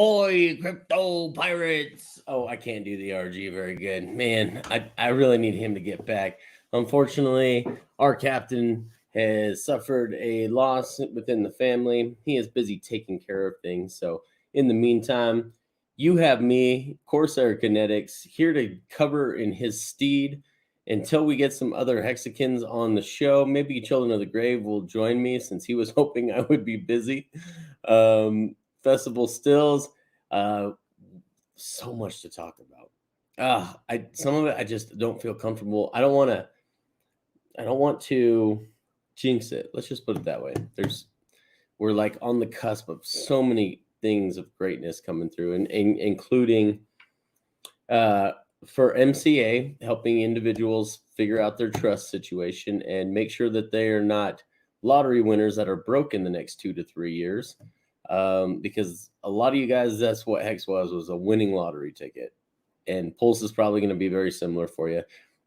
Ahoy, crypto pirates. Oh, I can't do the RG very good. Man, I really need him to get back. Unfortunately, our captain has suffered a loss within the family. He is busy taking care of things. So, in the meantime, you have me, Corsair Kinetics, here to cover in his stead until we get some other Hexicans on the show. Maybe Children of the Grave will join me since he was hoping I would be busy. Festival Stills, so much to talk about. Some of it I just don't feel comfortable. I don't want to jinx it. Let's just put it that way. We're like on the cusp of so many things of greatness coming through, and including for MCA, helping individuals figure out their trust situation and make sure that they are not lottery winners that are broke in the next 2 to 3 years. Because a lot of you guys, that's what Hex was a winning lottery ticket. And Pulse is probably going to be very similar for you.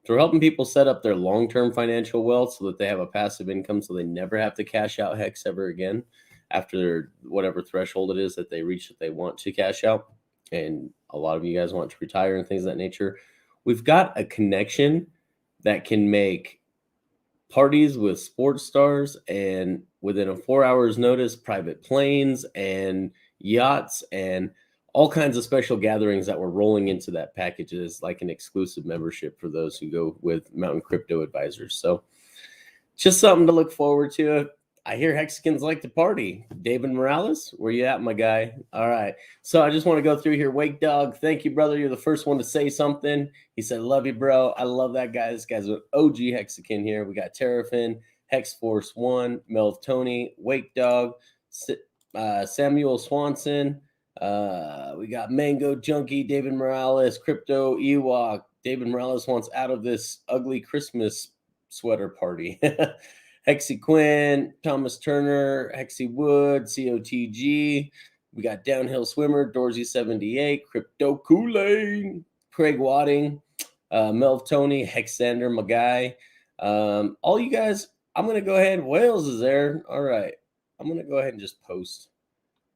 They're helping people set up their long-term financial wealth so that they have a passive income so they never have to cash out Hex ever again after whatever threshold it is that they reach that they want to cash out. And a lot of you guys want to retire and things of that nature. We've got a connection that can make parties with sports stars and within a 4 hours notice, private planes and yachts and all kinds of special gatherings that were rolling into that package is like an exclusive membership for those who go with Mountain Crypto Advisors. So just something to look forward to. I hear Hexicans like to party. David Morales, where you at, my guy? All right. So I just want to go through here. Wake Dog, thank you, brother. You're the first one to say something. He said, love you, bro. I love that guy. This guy's an OG Hexican here. We got Terrafin, Hex Force 1, Melv Tony, Wake Dog, Samuel Swanson. We got Mango Junkie, David Morales, Crypto Ewok. David Morales wants out of this ugly Christmas sweater party. Hexy Quinn, Thomas Turner, Hexy Wood, COTG. We got Downhill Swimmer, Dorsey 78, Crypto Kool-Aid, Craig Wadding, Melv Tony, Hexander, my guy. All you guys, I'm going to go ahead. Wales is there. All right. I'm going to go ahead and just post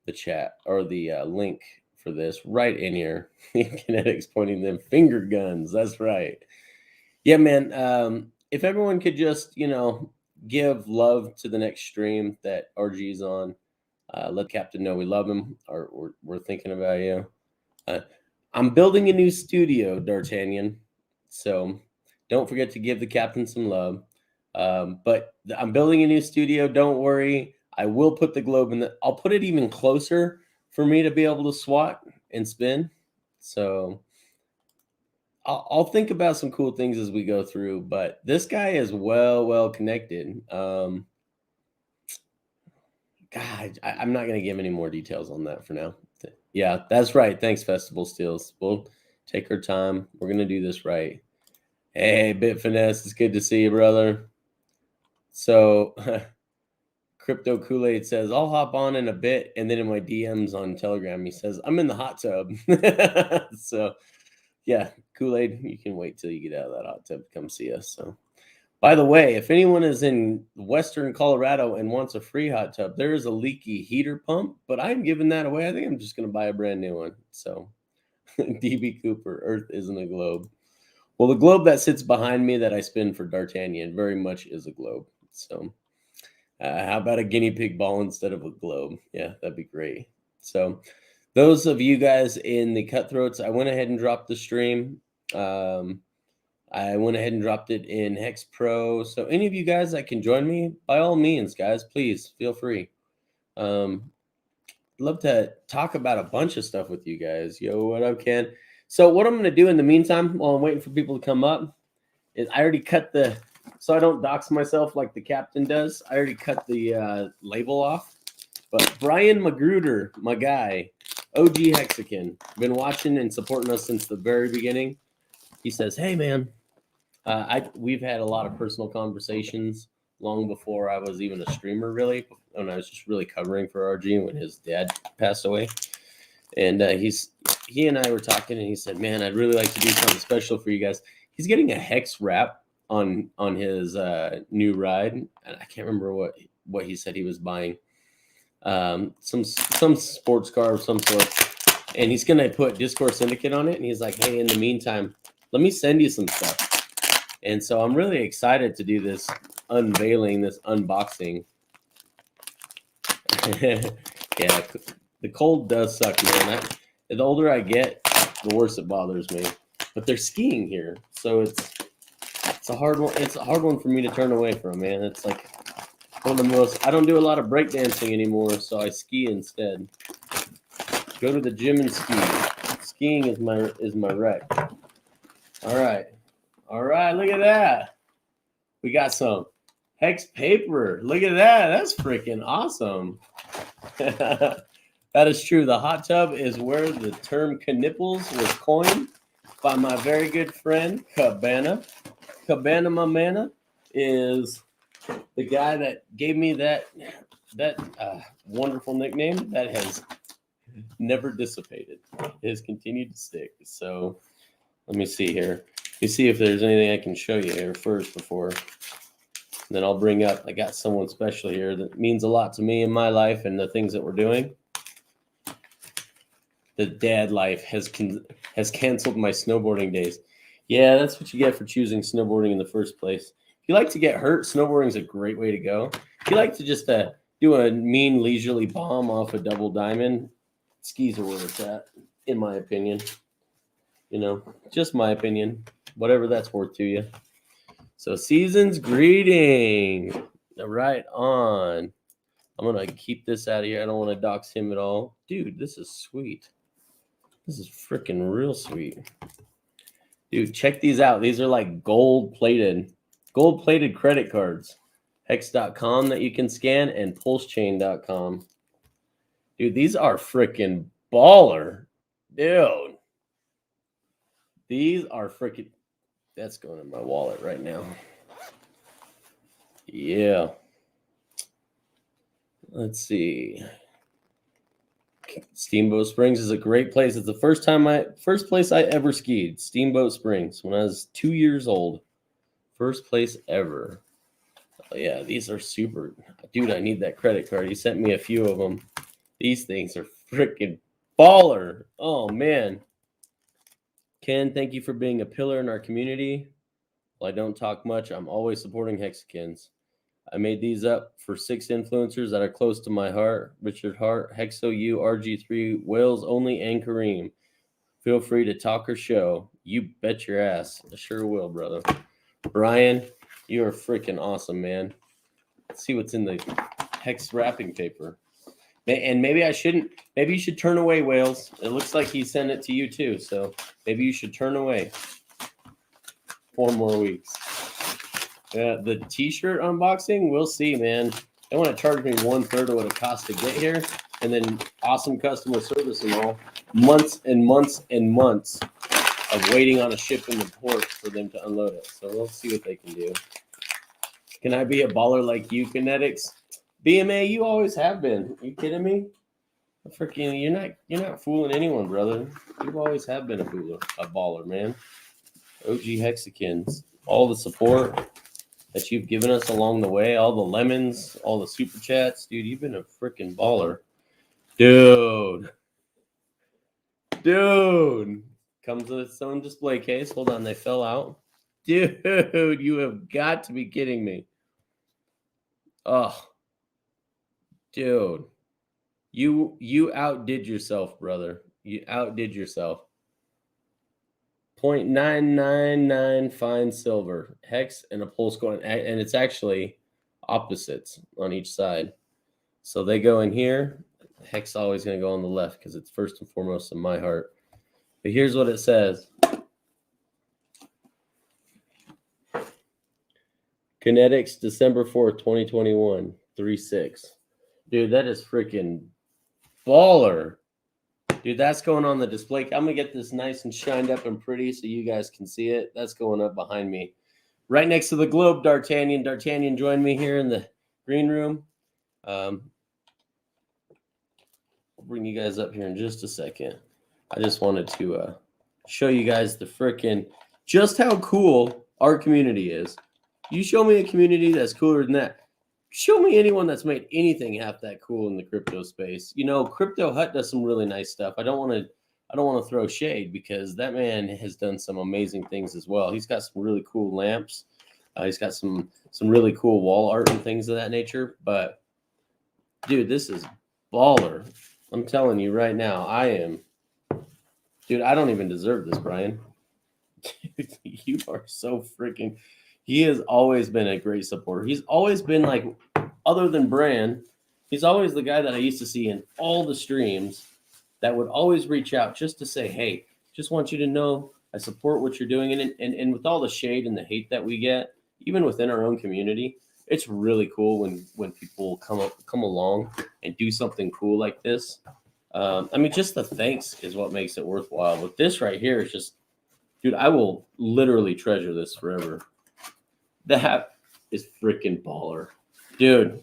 the chat or the link for this right in here. Kinetics pointing them finger guns. That's right. Yeah, man. If everyone could just, give love to the next stream that RG's on. Let Captain know we love him, or we're thinking about you. I'm building a new studio, D'Artagnan, so don't forget to give the captain some love. But I'm building a new studio. Don't worry. I will put the globe in I'll put it even closer for me to be able to swat and spin. So I'll think about some cool things as we go through, but this guy is well connected. God, I'm not going to give any more details on that for now. Yeah, that's right. Thanks, Festival Steels. We'll take our time. We're going to do this right. Hey, Bit Finesse, it's good to see you, brother. So, Crypto Kool-Aid says, I'll hop on in a bit, and then in my DMs on Telegram, he says, I'm in the hot tub. So, yeah, Kool-Aid, you can wait till you get out of that hot tub to come see us. So, by the way, if anyone is in Western Colorado and wants a free hot tub, there is a leaky heater pump, but I'm giving that away. I think I'm just going to buy a brand new one. So, DB Cooper, Earth isn't a globe. Well, the globe that sits behind me that I spin for D'Artagnan very much is a globe. So, how about a guinea pig ball instead of a globe? Yeah, that'd be great. So, those of you guys in the Cutthroats, I went ahead and dropped the stream. I went ahead and dropped it in Hex Pro. So any of you guys that can join me, by all means, guys, please feel free. Love to talk about a bunch of stuff with you guys. Yo, what up, Ken? So what I'm going to do in the meantime, while I'm waiting for people to come up, is I already cut so I don't dox myself like the captain does. I already cut the label off. But Brian Magruder, my guy, OG Hexican, been watching and supporting us since the very beginning. He says, hey, man, we've had a lot of personal conversations long before I was even a streamer, really, when I was just really covering for RG when his dad passed away. And he and I were talking, and he said, man, I'd really like to do something special for you guys. He's getting a Hex wrap on his new ride. And I can't remember what he said he was buying. Some sports car of some sort. And he's going to put Discourse Syndicate on it. And he's like, hey, in the meantime, let me send you some stuff. And so I'm really excited to do this unveiling, this unboxing. Yeah, the cold does suck, man. The older I get, the worse it bothers me. But they're skiing here, so it's a hard one. It's a hard one for me to turn away from, man. It's like one of the most. I don't do a lot of breakdancing anymore, so I ski instead. Go to the gym and ski. Skiing is my wreck. All right. Look at that. We got some hex paper. Look at that. That's freaking awesome. That is true. The hot tub is where the term knipples was coined by my very good friend Cabana. Cabana Mamana is the guy that gave me that wonderful nickname that has never dissipated. It has continued to stick. So let me see here. Let me see if there's anything I can show you here first before. Then I'll bring up, I got someone special here that means a lot to me in my life and the things that we're doing. The dad life has canceled my snowboarding days. Yeah, that's what you get for choosing snowboarding in the first place. If you like to get hurt, snowboarding is a great way to go. If you like to just do a mean leisurely bomb off a double diamond, skis are where it's at, in my opinion. You know, just my opinion. Whatever that's worth to you. So Season's greeting. Right on. I'm going to keep this out of here. I don't want to dox him at all. Dude, this is sweet. This is freaking real sweet. Dude, check these out. These are like gold-plated credit cards. Hex.com that you can scan and pulsechain.com. Dude, these are freaking baller. Dude. These are freaking... That's going in my wallet right now. Yeah. Let's see. Steamboat Springs is a great place. It's the first place I ever skied. Steamboat Springs when I was 2 years old. First place ever. Oh, yeah, these are super. Dude, I need that credit card. He sent me a few of them. These things are freaking baller. Oh, man. Ken, thank you for being a pillar in our community. While I don't talk much, I'm always supporting Hexicans. I made these up for 6 influencers that are close to my heart. Richard Hart, Hexo U, RG3, Wales Only, and Kareem. Feel free to talk or show. You bet your ass. I sure will, brother. Brian, you are freaking awesome, man. Let's see what's in the Hex wrapping paper. And maybe I shouldn't. Maybe you should turn away, Wales. It looks like he sent it to you too. So maybe you should turn away. 4 more weeks. The t-shirt unboxing, we'll see, man. They want to charge me 1/3 of what it costs to get here, and then awesome customer service and all. Months and months and months of waiting on a ship in the port for them to unload it. So we'll see what they can do. Can I be a baller like you, KNTX? BMA, you always have been. Are you kidding me? Freaking, you're not fooling anyone, brother. You've always have been a baller, man. OG Hexicans, all the support that you've given us along the way, all the lemons, all the super chats, dude, you've been a freaking baller. Dude. Comes with its own display case. Hold on, they fell out. Dude, you have got to be kidding me. Oh. Dude. You outdid yourself, brother. You outdid yourself. 0.999 fine silver, hex, and a pulse coin, and it's actually opposites on each side. So they go in here. Hex always going to go on the left because it's first and foremost in my heart. But here's what it says. KNTX, December 4th, 2021, 3/6. Dude, that is freaking baller. Dude, that's going on the display. I'm going to get this nice and shined up and pretty so you guys can see it. That's going up behind me. Right next to the globe, D'Artagnan. D'Artagnan joined me here in the green room. I'll bring you guys up here in just a second. I just wanted to show you guys the freaking just how cool our community is. You show me a community that's cooler than that. Show me anyone that's made anything half that cool in the crypto space. You know, Crypto Hut does some really nice stuff. I don't want to I don't want to throw shade because that man has done some amazing things as well. He's got some really cool lamps. He's got some really cool wall art and things of that nature. But dude, this is baller. I'm telling you right now, dude, I don't even deserve this, Brian. Dude, you are so freaking. He has always been a great supporter. He's always been like, other than Bran, he's always the guy that I used to see in all the streams that would always reach out just to say, hey, just want you to know I support what you're doing. And with all the shade and the hate that we get, even within our own community, it's really cool when people come along and do something cool like this. I mean, just the thanks is what makes it worthwhile. But this right here is just, dude, I will literally treasure this forever. That is freaking baller. Dude,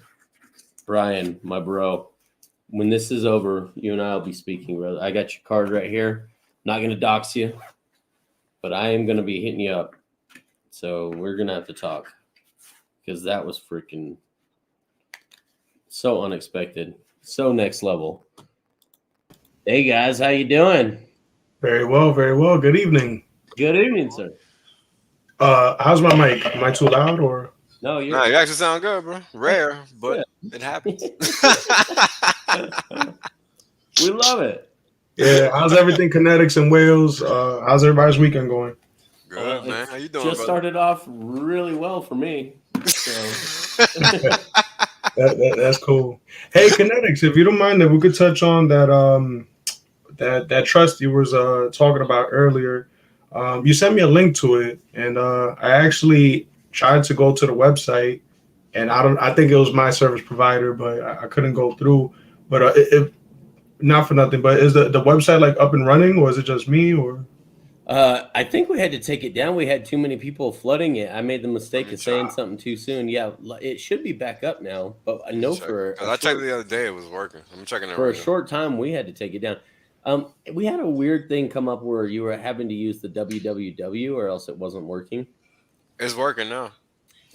Brian, my bro, when this is over, you and I will be speaking, brother. I got your card right here. Not going to dox you, but I am going to be hitting you up. So we're going to have to talk because that was freaking so unexpected, so next level. Hey, guys, how you doing? Very well, very well. Good evening. Good evening, sir. How's my mic? Am I too loud or? No, you actually sound good, bro. Rare, but it happens. We love it. Yeah. How's everything? Kinetics in Wales. How's everybody's weekend going? Good, man. How you doing? Just started off really well for me. So. That's cool. Hey, Kinetics, if you don't mind, if we could touch on that trust you was talking about earlier. You sent me a link to it, and I actually tried to go to the website, and I think it was my service provider, but I couldn't go through. But if not for nothing, but is the website like up and running, or is it just me? Or I think we had to take it down. We had too many people flooding it. I made the mistake of saying something too soon. Yeah, it should be back up now, but I know I checked the other day, it was working. I'm checking it for a short time. We had to take it down. We had a weird thing come up where you were having to use the www or else it wasn't working. It's working now.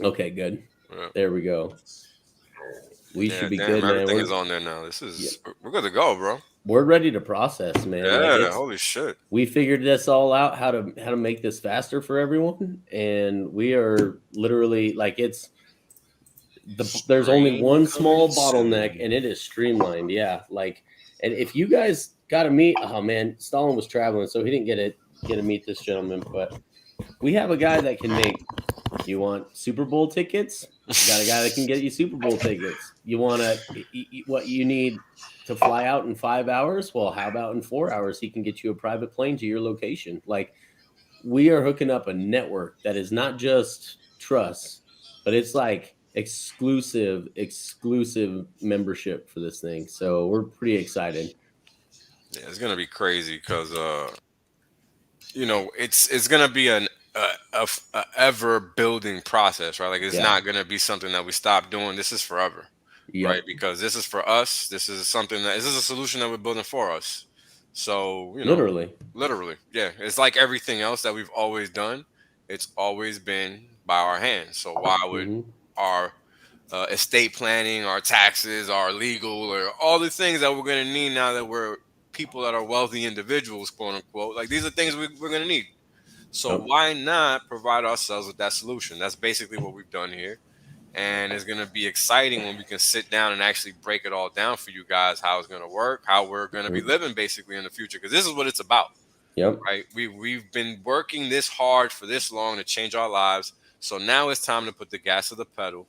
Okay, good. Yeah. There we go. We should be good, man. Everything is on there now. We're good to go, bro. We're ready to process, man. Yeah, holy shit. We figured this all out, how to make this faster for everyone, and we are literally like there's only one small bottleneck, and it is streamlined. Yeah, like, and if you guys got to meet, oh man, Stalin was traveling, so he didn't get to meet this gentleman, but we have a guy that can make. You want Super Bowl tickets? You got a guy that can get you Super Bowl tickets. You want what you need to fly out in 5 hours? Well, how about in 4 hours? He can get you a private plane to your location. Like, we are hooking up a network that is not just trust, but it's like exclusive membership for this thing. So we're pretty excited. Yeah, it's gonna be crazy because it's gonna be an ever building process, right? Like it's not gonna be something that we stop doing. This is forever, right? Because this is for us. This is a solution that we're building for us. So literally, yeah. It's like everything else that we've always done. It's always been by our hands. So why would our estate planning, our taxes, our legal, or all the things that we're gonna need now that we're people that are wealthy individuals, quote unquote, like these are things we're gonna need. So why not provide ourselves with that solution? That's basically what we've done here. And it's going to be exciting when we can sit down and actually break it all down for you guys, how it's going to work, how we're going to be living basically in the future. Because this is what it's about. Yep. Right? We've been working this hard for this long to change our lives. So now it's time to put the gas to the pedal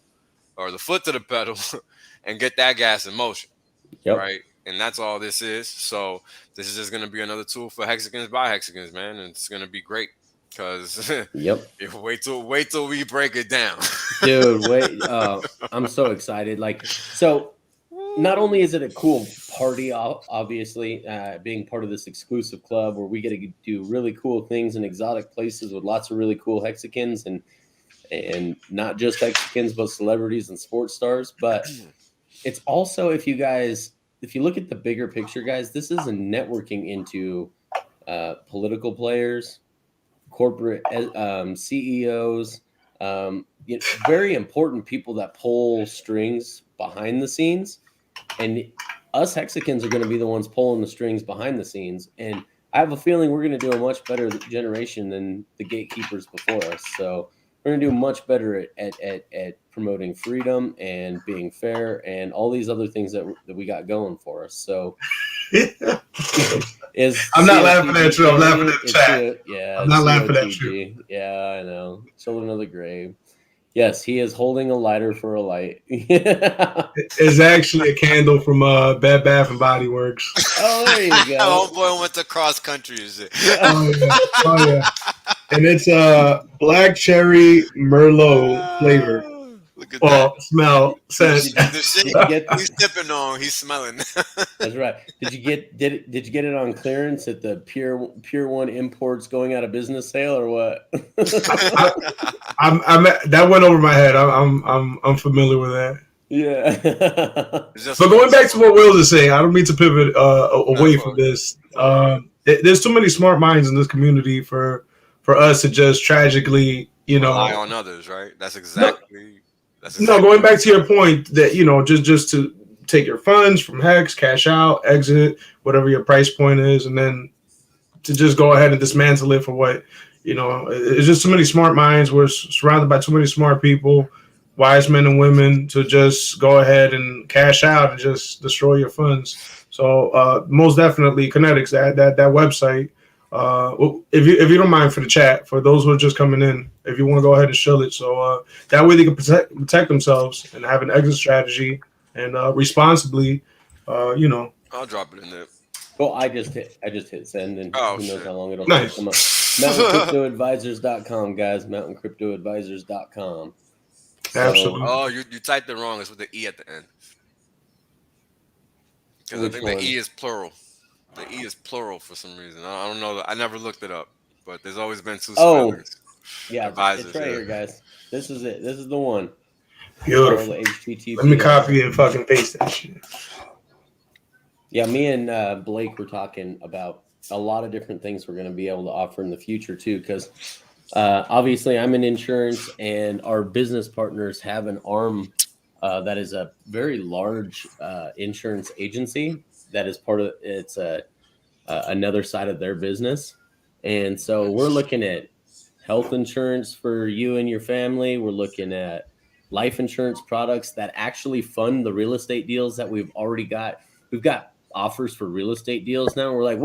or the foot to the pedal and get that gas in motion. Yep. Right? And that's all this is. So this is just going to be another tool for Hexicans by Hexicans, man. And it's going to be great. Because wait till we break it down, dude. Wait, I'm so excited. Like, so not only is it a cool party, obviously, being part of this exclusive club where we get to do really cool things in exotic places with lots of really cool Hexicans and not just Hexicans but celebrities and sports stars. But it's also, if you look at the bigger picture, guys, this is a networking into political players, corporate CEOs, very important people that pull strings behind the scenes, and us Hexicans are going to be the ones pulling the strings behind the scenes. And I have a feeling we're going to do a much better generation than the gatekeepers before us. So we're going to do much better at promoting freedom and being fair and all these other things that we got going for us. So I'm not laughing at you. I'm laughing at the chat. I'm not laughing at you. Yeah, I know. Children of the grave. Yes, he is holding a lighter for a light. It's actually a candle from Bed Bath and Body Works. Oh, there you go. Oh boy, went to cross country, is it? Oh yeah. And it's black cherry Merlot flavor. Look at that. Smell, scent. He's sipping on. He's smelling. That's right. Did you get it on clearance at the Pure One Imports going out of business sale or what? That went over my head. I'm familiar with that. Yeah. But going back to what Will is saying, I don't mean to pivot away from this. There's too many smart minds in this community for us to just tragically, rely on others, right? That's exactly. No, going back to your point that, just to take your funds from Hex, cash out, exit, whatever your price point is, and then to just go ahead and dismantle it for what, it's just too many smart minds. We're surrounded by too many smart people, wise men and women, to just go ahead and cash out and just destroy your funds. So most definitely KNTX, that website. If you don't mind, for the chat, for those who are just coming in, if you want to go ahead and show it, so that way they can protect themselves and have an exit strategy and responsibly, I'll drop it in there. Well, I just hit send, and who knows how long it'll nice. Come up. MountainCryptoAdvisors.com, guys. MountainCryptoAdvisors.com. Absolutely. Oh, you typed it wrong. It's with the E at the end. Because I think the E is plural. The E is plural for some reason. I don't know. I never looked it up, but there's always been two spellings. Yeah, Advisors, it's right here, guys. This is it. This is the one. Beautiful. Let me copy and fucking paste that shit. Yeah, me and Blake were talking about a lot of different things we're going to be able to offer in the future too, because obviously I'm in insurance, and our business partners have an arm that is a very large insurance agency that is part of it's another side of their business. And so we're looking at health insurance for you and your family. We're looking at life insurance products that actually fund the real estate deals that we've already got. We've got offers for real estate deals now. We're like,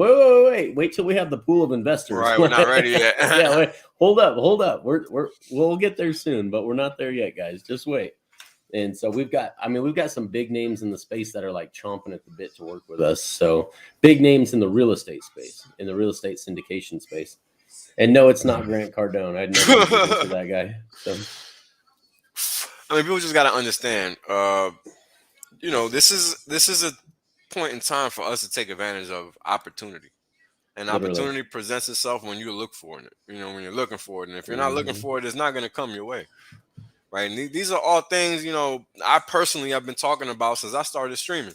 wait till we have the pool of investors. Right, we're not ready yet. Yeah, hold up. We'll get there soon, but we're not there yet, guys. Just wait. And so we've got some big names in the space that are like chomping at the bit to work with us. So big names in the real estate space, in the real estate syndication space. And no, it's not Grant Cardone. I'd never listen to that guy. So I mean, people just got to understand, this is a point in time for us to take advantage of opportunity. And opportunity presents itself when you look for it, when you're looking for it. And if you're not looking for it, it's not going to come your way. Right. And these are all things, I personally have been talking about since I started streaming.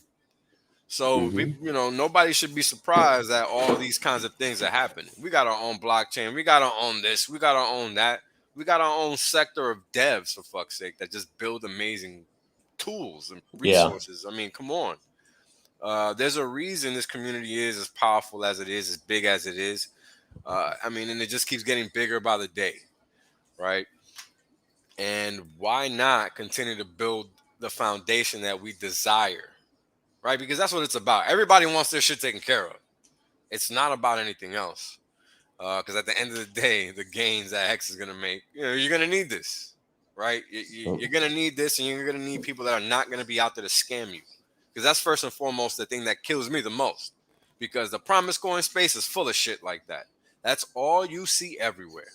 So, nobody should be surprised that all these kinds of things are happening. We got our own blockchain. We got our own this. We got our own that. We got our own sector of devs, for fuck's sake, that just build amazing tools and resources. Yeah. I mean, come on. There's a reason this community is as powerful as it is, as big as it is. And it just keeps getting bigger by the day. Right. And why not continue to build the foundation that we desire, right? Because that's what it's about. Everybody wants their shit taken care of. It's not about anything else. Because at the end of the day, the gains that Hex is going to make, you're going to need this, right? You're going to need this, and you're going to need people that are not going to be out there to scam you. Because that's first and foremost the thing that kills me the most. Because the promise scoring space is full of shit like that. That's all you see everywhere.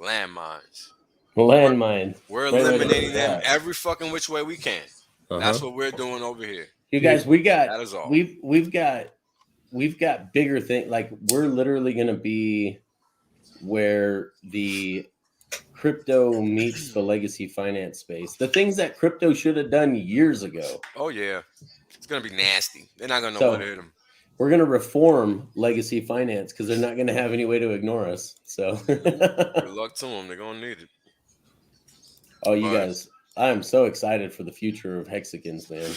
Landmines. We're eliminating them every fucking which way we can. That's what we're doing over here. You guys, that is all. We've got bigger things. Like, we're literally going to be where the crypto meets the legacy finance space. The things that crypto should have done years ago. Oh yeah, it's going to be nasty. They're not going to know what to hit them. We're going to reform legacy finance because they're not going to have any way to ignore us. So good luck to them. They're going to need it. Oh, you guys, I am so excited for the future of Hexicans, man.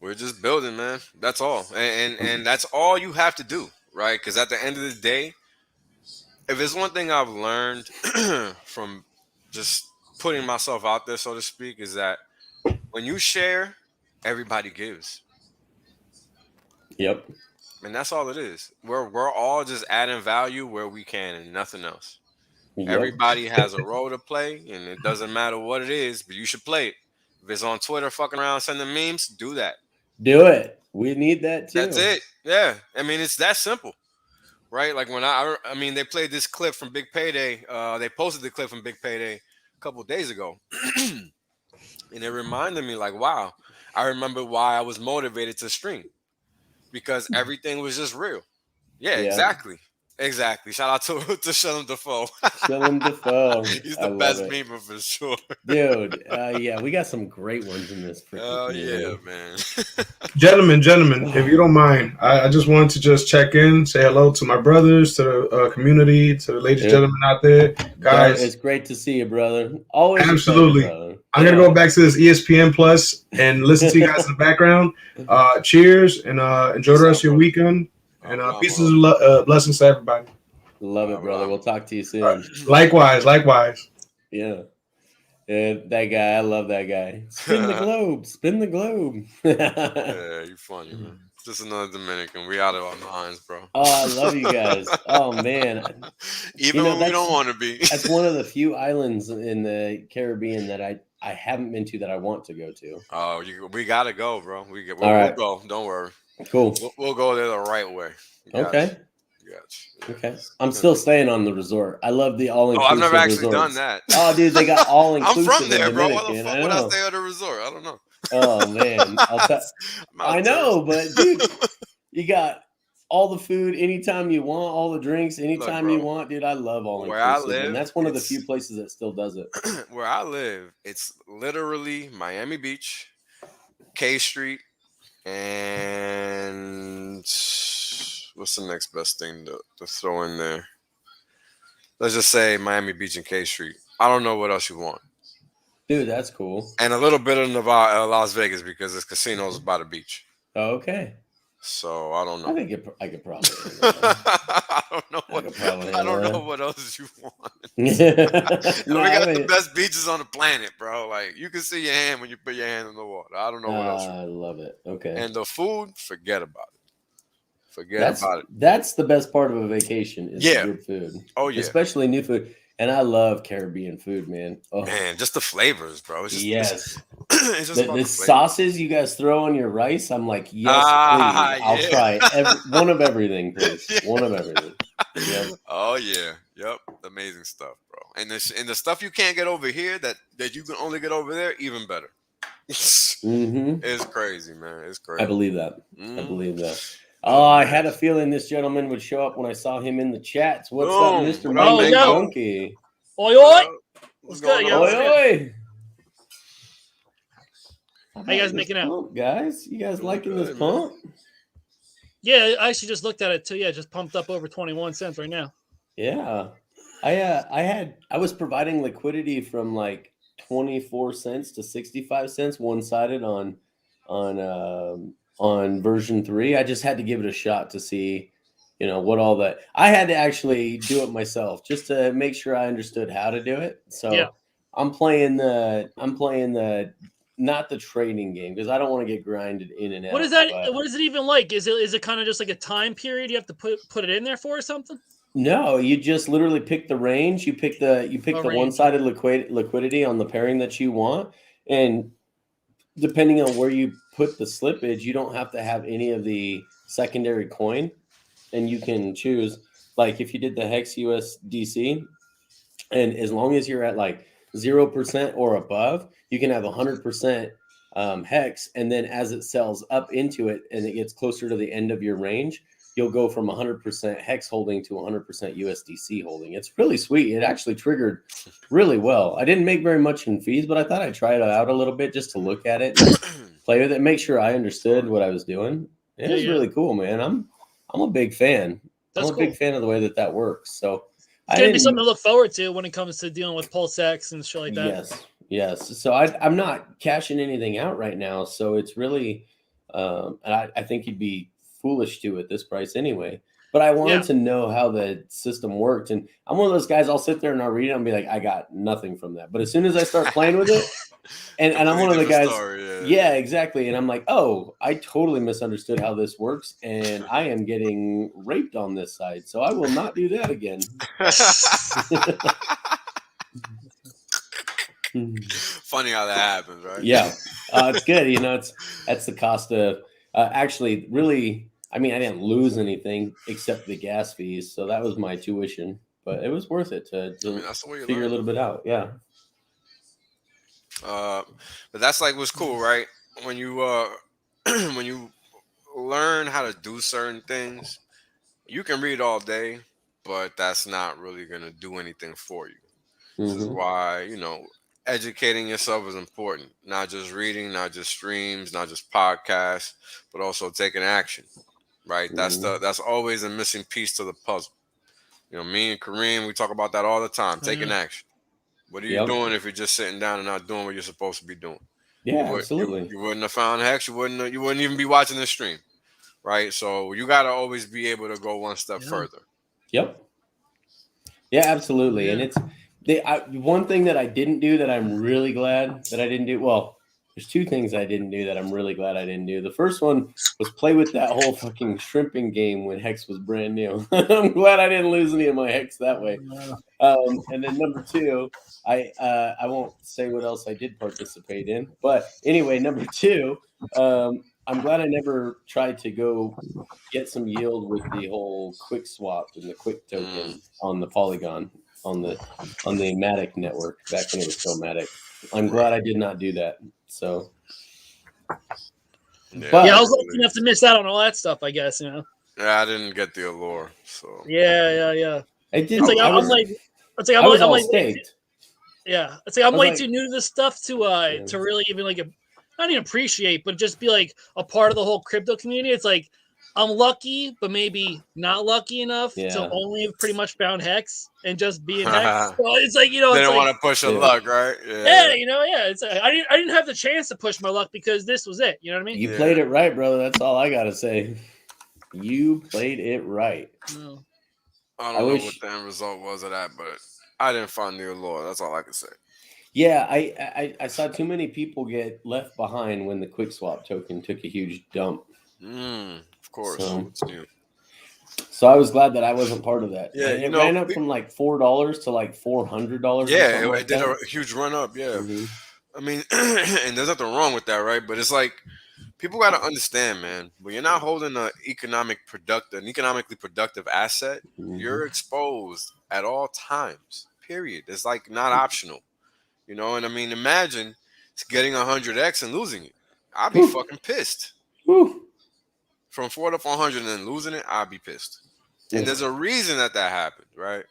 We're just building, man. That's all. And that's all you have to do, right? Because at the end of the day, if there's one thing I've learned from just putting myself out there, so to speak, is that when you share, everybody gives. Yep. And that's all it is. We're all just adding value where we can and nothing else. Yep. Everybody has a role to play, and it doesn't matter what it is, but you should play it. If it's on Twitter fucking around sending memes, do that. Do it. We need that too. That's it. Yeah. I mean, it's that simple. Right? Like when I mean, they played this clip from Big Payday. They posted the clip from Big Payday a couple of days ago. And it reminded me like, wow, I remember why I was motivated to stream. Because everything was just real. Yeah. Exactly. Shout out to Shalom Dafoe. Shalom Dafoe. He's the best memer for sure. Dude, yeah, we got some great ones in this. Oh, yeah, man. Gentlemen, if you don't mind, I just wanted to just check in, say hello to my brothers, to the community, to the ladies and gentlemen out there. Guys, it's great to see you, brother. Always. Absolutely. Brother. I'm going to go back to this ESPN Plus and listen to you guys in the background. Cheers, and enjoy the rest of your weekend. And pieces of blessings to everybody. Love it, brother. We'll talk to you soon. Likewise. Yeah. That guy, I love that guy. Spin the globe. Yeah, you're funny, man. Just another Dominican. We out of our minds, bro. Oh, I love you guys. Oh, man. Even when we don't want to be. That's one of the few islands in the Caribbean that I haven't been to that I want to go to. Oh, we got to go, bro. We'll go. Don't worry. Cool. We'll go there the right way. Okay. Gotcha. Okay. I'm still staying on the resort. I love the all-inclusive. I've never actually resorts. done that. Oh, dude, they got all-inclusive. I'm from there, bro. Why the fuck would I stay at a resort? I don't know. Oh, man. I know, but, dude, you got all the food anytime you want, all the drinks anytime you want. Dude, I love all-inclusive. Where I live, and that's one of the few places that still does it. Where I live, it's literally Miami Beach, K Street, and what's the next best thing to throw in there? Let's just say Miami Beach and K Street. I don't know what else you want. Dude, that's cool. And a little bit of Nevada, Las Vegas, because there's casinos by the beach. Oh, okay. So I don't know. I think I could probably. I don't know what else you want. We got the best beaches on the planet, bro. Like you can see your hand when you put your hand in the water. I don't know what else. I love it. Okay. And the food, forget about it. That's the best part of a vacation is good food. Oh yeah, especially new food. And I love Caribbean food, man. Oh. Man, just the flavors, bro. It's just, yes. It's just the sauces you guys throw on your rice, I'm like, yes, please. I'll try one of everything, please. Yeah. One of everything. Yep. Oh, yeah. Yep. Amazing stuff, bro. And the stuff you can't get over here that you can only get over there, even better. It's crazy, man. It's crazy. I believe that. I believe that. Oh, I had a feeling this gentleman would show up when I saw him in the chats. What's up, Mr. Monkey? Oi, oi. What's good, yo? Oi, oi. How you guys making out? Guys? You guys liking this pump? Yeah, I actually just looked at it too. Yeah, just pumped up over 21 cents right now. Yeah. I was providing liquidity from like 24 cents to 65 cents one-sided on version 3. I just had to give it a shot to see, what all that. I had to actually do it myself just to make sure I understood how to do it. So yeah. I'm playing the not the trading game because I don't want to get grinded in and out. What is that? What is it even like? Is it kind of just like a time period you have to put it in there for or something? No, you just literally pick the range. You pick the one-sided liquidity on the pairing that you want, and depending on where you put the slippage, you don't have to have any of the secondary coin, and you can choose. Like if you did the Hex USDC, and as long as you're at like 0% or above, you can have 100% Hex, and then as it sells up into it and it gets closer to the end of your range, you'll go from 100% Hex holding to 100% USDC holding. It's really sweet. It actually triggered really well. I didn't make very much in fees, but I thought I'd try it out a little bit just to look at it, play with it, make sure I understood what I was doing. It was really cool, man. I'm a big fan. I'm a big fan of the way that works. So it's going to be something to look forward to when it comes to dealing with Pulse X and shit like that. Yes. So I'm not cashing anything out right now. So it's really, and I think you'd be foolish to at this price anyway. But I wanted to know how the system worked. And I'm one of those guys, I'll sit there and I'll read it and be like, I got nothing from that. But as soon as I start playing with it, and I'm one of the guys, yeah, exactly. And I'm like, oh, I totally misunderstood how this works. And I am getting raped on this side. So I will not do that again. Funny how that happens, right? Yeah. It's good. You know, that's the cost of actually really. I mean, I didn't lose anything except the gas fees, so that was my tuition. But it was worth it to figure a little bit out. Yeah. But that's like what's cool, right? When you when you learn how to do certain things, you can read all day, but that's not really gonna do anything for you. This is why, you know, educating yourself is important. Not just reading, not just streams, not just podcasts, but also taking action. Right, that's always a missing piece to the puzzle. You know, me and Kareem, we talk about that all the time. Taking action. What are you doing if you're just sitting down and not doing what you're supposed to be doing? Yeah, absolutely. You wouldn't have found Hex. You wouldn't even be watching the stream, right? So you got to always be able to go one step further. Yep. Yeah, absolutely. And it's one thing that I didn't do that I'm really glad that I didn't do. Well, there's two things I didn't do that I'm really glad I didn't do. The first one was play with that whole fucking shrimping game when Hex was brand new. I'm glad I didn't lose any of my Hex that way. And then number two, I won't say what else I did participate in. But anyway, number two, I'm glad I never tried to go get some yield with the whole quick swap and the quick token on the Polygon on the Matic network back when it was still Matic. I'm glad I did not do that. So, I was lucky enough to miss out on all that stuff, I guess, you know. Yeah, I didn't get the allure, so. Yeah. It's like I'm like staked. Yeah, it's like I'm way too new to this stuff to really even like not even appreciate, but just be like a part of the whole crypto community. It's like I'm lucky, but maybe not lucky enough to only have pretty much found Hex and just be in Hex. So it's like, you know, they it's don't like, want to push your luck, right? It's like, I didn't have the chance to push my luck because this was it. You know what I mean? You played it right, brother. That's all I gotta say. You played it right. No. I don't know what the end result was of that, but I didn't find the allure. That's all I can say. Yeah, I saw too many people get left behind when the quick swap token took a huge dump. Of course. So I was glad that I wasn't part of that. Yeah, it ran up from like $4 to like $400. Yeah, it did a huge run up. Yeah, I mean, and there's nothing wrong with that, right? But it's like people got to understand, man. When you're not holding an economically productive asset, you're exposed at all times. Period. It's like not optional, you know. And I mean, imagine getting 100x and losing it. I'd be fucking pissed. From 4 to 400 and then losing it, I'd be pissed. And there's a reason that happened, right?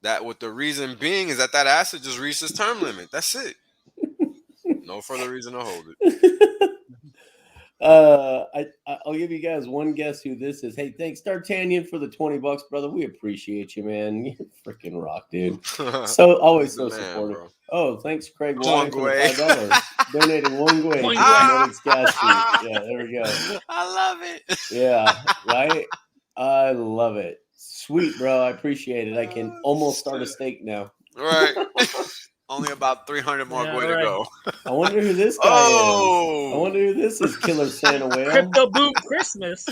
That what the reason being is that asset just reached its term limit. That's it. No further reason to hold it. I'll give you guys one guess who this is. Hey, thanks D'Artagnan for the $20, brother. We appreciate you, man. You freaking rock, dude. So always so supportive. Bro. Oh, thanks, Craig Wine for the $5. Donating one guay. Yeah, there we go. I love it. Yeah, right. I love it. Sweet, bro. I appreciate it. I can almost start a stake now. Right. Only about 300 more to go. I wonder who this guy is. I wonder who this is, Killer Santa Whale. Crypto Boom Christmas.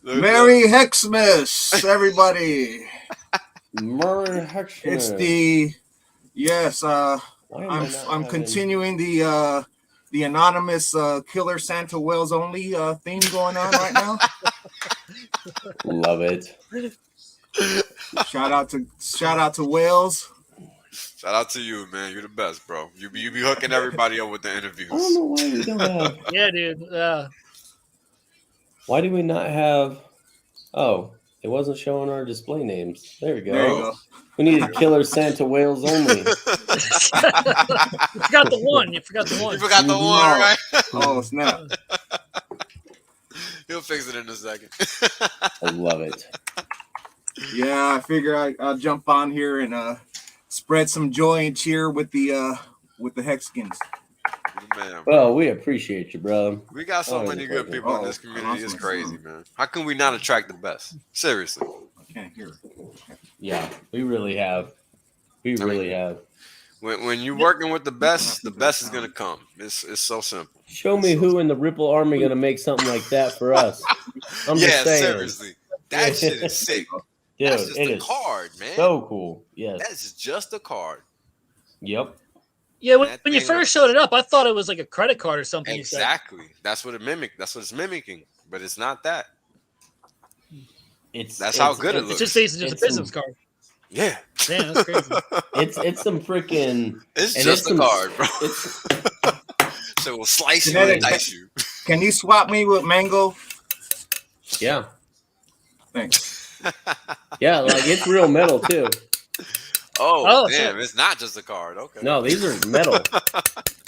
Merry Hexmas, everybody. Merry Hexmas. It's the I'm continuing the anonymous Killer Santa Whales only theme going on right now. Love it. Shout out to Wales. Shout out to you, man. You're the best, bro. You be hooking everybody up with the interviews. I don't know why we don't have. Yeah, dude. Why do we not have? Oh, it wasn't showing our display names. There we go. There you go. We needed Killer Santa Whales only. You forgot the one. You forgot the one, right? Oh, snap. He'll fix it in a second. I love it. Yeah, I figure I'll jump on here and spread some joy and cheer with the Hexicans. Man, well, we appreciate you, bro. We got so many good people in this community. It's crazy, man. How can we not attract the best? Seriously. I can't hear it. Yeah, we really have. We really have. When you're working with the best is gonna come. It's so simple. Show me who in the Ripple Army gonna make something like that for us. I'm just saying. Seriously. That shit is sick. Dude, that's just a card, man. So cool. Yes. That's just a card. Yep. Yeah, when you first showed it up, I thought it was like a credit card or something. Exactly. That's what it mimicked. That's what it's mimicking. But it's not that. That's how good it looks. It's just basically just a business card. Yeah. Damn, that's crazy. It's some freaking. It's just a card, bro. So we'll slice you and dice you. Can you swap me with Mango? Yeah. Thanks. Yeah, like it's real metal too. Oh damn! Shit. It's not just a card. Okay. No, these are metal.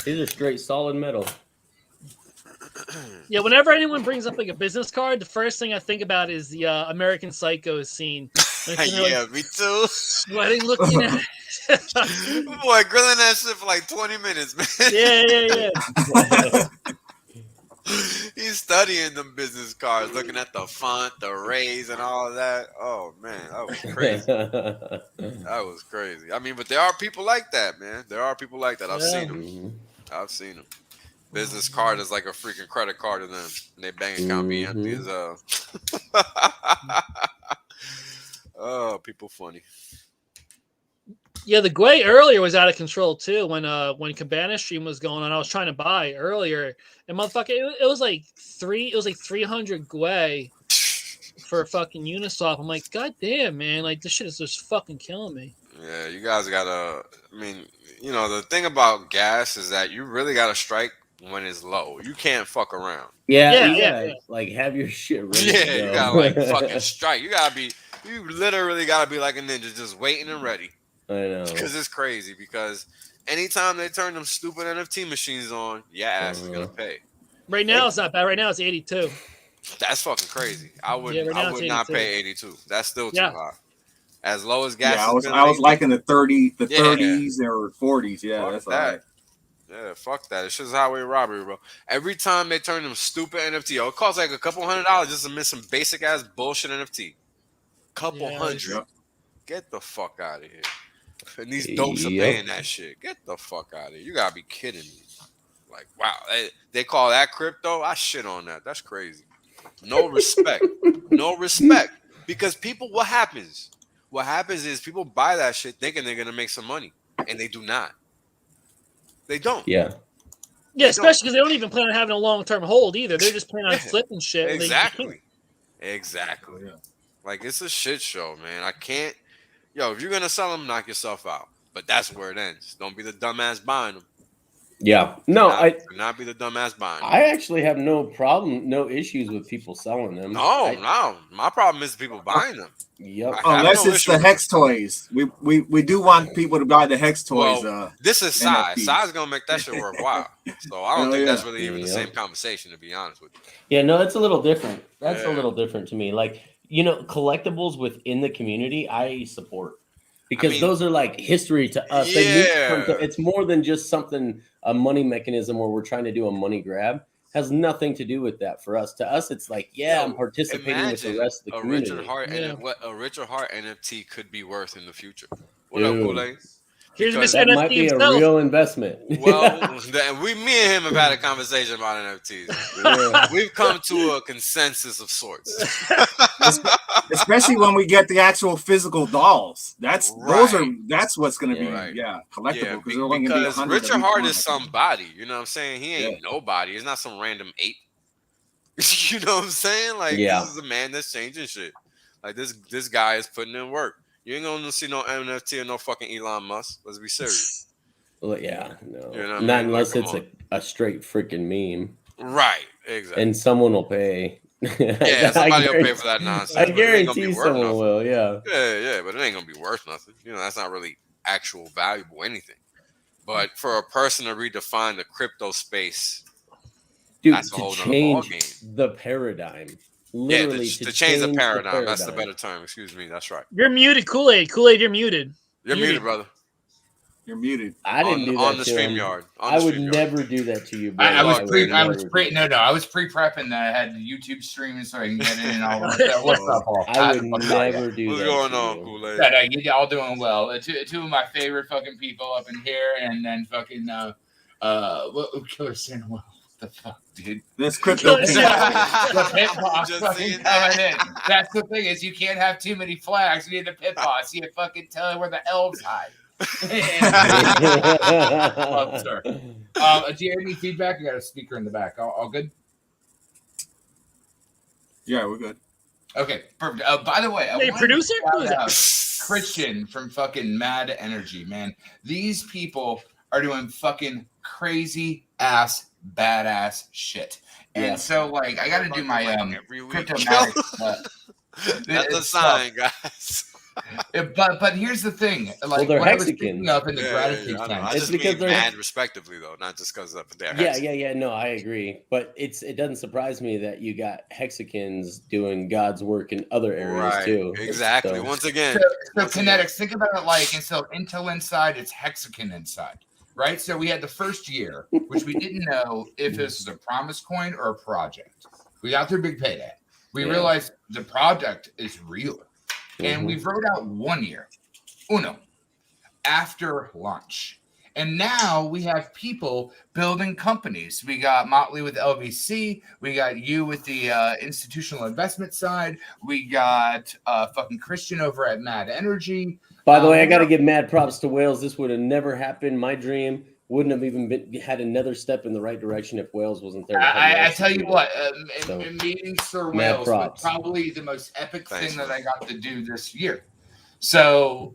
These are straight solid metal. Yeah, whenever anyone brings up like a business card, the first thing I think about is the American Psycho scene. Yeah, me too. Sweating, looking at it. Boy, grilling that shit for like 20 minutes, man. Yeah. He's studying them business cards, looking at the font, the rays, and all of that. Oh man, that was crazy. That was crazy. I mean, but there are people like that, man. There are people like that. I've seen them. I've seen them. Business card is like a freaking credit card to them, and their bank account be empty as hell. Oh, people funny. Yeah, the Gwei earlier was out of control too. When Cabana stream was going on, I was trying to buy earlier, and motherfucker, it was like 300 Gwei for a fucking Uniswap. I'm like, god damn, man, like this shit is just fucking killing me. Yeah, you guys gotta. I mean, you know, the thing about gas is that you really gotta strike when it's low. You can't fuck around. Yeah. Like have your shit ready. Yeah, you gotta like fucking strike. You literally gotta be like a ninja, just waiting and ready. I know. Because it's crazy. Because anytime they turn them stupid NFT machines on, your ass is gonna pay. Right now it's not bad. Right now it's 82. That's fucking crazy. I would not pay 82. That's still too high. As low as gas. Yeah, I was like in the 30s or 40s. Yeah, fuck that's that. all right. Yeah, fuck that. It's just highway robbery, bro. Every time they turn them stupid NFT, it costs like a couple $100 just to miss some basic ass bullshit NFT. Couple hundred. Yeah. Get the fuck out of here. And these dopes are paying that shit. Get the fuck out of here. You gotta be kidding me. Like, wow. They call that crypto? I shit on that. That's crazy. No respect. No respect. Because people, what happens? What happens is people buy that shit thinking they're gonna make some money. And they do not. They don't. Yeah. Yeah, especially because they don't even plan on having a long-term hold either. They're just planning on flipping shit. Exactly. Exactly. Yeah. Like, it's a shit show, man. I can't. Yo, if you're going to sell them, knock yourself out. But that's where it ends. Don't be the dumbass buying them. Yeah. No, do not be the dumbass buying them. I actually have no issues with people selling them. No. My problem is people buying them. Yep. Unless it's the Hex toys. We do want people to buy the Hex toys. Well, this is size. Size is going to make that shit worthwhile. So I don't think that's really even the same conversation, to be honest with you. Yeah, no, that's a little different. That's a little different to me. Like, you know, collectibles within the community, I support. Because those are like history to us. Yeah. It's more than just a money mechanism where we're trying to do a money grab. Has nothing to do with that for us. To us, it's like, I'm participating with the rest of the community. What a Richard Hart NFT could be worth in the future. What up, Kool-Aid? Here's this that NFT might be himself. A real investment. Well, me and him have had a conversation about NFTs. Yeah. We've come to a consensus of sorts. Especially when we get the actual physical dolls. That's what's going to be collectible. Because Richard Hart is somebody. You know what I'm saying? He ain't nobody. He's not some random ape. You know what I'm saying? Like this is a man that's changing shit. Like this guy is putting in work. You ain't gonna see no NFT or no fucking Elon Musk. Let's be serious. Well, yeah, no. You know not unless it's a straight freaking meme. Right, exactly. And someone will pay. Yeah, somebody will pay for that nonsense. I guarantee someone will, Yeah, but it ain't gonna be worth nothing. You know, that's not really actual valuable anything. But for a person to redefine the crypto space, dude, that's a whole nother ballgame. The paradigm. Literally to change the paradigm. That's the better term. Excuse me. That's right. You're muted, Kool-Aid. Kool-Aid, you're muted. You're muted, brother. You're muted. I didn't do that on the to him. StreamYard. I would never do that to you, bro. I was pre-prepping that I had YouTube streaming so I can get in and all that. What's up, Paul? I would never do What's that. going on, Kool-Aid? No, you're all doing well. Two of my favorite fucking people up in here, and then fucking Killer Santa. What the fuck, dude? This crypto. The pit boss fucking coming in. That's the thing is you can't have too many flags. You need the pit boss. You fucking tell her where the elves hide. Sir. Do you have any feedback? I got a speaker in the back. All good? Yeah, we're good. Okay, perfect. By the way, hey, producer? Christian from fucking Mad Energy, man. These people are doing fucking crazy ass badass shit. And so like I gotta do my cryptomatic that's a sign, guys. But here's the thing, like they're what Hexicans. I was up in the gratitude tank. It's because they're mad, respectively, though, not just because of they're Hexicans. Yeah. No, I agree, but it doesn't surprise me that you got Hexicans doing God's work in other areas too. Exactly. So, once again, so Kinetics. Think about it like instead of Intel inside, it's Hexican inside, right? So we had the first year, which we didn't know if this was a promise coin or a project. We got their big payday. We realized the project is real. And we wrote out 1 year, uno, after launch. And now we have people building companies. We got Motley with LVC. We got you with the institutional investment side. We got fucking Christian over at Mad Energy. By the way, I got to give mad props to Wales. This would have never happened. My dream wouldn't have even had another step in the right direction if Wales wasn't there. I tell you what, meeting Sir Wales was probably the most epic thing that I got to do this year. So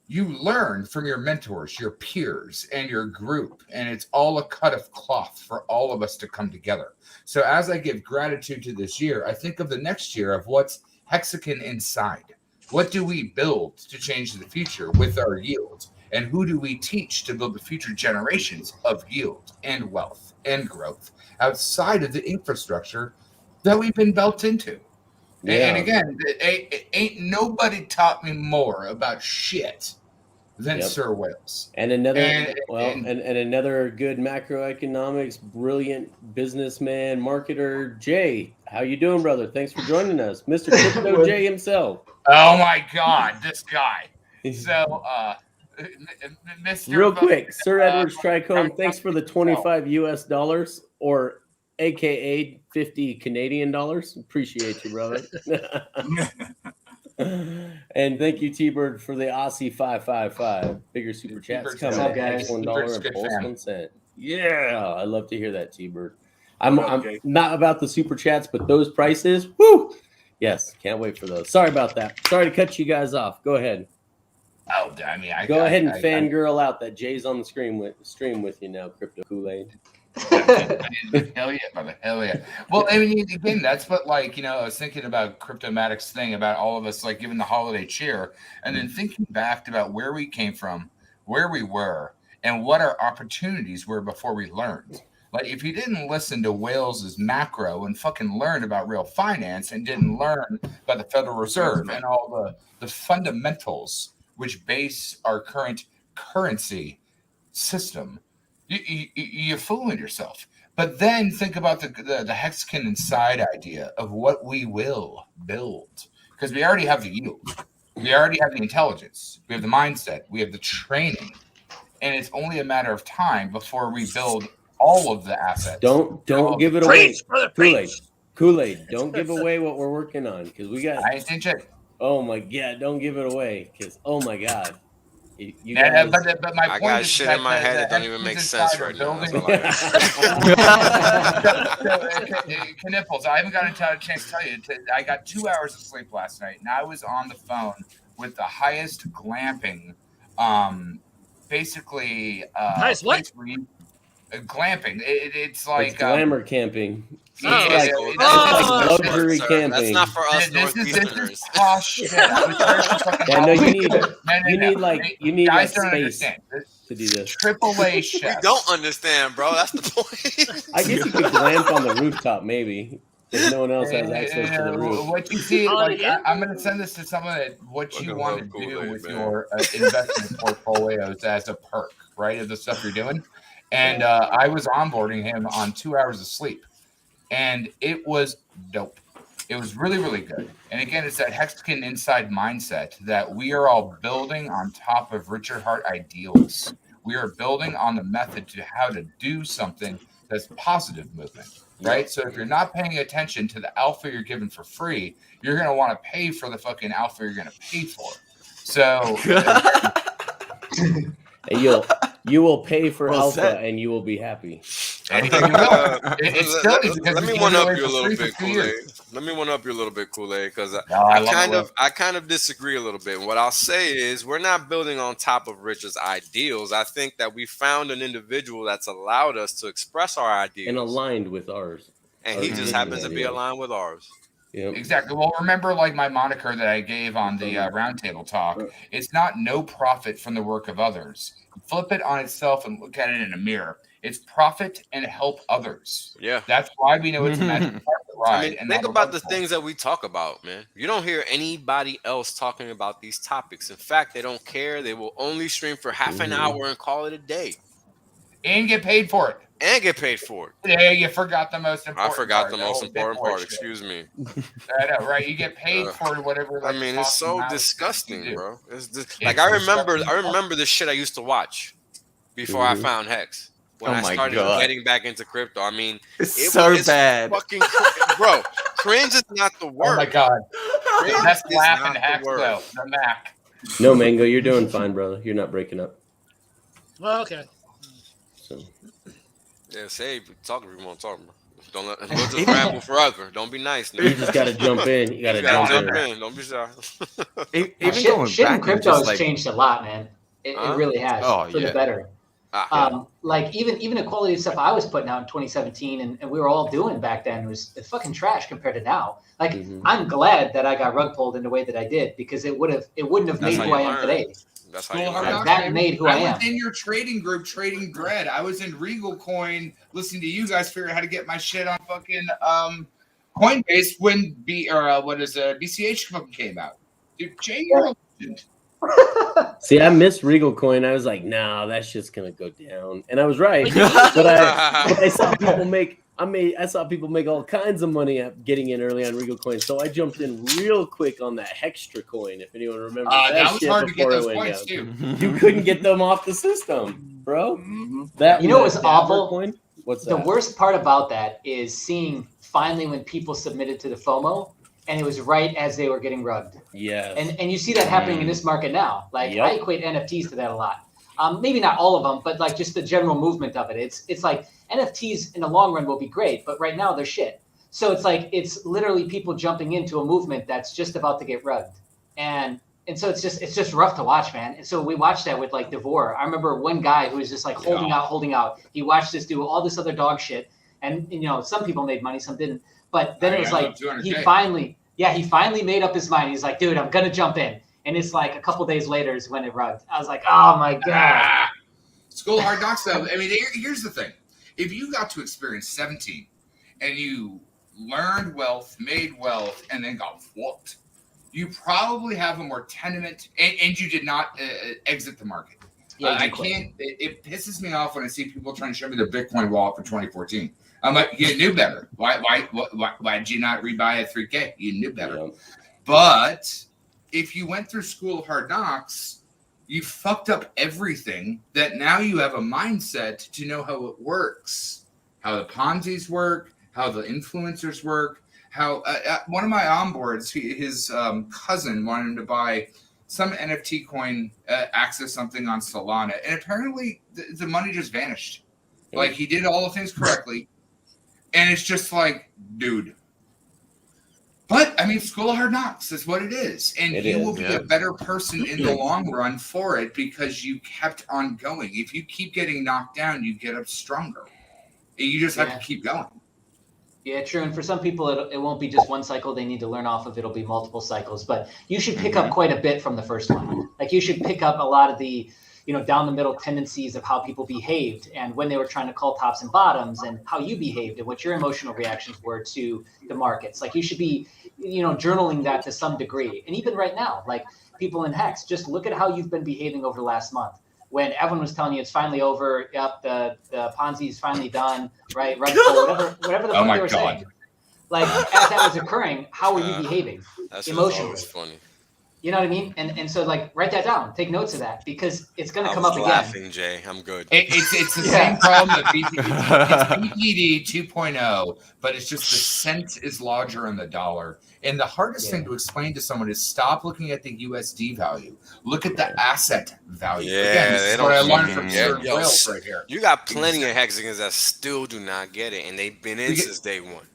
you learn from your mentors, your peers, and your group, and it's all a cut of cloth for all of us to come together. So as I give gratitude to this year, I think of the next year of what's Hexican inside. What do we build to change the future with our yield? And who do we teach to build the future generations of yield and wealth and growth outside of the infrastructure that we've been built into? Yeah. And again, ain't nobody taught me more about shit than Sir Wales. And another another good macroeconomics, brilliant businessman, marketer, Jay. How you doing, brother? Thanks for joining us, Mr. Crypto Jay himself. Oh my God, this guy. So, Mr. Real quick, Sir Edwards Tricone, thanks for the $25 US or AKA 50 Canadian dollars. Appreciate you, brother. And thank you, T-Bird, for the Aussie 555. Bigger super chats coming, guys. $1.01. Yeah, I love to hear that, T-Bird. I'm not about the super chats, but those prices, whoo! Yes, can't wait for those. Sorry about that. Sorry to cut you guys off. Go ahead. Oh, I mean, go ahead and fangirl out that Jay's on the stream with you now, Crypto Kool-Aid. Hell yeah, brother. Hell yeah. Well, I mean, again, that's what, like, you know, I was thinking about Cryptomatic's thing about all of us, like, giving the holiday cheer, and then thinking back about where we came from, where we were, and what our opportunities were before we learned. Like, if you didn't listen to Wales's macro and fucking learn about real finance and didn't learn about the Federal Reserve and all the fundamentals which base our current currency system, you're fooling yourself. But then think about the Hexican inside idea of what we will build. Because we already have the yield. We already have the intelligence. We have the mindset. We have the training. And it's only a matter of time before we build all of the assets. Don't give it away. Kool-Aid, don't give away what we're working on. Because we got... I ain't check. Oh my God! Don't give it away, because my God, but my point I got is shit in my head that don't even make sense right now. Knipples, I haven't got a chance to tell you. I got 2 hours of sleep last night, and I was on the phone with the highest glamping, basically. Nice what? Glamping. It's like glamour camping. It's like luxury camping. That's not for us Northeasterners. This is posh shit. You need like space to do this. AAA chef. We don't understand, bro. That's the point. I guess you could glamp on the rooftop, maybe. if no one else has access to the roof. What you see, like, I'm going to send this to someone that what you want to do with your investment portfolios as a perk, right, of the stuff you're doing. And I was onboarding him on 2 hours of sleep, and it was dope. It was really, really good. And again, it's that Hexican inside mindset that we are all building on top of Richard Hart ideals. We are building on the method to how to do something that's positive movement, right? So if you're not paying attention to the alpha you're given for free, you're going to want to pay for the fucking alpha you're going to pay for. So you will pay for alpha and you will be happy. Let me one up you a little bit, Kool-Aid. Let me one up you a little bit, Kool-Aid, because I kind of disagree a little bit. What I'll say is we're not building on top of Richard's ideals. I think that we found an individual that's allowed us to express our ideals and aligned with ours, and he just happens to be aligned with ours. Yep. Exactly. Well, remember, like my moniker that I gave on the roundtable talk, it's not no profit from the work of others. Flip it on itself and look at it in a mirror. It's profit and help others. Yeah. That's why we know it's a magic ride. I mean, think about the things that we talk about, man. You don't hear anybody else talking about these topics. In fact, they don't care. They will only stream for half an hour and call it a day. And get paid for it. Yeah, you forgot the most important part. I forgot the most important part. Excuse me. I know, right? You get paid for whatever. I mean, it's so disgusting, bro. It's just, like I remember the shit I used to watch before I found Hex. When I started getting back into crypto, I mean, it's so bad. Fucking bro, cringe is not the word. Oh my god, that's laughing Hex though. The Mac. No, Mango, you're doing fine, brother. You're not breaking up. Well, okay. So. Yeah, say talk if you want to talk, bro. Don't let we'll just ramble forever. Don't be nice. You just gotta jump in. You gotta jump in. Don't be shy. Shit in crypto has changed a lot, man. It really has for the better. Like even the quality of stuff I was putting out in 2017 and we were all doing back then was fucking trash compared to now. Like I'm glad that I got rug pulled in the way that I did because it wouldn't have made who I am today. That's how you learn. That made who I am. I was in your trading group trading bread. I was in Regal Coin listening to you guys figure out how to get my shit on fucking Coinbase when BCH fucking came out. Dude, Jay, you're a legend. See, I missed Regal Coin. I was like, nah, that shit's gonna go down, and I was right. but I saw people make all kinds of money at getting in early on Regal Coin, so I jumped in real quick on that Hextra Coin. If anyone remembers that was hard to get those points too. You couldn't get them off the system, bro. That was awful. Coin? What's that? The worst part about that is seeing finally when people submitted to the FOMO. And it was right as they were getting rugged. Yeah. And you see that happening in this market now. Like I equate NFTs to that a lot. Maybe not all of them, but like just the general movement of it. It's like NFTs in the long run will be great, but right now they're shit. So it's like it's literally people jumping into a movement that's just about to get rugged. And so it's just rough to watch, man. And so we watched that with like Devore. I remember one guy who was just like holding out. He watched this do all this other dog shit. And some people made money, some didn't. But then it was like he finally made up his mind. He's like, dude, I'm gonna jump in. And it's like a couple days later is when it rugged. I was like, oh my god. School of Hard Knocks though. I mean, here's the thing. If you got to experience 17 and you learned wealth, made wealth, and then got whooped, you probably have a more tenement and you did not exit the market. Yeah, I can't. It pisses me off when I see people trying to show me their Bitcoin wallet for 2014. I'm like, you knew better. Why did you not rebuy at 3K? You knew better. Yeah. But if you went through School of Hard Knocks, you fucked up everything that now you have a mindset to know how it works, how the Ponzi's work, how the influencers work, how one of my onboards, his cousin wanted him to buy some NFT coin, access something on Solana. And apparently the money just vanished. Like he did all the things correctly. And it's just like, dude. But I mean, School of Hard Knocks is what it is. And you will be a better person in the long run for it because you kept on going. If you keep getting knocked down, you get up stronger. You just have to keep going. Yeah, true. And for some people, it won't be just one cycle they need to learn off of. It'll be multiple cycles. But you should pick up quite a bit from the first one. Like you should pick up a lot of the down the middle tendencies of how people behaved and when they were trying to call tops and bottoms and how you behaved and what your emotional reactions were to the markets. Like you should be, journaling that to some degree. And even right now, like people in Hex, just look at how you've been behaving over the last month. When everyone was telling you it's finally over, yep, the Ponzi is finally done, right? Right, whatever the fuck they were saying. Like as that was occurring, how were you behaving emotionally? Funny. You know what I mean? And so like write that down, take notes of that because it's going to come up again. Laughing, Jay, I'm good. It's the same problem that BPD 2.0, but it's just the cent is larger in the dollar. And the hardest thing to explain to someone is stop looking at the USD value. Look at the asset value. Yeah, again, this is what I learned from Sir Wills right here. You got plenty of Hexicans that still do not get it, and they've been in since day one.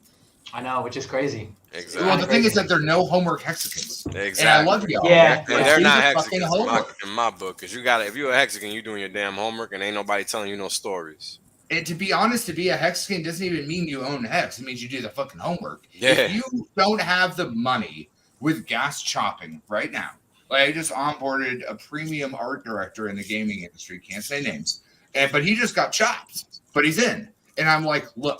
I know, which is crazy. Exactly. Well, the thing is that there are no homework Hexicans. Exactly. And I love y'all. Yeah. And they're not Hexicans in my book. Because if you're a Hexican, you're doing your damn homework and ain't nobody telling you no stories. And to be honest, to be a Hexican doesn't even mean you own Hex. It means you do the fucking homework. Yeah. If you don't have the money with gas chopping right now, like I just onboarded a premium art director in the gaming industry, can't say names, but he just got chopped, but he's in. And I'm like, look,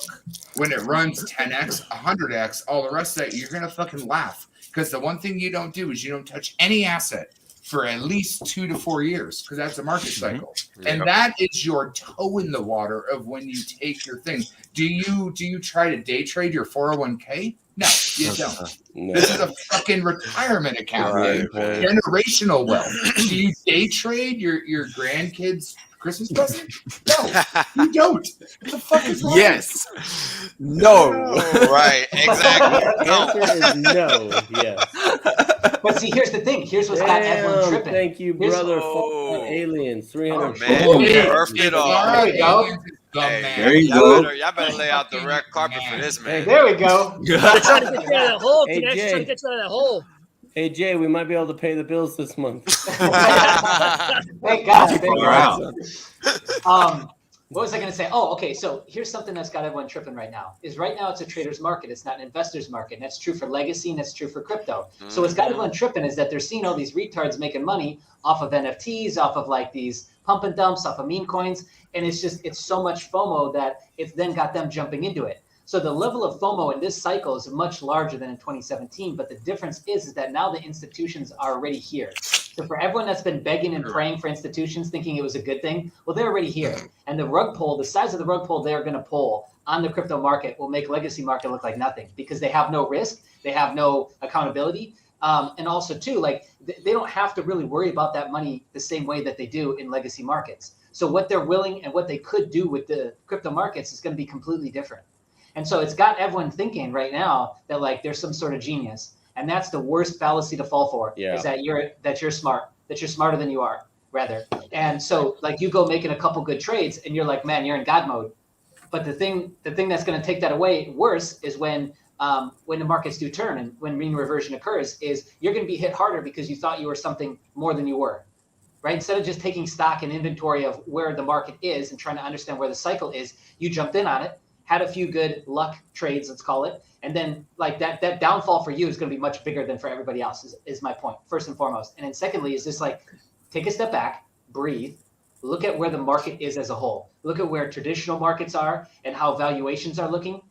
when it runs 10x, 100x, all the rest of that, you're going to fucking laugh. Because the one thing you don't do is you don't touch any asset for at least 2 to 4 years, because that's a market cycle. And that is your toe in the water of when you take your thing. Do you try to day trade your 401k? No, you don't. No. This is a fucking retirement account. Right. Generational wealth. Do you day trade your grandkids' Christmas present? No, you don't. What the fuck is wrong? Yes. No. Right. Exactly. The answer is no. Yes. But see, here's the thing. Here's what's got everyone tripping. Thank you, brother. Aliens. 300. Perfect it all. There we go. There you go. Y'all better lay out the red carpet for this man. There we go. They're trying to get you out of that hole. Hey, Trying to get you out of that hole. Hey, Jay, we might be able to pay the bills this month. Thank God. Thank God. What was I going to say? Oh, okay. So here's something that's got everyone tripping right now. Right now it's a trader's market. It's not an investor's market. And that's true for legacy and that's true for crypto. So what's got everyone tripping is that they're seeing all these retards making money off of NFTs, off of like these pump and dumps, off of meme coins. And it's so much FOMO that it's then got them jumping into it. So the level of FOMO in this cycle is much larger than in 2017. But the difference is that now the institutions are already here. So for everyone that's been begging and praying for institutions, thinking it was a good thing, well, they're already here. And the rug pull, the size of the rug pull they're going to pull on the crypto market will make legacy market look like nothing because they have no risk. They have no accountability. And also, too, like they don't have to really worry about that money the same way that they do in legacy markets. So what they're willing and what they could do with the crypto markets is going to be completely different. And so it's got everyone thinking right now that like there's some sort of genius. And that's the worst fallacy to fall for is that you're smart, that you're smarter than you are, rather. And so like you go making a couple good trades and you're like, man, you're in God mode. But the thing that's going to take that away worse is when the markets do turn and when mean reversion occurs is you're going to be hit harder because you thought you were something more than you were, right? Instead of just taking stock and inventory of where the market is and trying to understand where the cycle is, you jumped in on it, had a few good luck trades, let's call it. And then like that downfall for you is going to be much bigger than for everybody else is my point, first and foremost. And then secondly, is just like, take a step back, breathe, look at where the market is as a whole. Look at where traditional markets are and how valuations are looking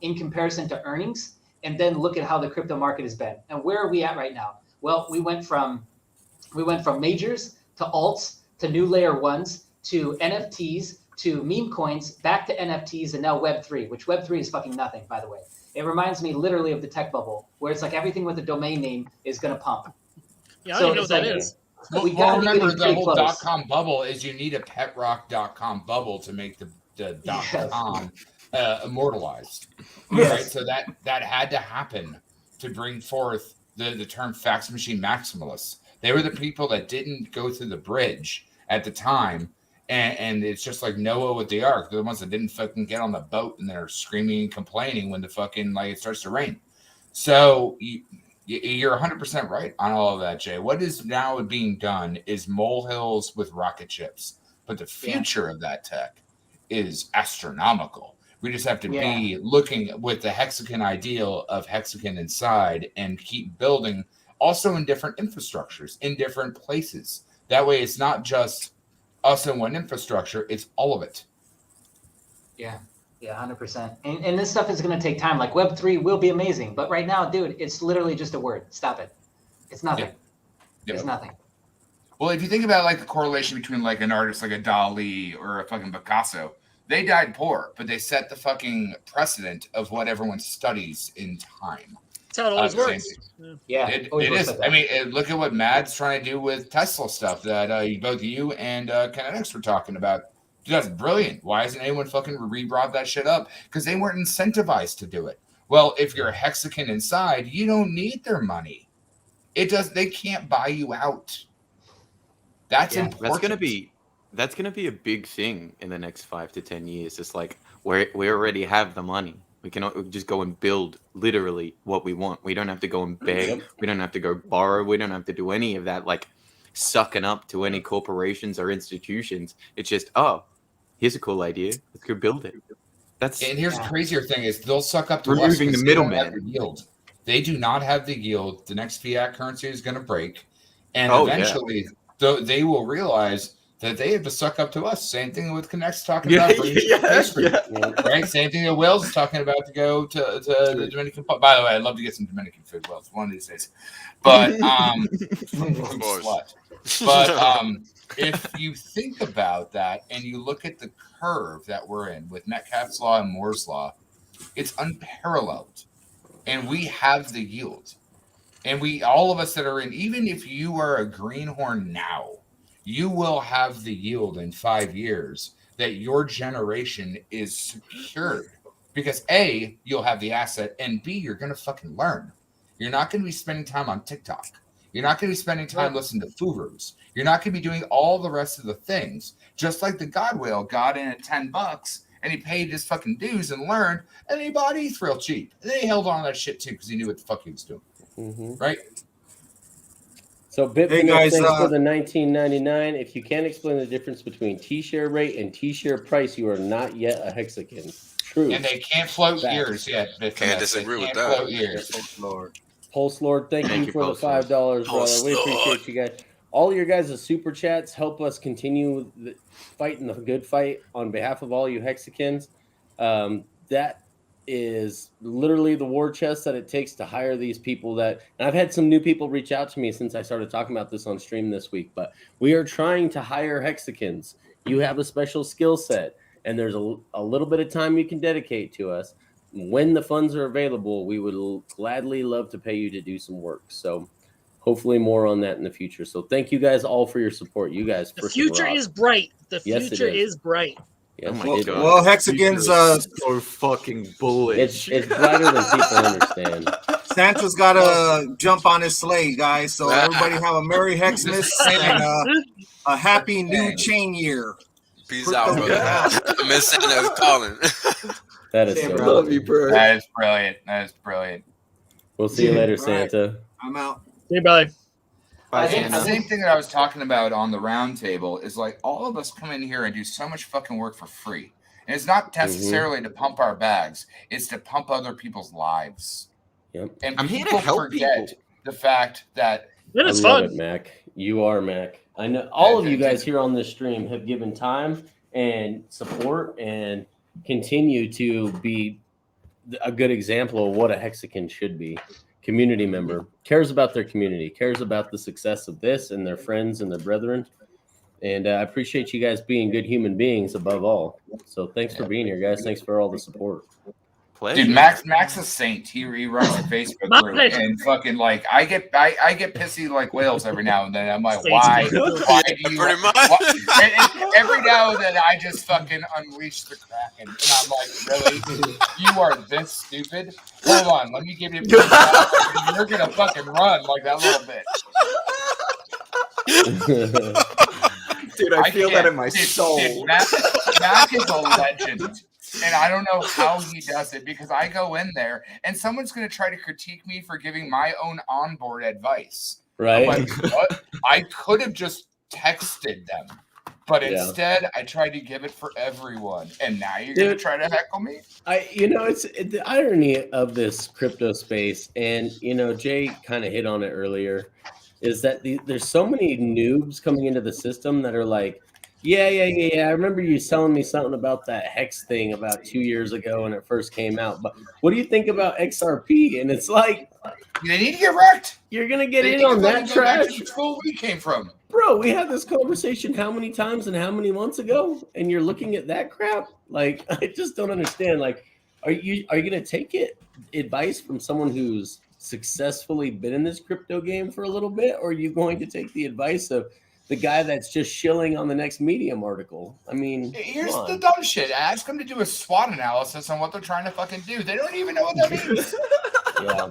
in comparison to earnings. And then look at how the crypto market has been. And where are we at right now? Well, we went from majors to alts to new layer ones to NFTs to meme coins, back to NFTs, and now Web3, which Web3 is fucking nothing, by the way. It reminds me literally of the tech bubble, where it's like everything with a domain name is going to pump. Yeah, I don't even know what that is. Well, remember, the whole .com bubble is you need a petrock.com bubble to make the .com immortalized. Yes. Right? So that had to happen to bring forth the term fax machine maximalists. They were the people that didn't go through the bridge at the time. And it's just like Noah with the Ark. They're the ones that didn't fucking get on the boat and they're screaming and complaining when the fucking it starts to rain. So you're 100% right on all of that, Jay. What is now being done is molehills with rocket ships. But the future of that tech is astronomical. We just have to be looking with the Hexican ideal of Hexican inside and keep building also in different infrastructures, in different places. That way it's not just us in one infrastructure. It's all of it. Yeah. Yeah, 100%. And this stuff is going to take time. Like Web3 will be amazing. But right now, dude, it's literally just a word. Stop it. It's nothing. It's nothing. Well, if you think about like the correlation between like an artist like a Dali or a fucking Picasso, they died poor, but they set the fucking precedent of what everyone studies in time. That's how it always works. Yeah, it is. Like I mean, look at what Mad's trying to do with Tesla stuff that both you and KNTX were talking about. Dude, that's brilliant. Why hasn't anyone fucking re-brought that shit up? Because they weren't incentivized to do it. Well, if you're a Hexican inside, you don't need their money. They can't buy you out. That's important. That's gonna be a big thing in the next 5 to 10 years. It's like we already have the money. We can just go and build literally what we want. We don't have to go and beg. We don't have to go borrow. We don't have to do any of that like sucking up to any corporations or institutions. It's just, oh, here's a cool idea. Let's go build it. And here's the crazier thing is they'll suck up to removing the middleman. Yield. They do not have the yield. The next fiat currency is going to break, and eventually they will realize that they have to suck up to us. Same thing with Connect's talking about. Right? Same thing that Wells is talking about to go to the Dominican. By the way, I'd love to get some Dominican food, Wells, one of these days. But if you think about that and you look at the curve that we're in with Metcalfe's law and Moore's law, it's unparalleled. And we have the yield. And all of us that are in, even if you are a greenhorn now, you will have the yield in 5 years that your generation is secured. Because A, you'll have the asset, and B, you're going to fucking learn. You're not going to be spending time on TikTok. You're not going to be spending time listening to Furus. You're not going to be doing all the rest of the things. Just like the God Whale got in at $10 and he paid his fucking dues and learned, and he bought ETH real cheap. And then he held on to that shit too because he knew what the fuck he was doing. Mm-hmm. Right? So Bitcoin, thanks for the $19.99. If you can't explain the difference between T-share rate and T-share price, you are not yet a Hexican. True. And they can't float years yet. Can't disagree with that. Float years. Pulse Lord, thank you for the $5, brother. We appreciate you guys. All your guys' super chats help us continue fighting the good fight on behalf of all you Hexicans. That is literally the war chest that it takes to hire these people and I've had some new people reach out to me since I started talking about this on stream this week, but we are trying to hire Hexicans. You have a special skill set and there's a little bit of time you can dedicate to us. When the funds are available, we would gladly love to pay you to do some work. So hopefully more on that in the future. So thank you guys all for your support. You guys, the future is bright. The future is bright. Yes, well, Hexicans so fucking bullish. It's brighter than people understand. Santa's got to jump on his sleigh, guys. So everybody have a Merry Hexmas and a happy new chain year. Peace out, brother. Miss Santa's calling. That is so love you, bro. That is brilliant. That is brilliant. We'll see you later, Santa. I'm out. See you, bye. The same thing that I was talking about on the round table is like all of us come in here and do so much fucking work for free. And it's not necessarily to pump our bags. It's to pump other people's lives. Yep. And I'm here to help forget people. The fact that it's fun. It, Mac. You are Mac. I know all of you guys here on this stream have given time and support and continue to be a good example of what a Hexican should be. Community member, cares about their community, cares about the success of this and their friends and their brethren. And I appreciate you guys being good human beings above all. So thanks for being here, guys. Thanks for all the support. Dude, Max a saint. He runs a Facebook group and fucking like I get pissy like whales every now and then. I'm like, why do you? Pretty much. Every now and then I just fucking unleash the Kraken, and I'm like, really? You are this stupid? Hold on, let me give you. You're gonna fucking run like that little bitch. Dude, I feel that in my soul. Dude, Mac is a legend. And I don't know how he does it because I go in there and someone's going to try to critique me for giving my own onboard advice. Right. I'm like, what? I could have just texted them, but instead I tried to give it for everyone. And now you're going to try to heckle me? It's the irony of this crypto space. And, Jay kind of hit on it earlier is that there's so many noobs coming into the system that are like, Yeah. I remember you telling me something about that Hex thing about 2 years ago when it first came out. But what do you think about XRP? And it's like, they need to get wrecked. You're gonna get in on that trash. Back to the school we came from, bro. We had this conversation how many times and how many months ago, and you're looking at that crap. Like, I just don't understand. Like, are you gonna take advice from someone who's successfully been in this crypto game for a little bit, or are you going to take the advice of the guy that's just shilling on the next Medium article? I mean, here's the dumb shit. Ask them to do a SWOT analysis on what they're trying to fucking do. They don't even know what that means. Yeah.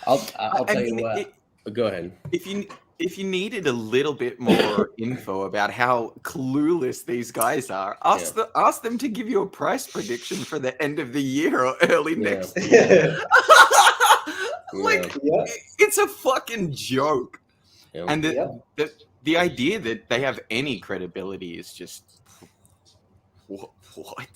I'll tell you what. Go ahead. If you needed a little bit more info about how clueless these guys are, ask them to give you a price prediction for the end of the year or early next year. It's a fucking joke. Yeah. And the idea that they have any credibility is just what?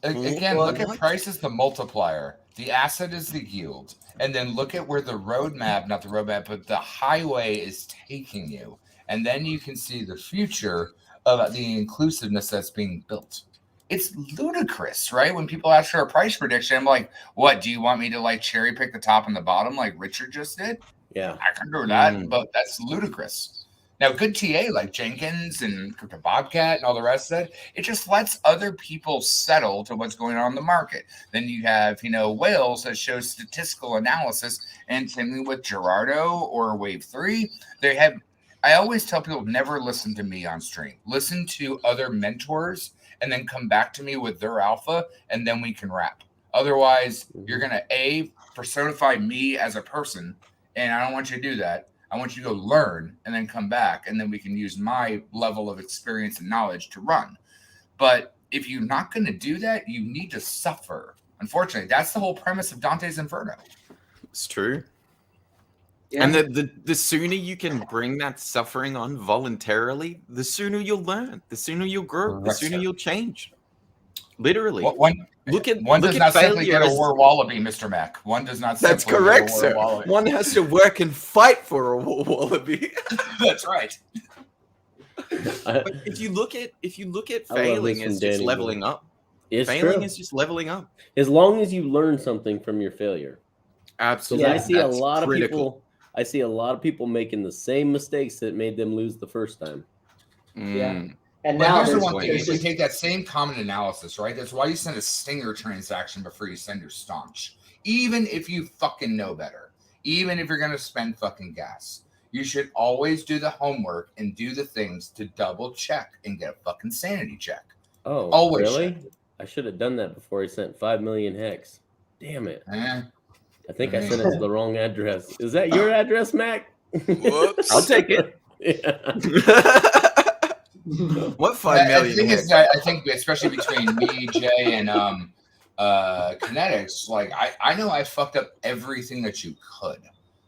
Again, look at price as the multiplier. The asset is the yield. And then look at where the roadmap, not the roadmap, but the highway is taking you. And then you can see the future of the inclusiveness that's being built. It's ludicrous, right? When people ask for a price prediction, I'm like, what, do you want me to like cherry pick the top and the bottom like Richard just did? Yeah. I can do that, but that's ludicrous. Now, good TA like Jenkins and Crypto Bobcat and all the rest of it, it just lets other people settle to what's going on in the market. Then you have, whales that show statistical analysis, and same thing with Gerardo or Wave 3. I always tell people, never listen to me on stream. Listen to other mentors and then come back to me with their alpha, and then we can wrap. Otherwise, you're going to personify me as a person, and I don't want you to do that. I want you to go learn and then come back, and then we can use my level of experience and knowledge to run. But if you're not going to do that, you need to suffer. Unfortunately, that's the whole premise of Dante's Inferno. It's true. Yeah. And the sooner you can bring that suffering on voluntarily, the sooner you'll learn, the sooner you'll grow, the sooner you'll change. Literally. One does not simply get a war wallaby, Mr. Mac. One does not simply That's correct, get a war sir. wallaby. One has to work and fight for a war wallaby. That's right. But if you look at failing as just leveling up. Failing is just leveling up. As long as you learn something from your failure. Absolutely. I see a lot of people. I see a lot of people making the same mistakes that made them lose the first time. Yeah. And now here's the one thing. If we take that same common analysis, right? That's why you send a stinger transaction before you send your staunch. Even if you fucking know better, even if you're going to spend fucking gas, you should always do the homework and do the things to double check and get a fucking sanity check. Oh, always really? I should have done that before he sent 5 million hex. Damn it. I think I sent it to the wrong address. Is that your address, Mac? Whoops. I'll take it. What 5 million? I think especially between me, Jay, and KNTX, like I know I fucked up everything that you could.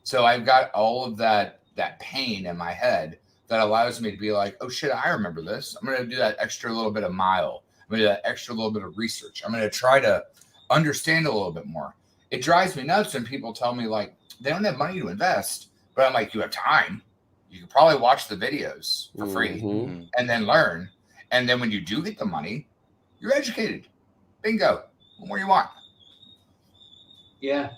So I've got all of that pain in my head that allows me to be like, oh shit, I remember this. I'm gonna do that extra little bit of mile. I'm gonna do that extra little bit of research. I'm gonna try to understand a little bit more. It drives me nuts when people tell me like they don't have money to invest, but I'm like, you have time. You can probably watch the videos for free and then learn. And then when you do get the money, you're educated. Bingo. Where you want. Yeah.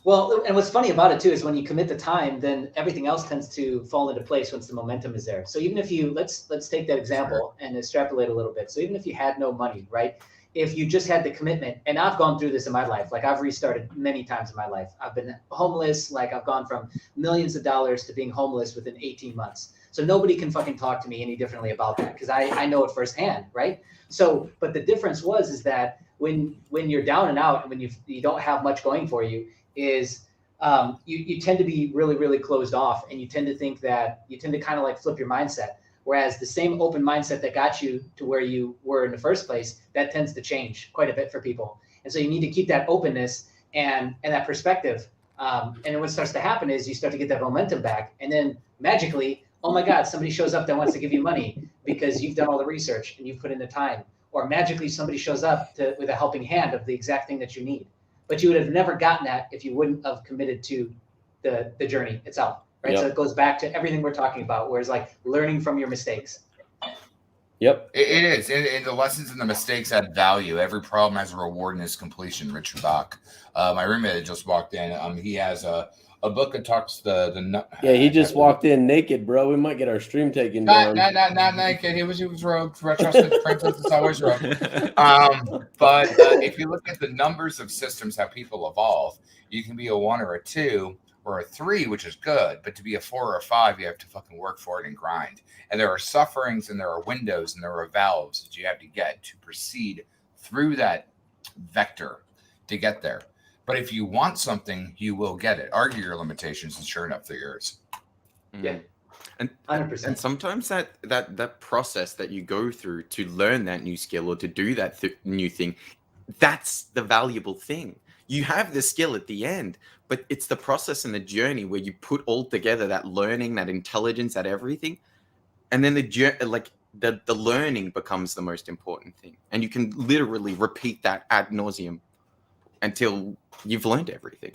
Well, and what's funny about it too is when you commit the time, then everything else tends to fall into place once the momentum is there. So even if you let's take that example and extrapolate a little bit. So even if you had no money, right? If you just had the commitment, and I've gone through this in my life, like I've restarted many times in my life. I've been homeless, like I've gone from millions of dollars to being homeless within 18 months. So nobody can fucking talk to me any differently about that because I know it firsthand, right? So, but the difference is that when you're down and out and when you don't have much going for you, is you tend to be really, really closed off, and you tend to think that you tend to kind of like flip your mindset. Whereas the same open mindset that got you to where you were in the first place, that tends to change quite a bit for people. And so you need to keep that openness and that perspective. And then what starts to happen is you start to get that momentum back. And then magically, oh my God, somebody shows up that wants to give you money because you've done all the research and you've put in the time. Or magically somebody shows up with a helping hand of the exact thing that you need. But you would have never gotten that if you wouldn't have committed to the journey itself. right? So it goes back to everything we're talking about, where it's like learning from your mistakes. Yep. It is. And the lessons and the mistakes add value. Every problem has a reward in its completion, Richard Bach. My roommate that just walked in, he has a book that talks Yeah, he just walked in naked, bro. We might get our stream taken down. Not naked. He was rogue. Trusted princess is always rogue. But if you look at the numbers of systems, how people evolve, you can be a 1 or a 2 or a 3, which is good. But to be a 4 or a 5, you have to fucking work for it and grind. And there are sufferings and there are windows and there are valves that you have to get to proceed through that vector to get there. But if you want something, you will get it. Argue your limitations, and sure enough, they're yours. Yeah, and 100%. And sometimes that process that you go through to learn that new skill or to do that new thing, that's the valuable thing. You have the skill at the end, but it's the process and the journey where you put all together that learning, that intelligence, that everything, and then the learning becomes the most important thing, and you can literally repeat that ad nauseum until you've learned everything.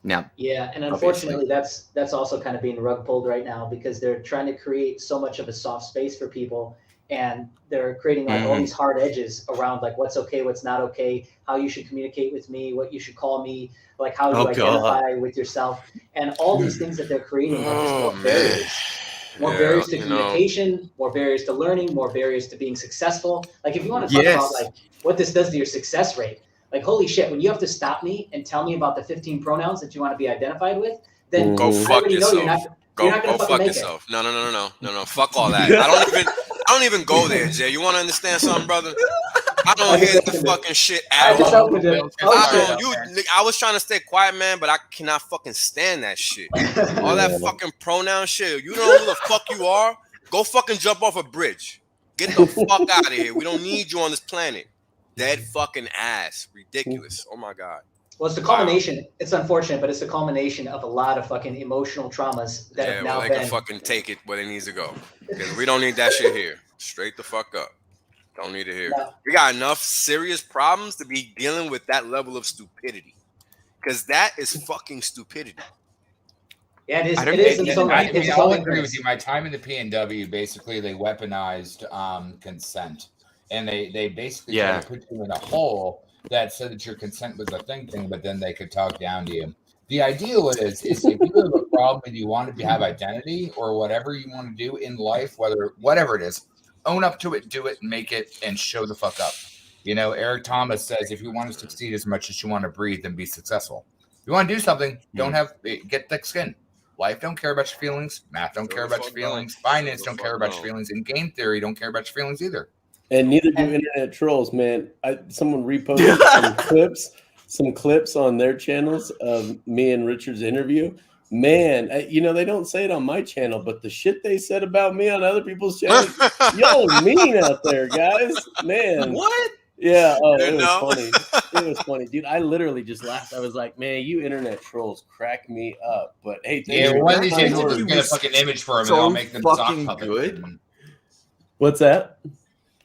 Now, yeah, and unfortunately, that's also kind of being rug pulled right now, because they're trying to create so much of a soft space for people, and they're creating like all these hard edges around like what's okay, what's not okay, how you should communicate with me, what you should call me, like how you identify with yourself, and all these things that they're creating are just more barriers. More barriers to communication, more barriers to learning, more barriers to being successful. Like if you want to talk about like what this does to your success rate, like, holy shit, when you have to stop me and tell me about the 15 pronouns that you want to be identified with, then go fuck yourself. You're not go fuck yourself. No. Fuck all that. I don't even go there, Jay. You want to understand something, brother? I don't hear that fucking shit at all. I was trying to stay quiet, man, but I cannot fucking stand that shit. All that fucking pronoun shit. You know who the fuck you are? Go fucking jump off a bridge. Get the fuck out of here. We don't need you on this planet. Dead fucking ass. Ridiculous. Oh my God. Well, it's the culmination. It's unfortunate, but it's the culmination of a lot of fucking emotional traumas that have now they can fucking take it where it needs to go. Because we don't need that shit here. Straight the fuck up. Don't need it here. No. We got enough serious problems to be dealing with that level of stupidity. Because that is fucking stupidity. Yeah, it is. I'll agree with you. My time in the PNW, basically, they weaponized consent. And they basically try to put you in a hole that said that your consent was a thing, but then they could talk down to you. The idea is if you have a problem and you want to have identity or whatever you want to do in life, whatever it is, own up to it, do it, make it, and show the fuck up. You know, Eric Thomas says, if you want to succeed as much as you want to breathe, then be successful. If you want to do something, get thick skin. Life don't care about your feelings. Math don't care about your feelings. Finance don't care about your feelings. And game theory don't care about your feelings either. And neither do internet trolls, man. Someone reposted some clips on their channels of me and Richard's interview. Man, they don't say it on my channel, but the shit they said about me on other people's channels, y'all are mean out there, guys. Man. What? Yeah, it was funny. It was funny, dude. I literally just laughed. I was like, man, you internet trolls crack me up. But hey, one of these days we'll get a fucking image for them and I'll make them sock puppet. Good. What's that?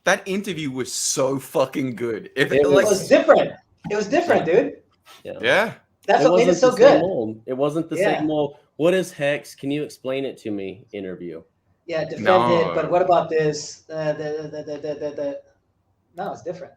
That interview was so fucking good. It was different. It was different, dude. Yeah. That's what made it so good. It wasn't the same old, what is Hex? Can you explain it to me interview? Yeah, defend it, but what about this? No, it's different.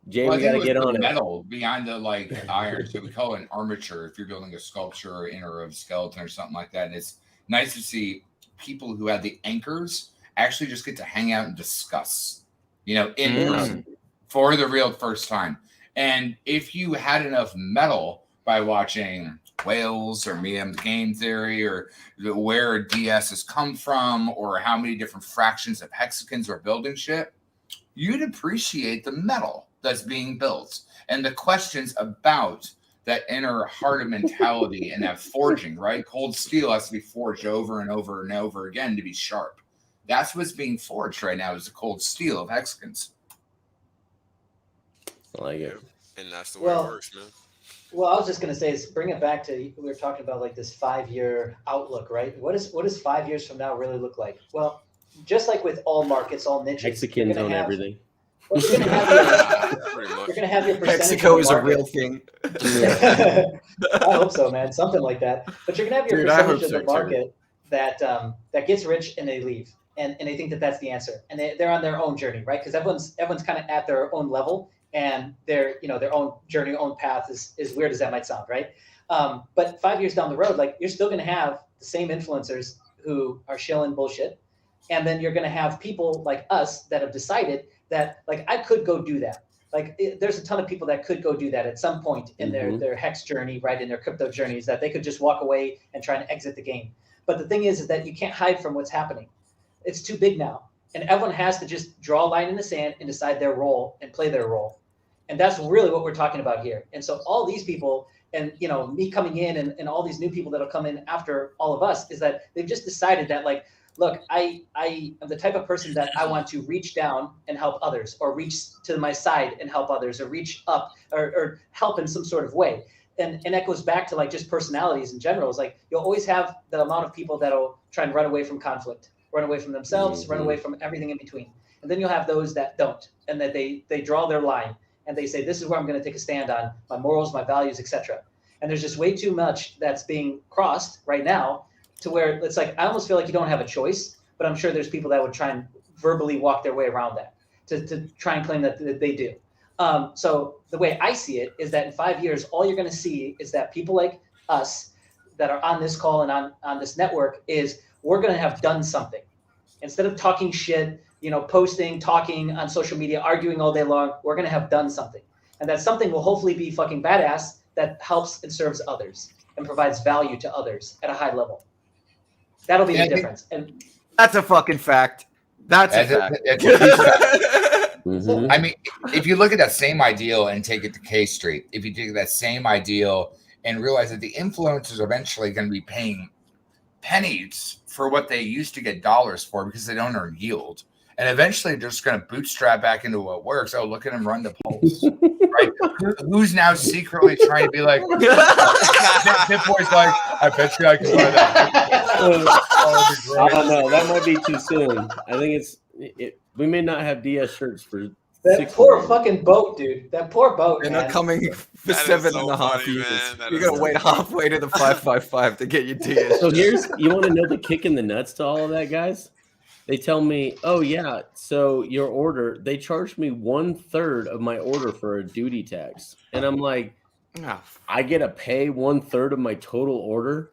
Jay, we gotta get on metal behind the iron. So we call it an armature if you're building a sculpture or inner of skeleton or something like that. And it's nice to see people who have the anchors actually just get to hang out and discuss. In person for the real first time. And if you had enough metal by watching Whales or Meum Game Theory or where DS has come from or how many different fractions of hexagons are building shit, you'd appreciate the metal that's being built and the questions about that inner heart of mentality and that forging, right? Cold steel has to be forged over and over and over again to be sharp. That's what's being forged right now is the cold steel of hexagons. I like it. And that's the way it works, man. Well, I was just going to say, bring it back to, we were talking about this 5-year outlook, right? What does 5 years from now really look like? Well, just like with all markets, all niches. Hexicans own everything. Well, you're going to have your percentage. Mexico is a real thing. I hope so, man. Something like that. But you're going to have your percentage of the market that gets rich and they leave, and they think that that's the answer, and they're on their own journey, right? Because everyone's kind of at their own level, and their own journey, own path is weird as that might sound, right? But 5 years down the road, like, you're still going to have the same influencers who are shilling bullshit, and then you're going to have people like us that have decided that, like, I could go do that. Like, there's a ton of people that could go do that at some point in their hex journey, right, in their crypto journeys, that they could just walk away and try and exit the game. But the thing is that you can't hide from what's happening. It's too big now. And everyone has to just draw a line in the sand and decide their role and play their role. And that's really what we're talking about here. And so all these people, and me coming in and all these new people that'll come in after all of us, is that they've just decided that, like, look, I am the type of person that I want to reach down and help others, or reach to my side and help others, or reach up or help in some sort of way. And that goes back to, like, just personalities in general. It's like, you'll always have the amount of people that'll try and run away from conflict, run away from themselves, run away from everything in between. And then you'll have those that don't, and that they draw their line and they say, this is where I'm going to take a stand on my morals, my values, etc. And there's just way too much that's being crossed right now, to where it's like, I almost feel like you don't have a choice, but I'm sure there's people that would try and verbally walk their way around that to try and claim that they do. So the way I see it is that in 5 years, all you're going to see is that people like us that are on this call and on this network, is we're going to have done something. Instead of talking shit, posting, talking on social media, arguing all day long, we're going to have done something. And that something will hopefully be fucking badass that helps and serves others and provides value to others at a high level. That'll be the difference. And that's a fucking fact. That's a fact. I mean, if you look at that same ideal and take it to K Street, if you take that same ideal and realize that the influencers are eventually going to be paying pennies for what they used to get dollars for, because they don't earn yield. And eventually they're just going to bootstrap back into what works. Oh, look at him run the polls. Right? Who's now secretly trying to be like, Bitboy's like, I bet you I can buy that. I don't know. That might be too soon. I think we may not have DS shirts for that poor fucking boat, dude. That poor boat. They're not coming for 7.5 years. You're going to wait halfway to the 555 to get your DS. So you want to know the kick in the nuts to all of that, guys? They tell me, oh, yeah, so your order, they charged me 1/3 of my order for a duty tax. And I'm like, I get to pay 1/3 of my total order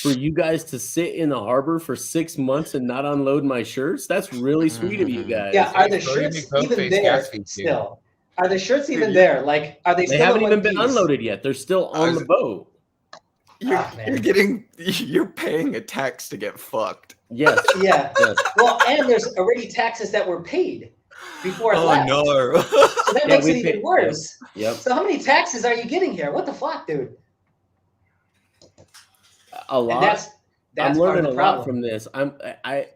for you guys to sit in the harbor for 6 months and not unload my shirts? That's really sweet of you guys. Yeah, are the shirts even there still? Are the shirts even there? Like, are they still? They haven't even been unloaded yet. They're still on the boat. You're paying a tax to get fucked. Yes. Yeah. Yes. Well, and there's already taxes that were paid before it left. No. So that makes it even worse. Yep. So how many taxes are you getting here? What the fuck, dude? A lot. That's I'm learning a lot from this.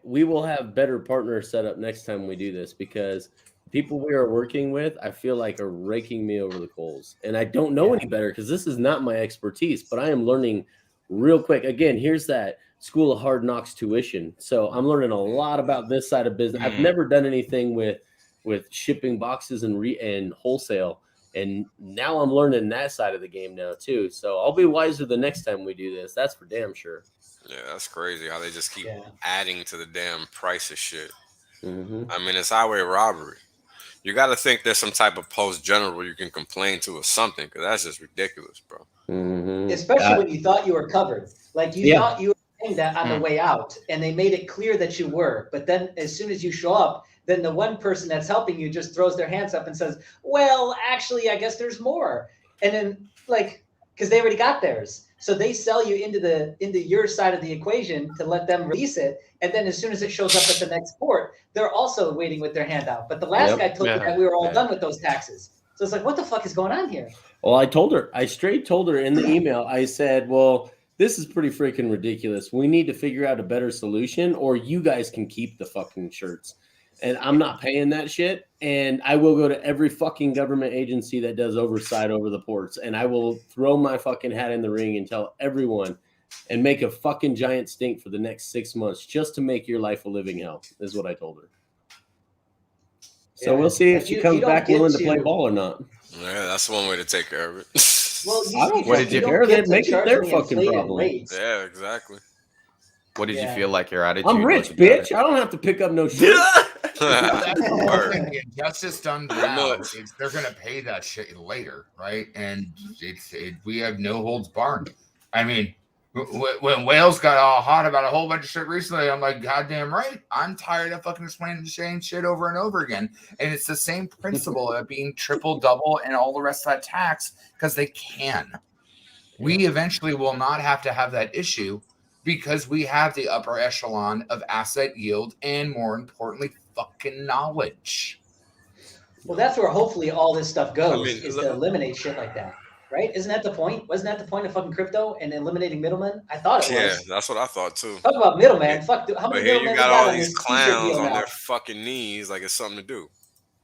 We will have better partners set up next time we do this, because people we are working with, I feel like, are raking me over the coals, and I don't know any better because this is not my expertise. But I am learning real quick. Again, here's that School of Hard Knocks tuition. So I'm learning a lot about this side of business. I've never done anything with shipping boxes and wholesale. And now I'm learning that side of the game now too. So I'll be wiser the next time we do this. That's for damn sure. Yeah, that's crazy how they just keep adding to the damn price of shit. Mm-hmm. I mean, it's highway robbery. You got to think there's some type of post general you can complain to or something, because that's just ridiculous, bro. Mm-hmm. Especially when you thought you were covered. Like you thought you were saying that on the way out, and they made it clear that you were. But then as soon as you show up, then the one person that's helping you just throws their hands up and says, well, actually, I guess there's more. And then, like, because they already got theirs. So they sell you into your side of the equation to let them release it. And then as soon as it shows up at the next port, they're also waiting with their hand out. But the last guy told me that we were all done with those taxes. So it's like, what the fuck is going on here? Well, I straight told her in the email, I said, well, this is pretty freaking ridiculous. We need to figure out a better solution, or you guys can keep the fucking shirts. And I'm not paying that shit. And I will go to every fucking government agency that does oversight over the ports. And I will throw my fucking hat in the ring and tell everyone and make a fucking giant stink for the next 6 months just to make your life a living hell, is what I told her. So we'll see if she comes back willing to play ball or not. Yeah, that's one way to take care of it. Well, I don't care. They make it their fucking problem. Yeah, exactly. What did you feel like your attitude? I'm rich, bitch. I don't have to pick up no shit. The injustice done now, they're gonna pay that shit later, right? And we have no holds barred. I mean, when Wales got all hot about a whole bunch of shit recently, I'm like, goddamn right. I'm tired of fucking explaining the same shit over and over again. And it's the same principle of being triple, double, and all the rest of that tax because they can. We eventually will not have to have that issue because we have the upper echelon of asset yield and, more importantly, fucking knowledge. Well, that's where hopefully all this stuff goes, is to eliminate shit like that, right? Isn't that the point? Wasn't that the point of fucking crypto and eliminating middlemen? I thought it was. Yeah, that's what I thought too. Talk about middleman. Fuck, how many here middlemen you got all on these this clowns on now? their fucking knees like it's something to do.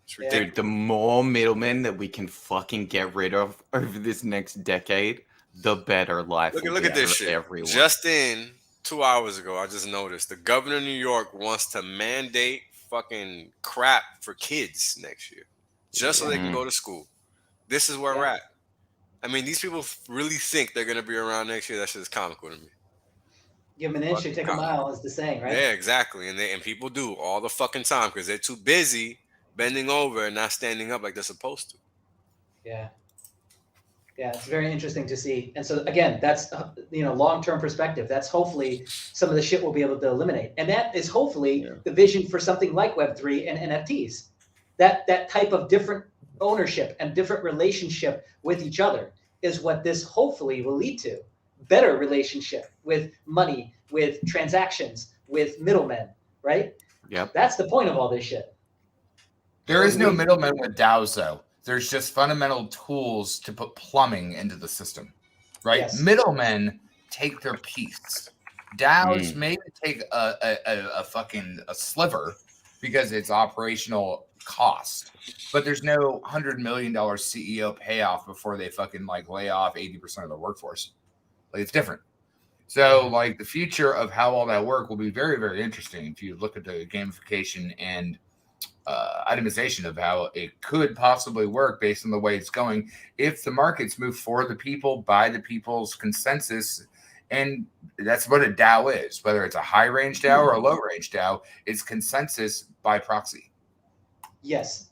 It's ridiculous. Dude, the more middlemen that we can fucking get rid of over this next decade, the better life. Look at this shit. Everyone. Just in 2 hours ago, I just noticed the governor of New York wants to mandate fucking crap for kids next year, just so they can go to school. This is where we're at. I mean, these people really think they're gonna be around next year. That shit is comical to me. Give them an inch, they take a mile, is the saying, right? Yeah, exactly. And people do all the fucking time because they're too busy bending over and not standing up like they're supposed to. Yeah. Yeah, it's very interesting to see. And so again, that's long-term perspective. That's hopefully some of the shit we'll be able to eliminate. And that is hopefully the vision for something like Web3 and NFTs. That type of different ownership and different relationship with each other is what this hopefully will lead to. Better relationship with money, with transactions, with middlemen, right? Yep. That's the point of all this shit. There is no middleman with DAOs, though. There's just fundamental tools to put plumbing into the system, right? Yes. Middlemen take their piece. DAOs maybe take a sliver because it's operational cost, but there's no $100 million CEO payoff before they fucking lay off 80% of the workforce. It's different. So the future of how all that work will be very, very interesting if you look at the gamification and itemization of how it could possibly work based on the way it's going. If the markets move for the people, by the people's consensus, and that's what a DAO is, whether it's a high range DAO or a low range DAO, it's consensus by proxy. Yes.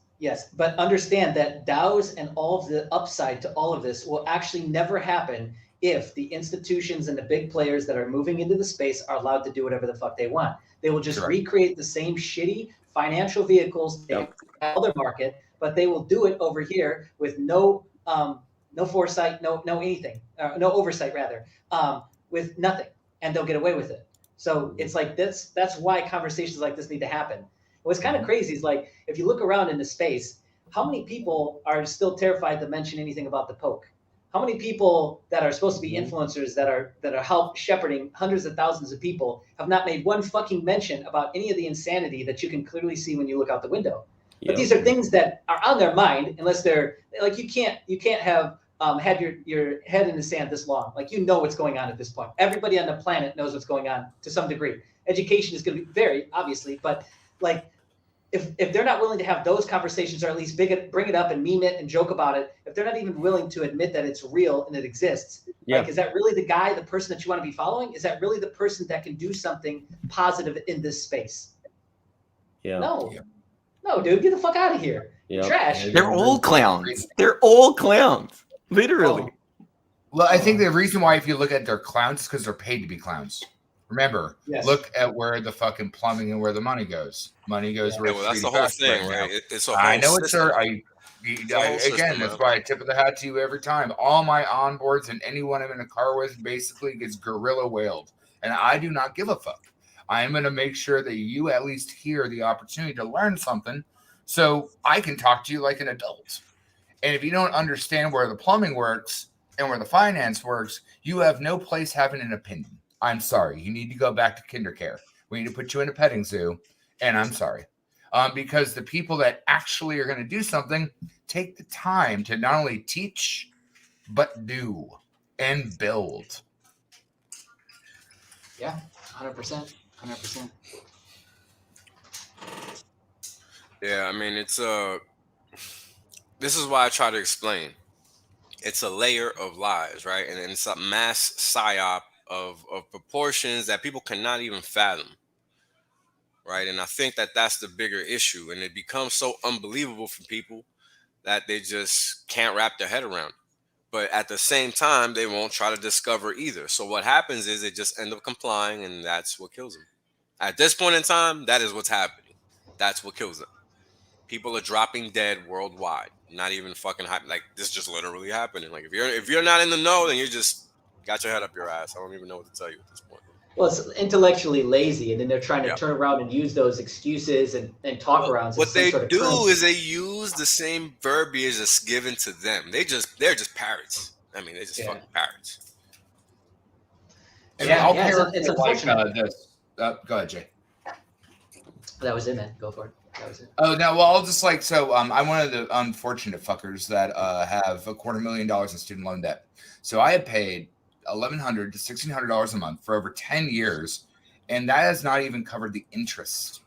But understand that DAOs and all of the upside to all of this will actually never happen if the institutions and the big players that are moving into the space are allowed to do whatever the fuck they want. They will just recreate the same shitty financial vehicles in other market, but they will do it over here with no foresight, no anything, no oversight rather, with nothing, and they'll get away with it. So it's like this. That's why conversations like this need to happen. What's kind of crazy is if you look around in the space, how many people are still terrified to mention anything about the poke? How many people that are supposed to be influencers that are help shepherding hundreds of thousands of people have not made one fucking mention about any of the insanity that you can clearly see when you look out the window? But these are things that are on their mind, unless they're you can't have had your head in the sand this long. What's going on at this point. Everybody on the planet knows what's going on to some degree. Education is going to vary, obviously, but if they're not willing to have those conversations, or at least bring it up and meme it and joke about it, if they're not even willing to admit that it's real and it exists, is that really the person that you want to be following? Is that really the person that can do something positive in this space? Yeah. No, dude, get the fuck out of here. Trash. They're all clowns. They're all clowns. Literally. Well, I think the reason why, if you look at their clowns, is because they're paid to be clowns. Remember, look at where the fucking plumbing and where the money goes. Money goes where that's the whole thing, right? It's a whole I know it's system. Again, that's why I tip of the hat to you every time. All my onboards and anyone I'm in a car with basically gets gorilla whaled. And I do not give a fuck. I'm going to make sure that you at least hear the opportunity to learn something so I can talk to you like an adult. And if you don't understand where the plumbing works and where the finance works, you have no place having an opinion. I'm sorry. You need to go back to kindercare. We need to put you in a petting zoo. And I'm sorry. Because the people that actually are going to do something take the time to not only teach, but do and build. Yeah, 100%. 100%. Yeah, I mean, it's this is why I try to explain. It's a layer of lies, right? And it's a mass psyop of proportions that people cannot even fathom. Right. And I think that that's the bigger issue. And it becomes so unbelievable for people that they just can't wrap their head around. But at the same time, they won't try to discover either. So what happens is they just end up complying, and that's what kills them. At this point in time, that is what's happening. That's what kills them. People are dropping dead worldwide. Not even fucking hype. Like, this is just literally happening. Like, if you're not in the know, then you just got your head up your ass. I don't even know what to tell you at this point. Well, it's intellectually lazy, and then they're trying to turn around and use those excuses and talk arounds. What they do is they use the same verbiage that's given to them. They're just parrots. I mean, they're just fucking parrots. It's unfortunate. Go ahead, Jay. That was it, man. Go for it. That was it. Oh, no, well, I'll just I'm one of the unfortunate fuckers that have $250,000 in student loan debt. So I have paid $1,100 to $1,600 a month for over 10 years, and that has not even covered the interest.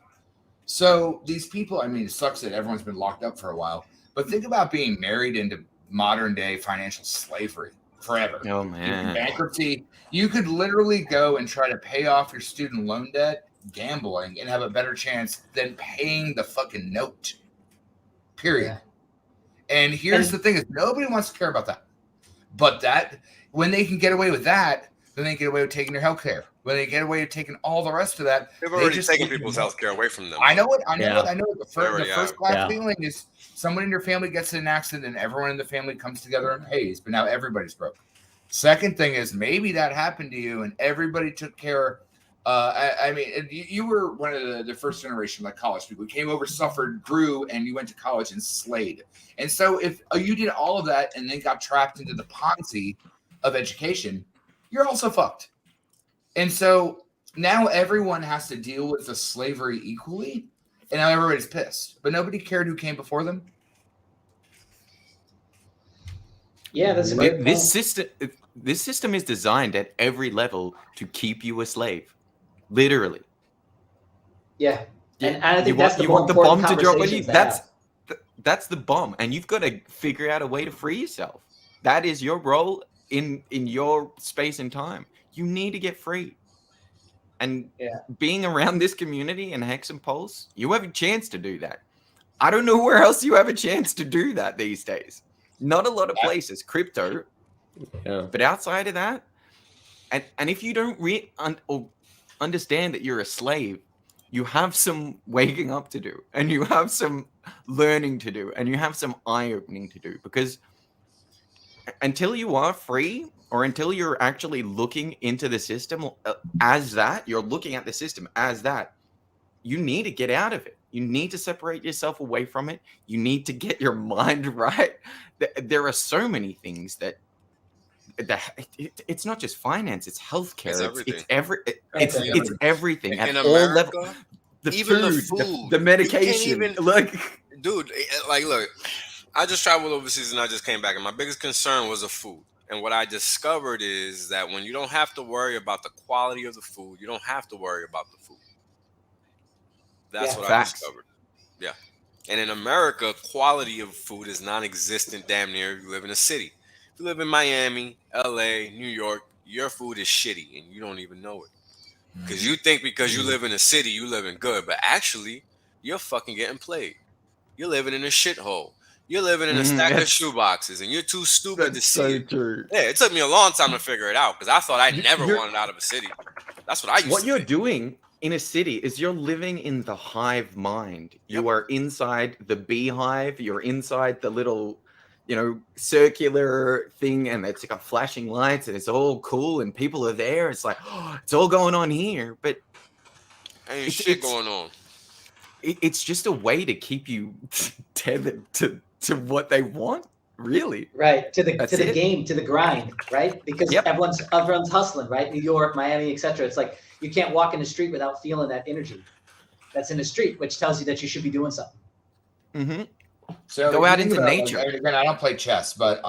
So these people, I mean, it sucks that everyone's been locked up for a while, but think about being married into modern day financial slavery forever. Oh, man. Bankruptcy. You could literally go and try to pay off your student loan debt gambling and have a better chance than paying the fucking note. Period. Yeah. And here's the thing is nobody wants to care about that. But when they can get away with that, then they get away with taking their health care. When they get away with taking all the rest of that, they've already taken people's health care away from them. I know it. The first class feeling is someone in your family gets in an accident and everyone in the family comes together and pays, but now everybody's broke. Second thing is maybe that happened to you and everybody took care. I mean, you were one of the first generation, like college people. You came over, suffered, grew, and you went to college and slayed. And so if you did all of that and then got trapped into the Ponzi of education, you're also fucked. And so now everyone has to deal with the slavery equally, and now everybody's pissed. But nobody cared who came before them. Yeah, that's a great point. This system is designed at every level to keep you a slave, literally. Yeah, and I think that's the you more want the bomb important to drop on you. conversations That's the bomb, and you've got to figure out a way to free yourself. That is your role in your space and time. You need to get free. And being around this community and Hex and Pulse, you have a chance to do that. I don't know where else you have a chance to do that these days. Not a lot of places. Crypto. Yeah. But outside of that, and if you don't understand that you're a slave, you have some waking up to do, and you have some learning to do, and you have some eye-opening to do, because until you are free, or until you're actually looking into the system as that, you're looking at the system as that, you need to get out of it. You need to separate yourself away from it. You need to get your mind right. There are so many things that it's not just finance, it's healthcare, it's everything at all levels. Even the food, the medication. Look, I just traveled overseas and I just came back, and my biggest concern was the food. And what I discovered is that when you don't have to worry about the quality of the food, you don't have to worry about the food. That's what I discovered. Yeah. And in America, quality of food is non-existent damn near if you live in a city. If you live in Miami, LA, New York, your food is shitty and you don't even know it. Because you think because you live in a city, you living good. But actually, you're fucking getting played. You're living in a shithole. You're living in a stack of shoeboxes, and you're too stupid to see it. True. Yeah, it took me a long time to figure it out because I thought I never wanted out of a city. That's what I used to What you're doing in a city is you're living in the hive mind. You are inside the beehive. You're inside the little, circular thing, and it's got flashing lights, and it's all cool, and people are there. It's like, it's all going on here, but ain't shit going on. It's just a way to keep you tethered to what they want, really. Right, to the game, to the grind, right? Because everyone's hustling, right? New York, Miami, etc. It's like you can't walk in the street without feeling that energy that's in the street, which tells you that you should be doing something. Mm-hmm. So go out into nature. Again, I don't play chess, but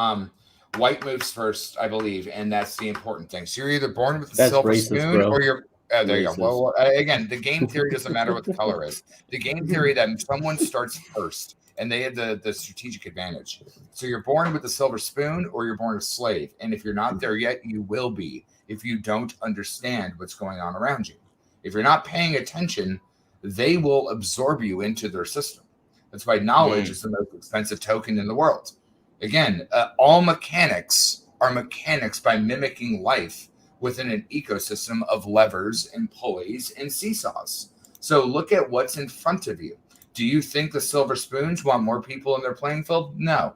white moves first, I believe, and that's the important thing. So you're either born with a silver spoon, or There you go. Well, again, the game theory doesn't matter what the color is. The game theory that someone starts first, and they have the strategic advantage. So you're born with a silver spoon, or you're born a slave. And if you're not there yet, you will be if you don't understand what's going on around you. If you're not paying attention, they will absorb you into their system. That's why knowledge is the most expensive token in the world. Again, all mechanics are mechanics by mimicking life within an ecosystem of levers and pulleys and seesaws. So look at what's in front of you. Do you think the silver spoons want more people in their playing field? No.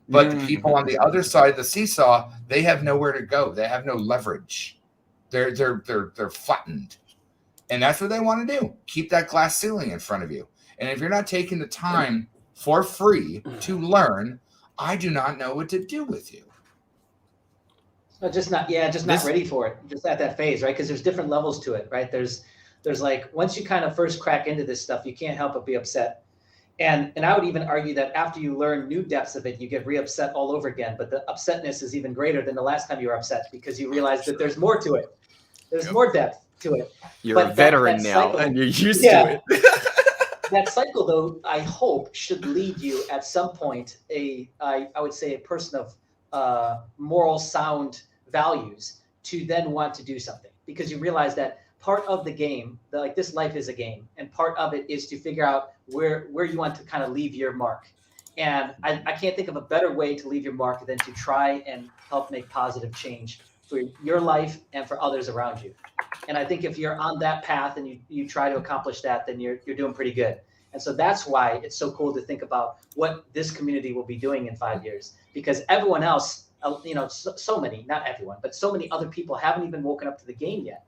But the people on the other side of the seesaw, they have nowhere to go. They have no leverage. They're flattened. And that's what they want to do. Keep that glass ceiling in front of you. And if you're not taking the time for free to learn, I do not know what to do with you. Just not ready for it. Just at that phase, right? Because there's different levels to it, right? There's like, once you kind of first crack into this stuff, you can't help but be upset. And I would even argue that after you learn new depths of it, you get re-upset all over again. But the upsetness is even greater than the last time you were upset, because you realize that there's more to it. There's more depth to it. You're a veteran now, and you're used to it. That cycle, though, I hope should lead you at some point, I would say a person of moral sound values, to then want to do something, because you realize that part of the game, like this life is a game, and part of it is to figure out where you want to kind of leave your mark. And I can't think of a better way to leave your mark than to try and help make positive change for your life and for others around you. And I think if you're on that path and you try to accomplish that, then you're doing pretty good. And so that's why it's so cool to think about what this community will be doing in 5 years, because everyone else, so many, not everyone, but so many other people haven't even woken up to the game yet.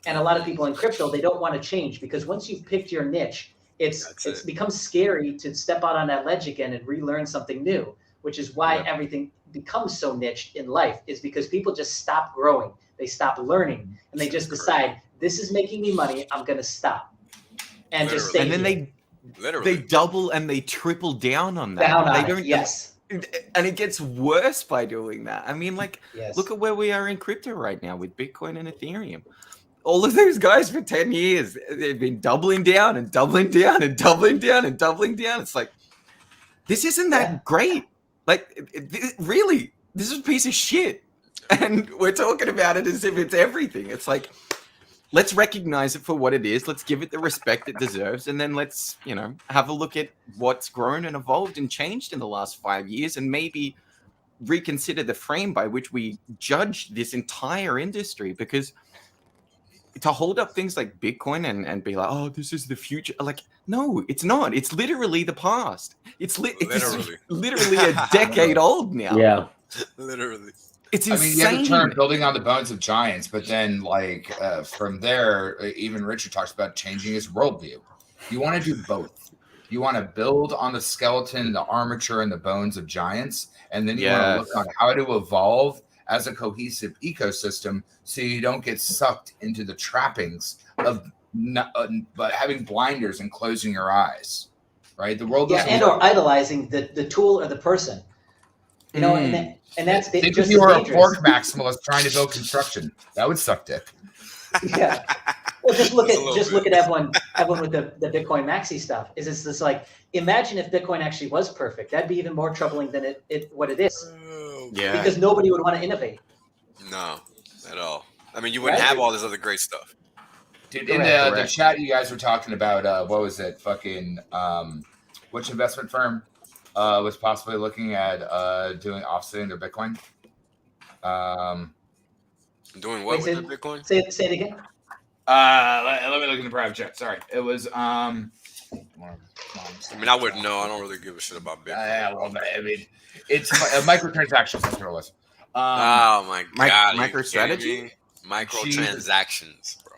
And a lot of people in crypto, they don't want to change, because once you've picked your niche, it's becomes scary to step out on that ledge again and relearn something new, which is why everything becomes so niched in life, is because people just stop growing. They stop learning, and they just decide, this is making me money, I'm going to stop. And just stay. And then they double and they triple down on that. And it gets worse by doing that. I mean, look at where we are in crypto right now with Bitcoin and Ethereum. All of those guys for 10 years, they've been doubling down and doubling down and doubling down and doubling down. It's like, this isn't that great. Really, this is a piece of shit. And we're talking about it as if it's everything. It's like, let's recognize it for what it is. Let's give it the respect it deserves. And then let's, have a look at what's grown and evolved and changed in the last 5 years, and maybe reconsider the frame by which we judge this entire industry. Because to hold up things like Bitcoin and be like, oh, this is the future. Like, no, it's not. It's literally the past. It's literally a decade old now. Yeah. Literally. It's insane. You have a term, building on the bones of giants, but then from there, even Richard talks about changing his worldview. You want to do both. You want to build on the skeleton, the armature, and the bones of giants, and then you want to look on how to evolve as a cohesive ecosystem, so you don't get sucked into the trappings of but having blinders and closing your eyes. Right? The world or idolizing the tool or the person. And that's think if you were a pork maximalist trying to build construction, that would suck dick. Yeah. Well, just look at everyone with the Bitcoin maxi stuff. It's just like, imagine if Bitcoin actually was perfect. That'd be even more troubling than what it is. Yeah. Because nobody would want to innovate. No, at all. I mean, you wouldn't have all this other great stuff. Dude, in the chat, you guys were talking about what was it? Fucking which investment firm was possibly looking at doing offsetting their Bitcoin? Doing what with their Bitcoin? Say it again. Let me look in the private chat. Sorry, it was. I mean, I wouldn't know. I don't really give a shit about Bitcoin. I mean, it's microtransactions. That's what it was. Oh my god! MicroStrategy, microtransactions, bro.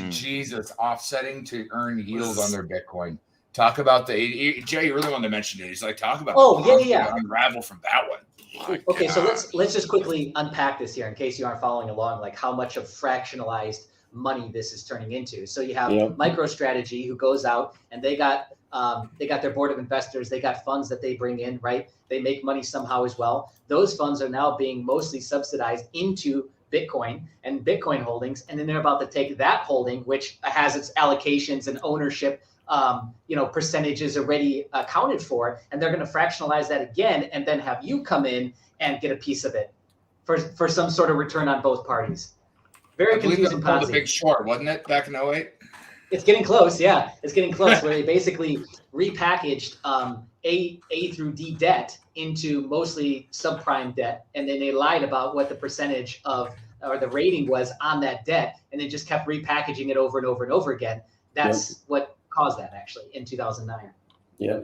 Jesus, offsetting to earn yield on their Bitcoin. Talk about Jay really wanted to mention it. He's like, talk about unravel from that one. Okay, so let's just quickly unpack this here in case you aren't following along, like how much of fractionalized money this is turning into. So you have MicroStrategy, who goes out and they got their board of investors, they got funds that they bring in, right? They make money somehow as well. Those funds are now being mostly subsidized into Bitcoin and Bitcoin holdings, and then they're about to take that holding, which has its allocations and ownership, percentages already accounted for, and they're going to fractionalize that again, and then have you come in and get a piece of it for some sort of return on both parties. Very confusing. The Big Short, wasn't it, back in 2008? It's getting close, yeah. It's getting close, where they basically repackaged A through D debt into mostly subprime debt, and then they lied about what the percentage of or the rating was on that debt, and they just kept repackaging it over and over and over again. That's what caused that, actually, in 2009. Yeah,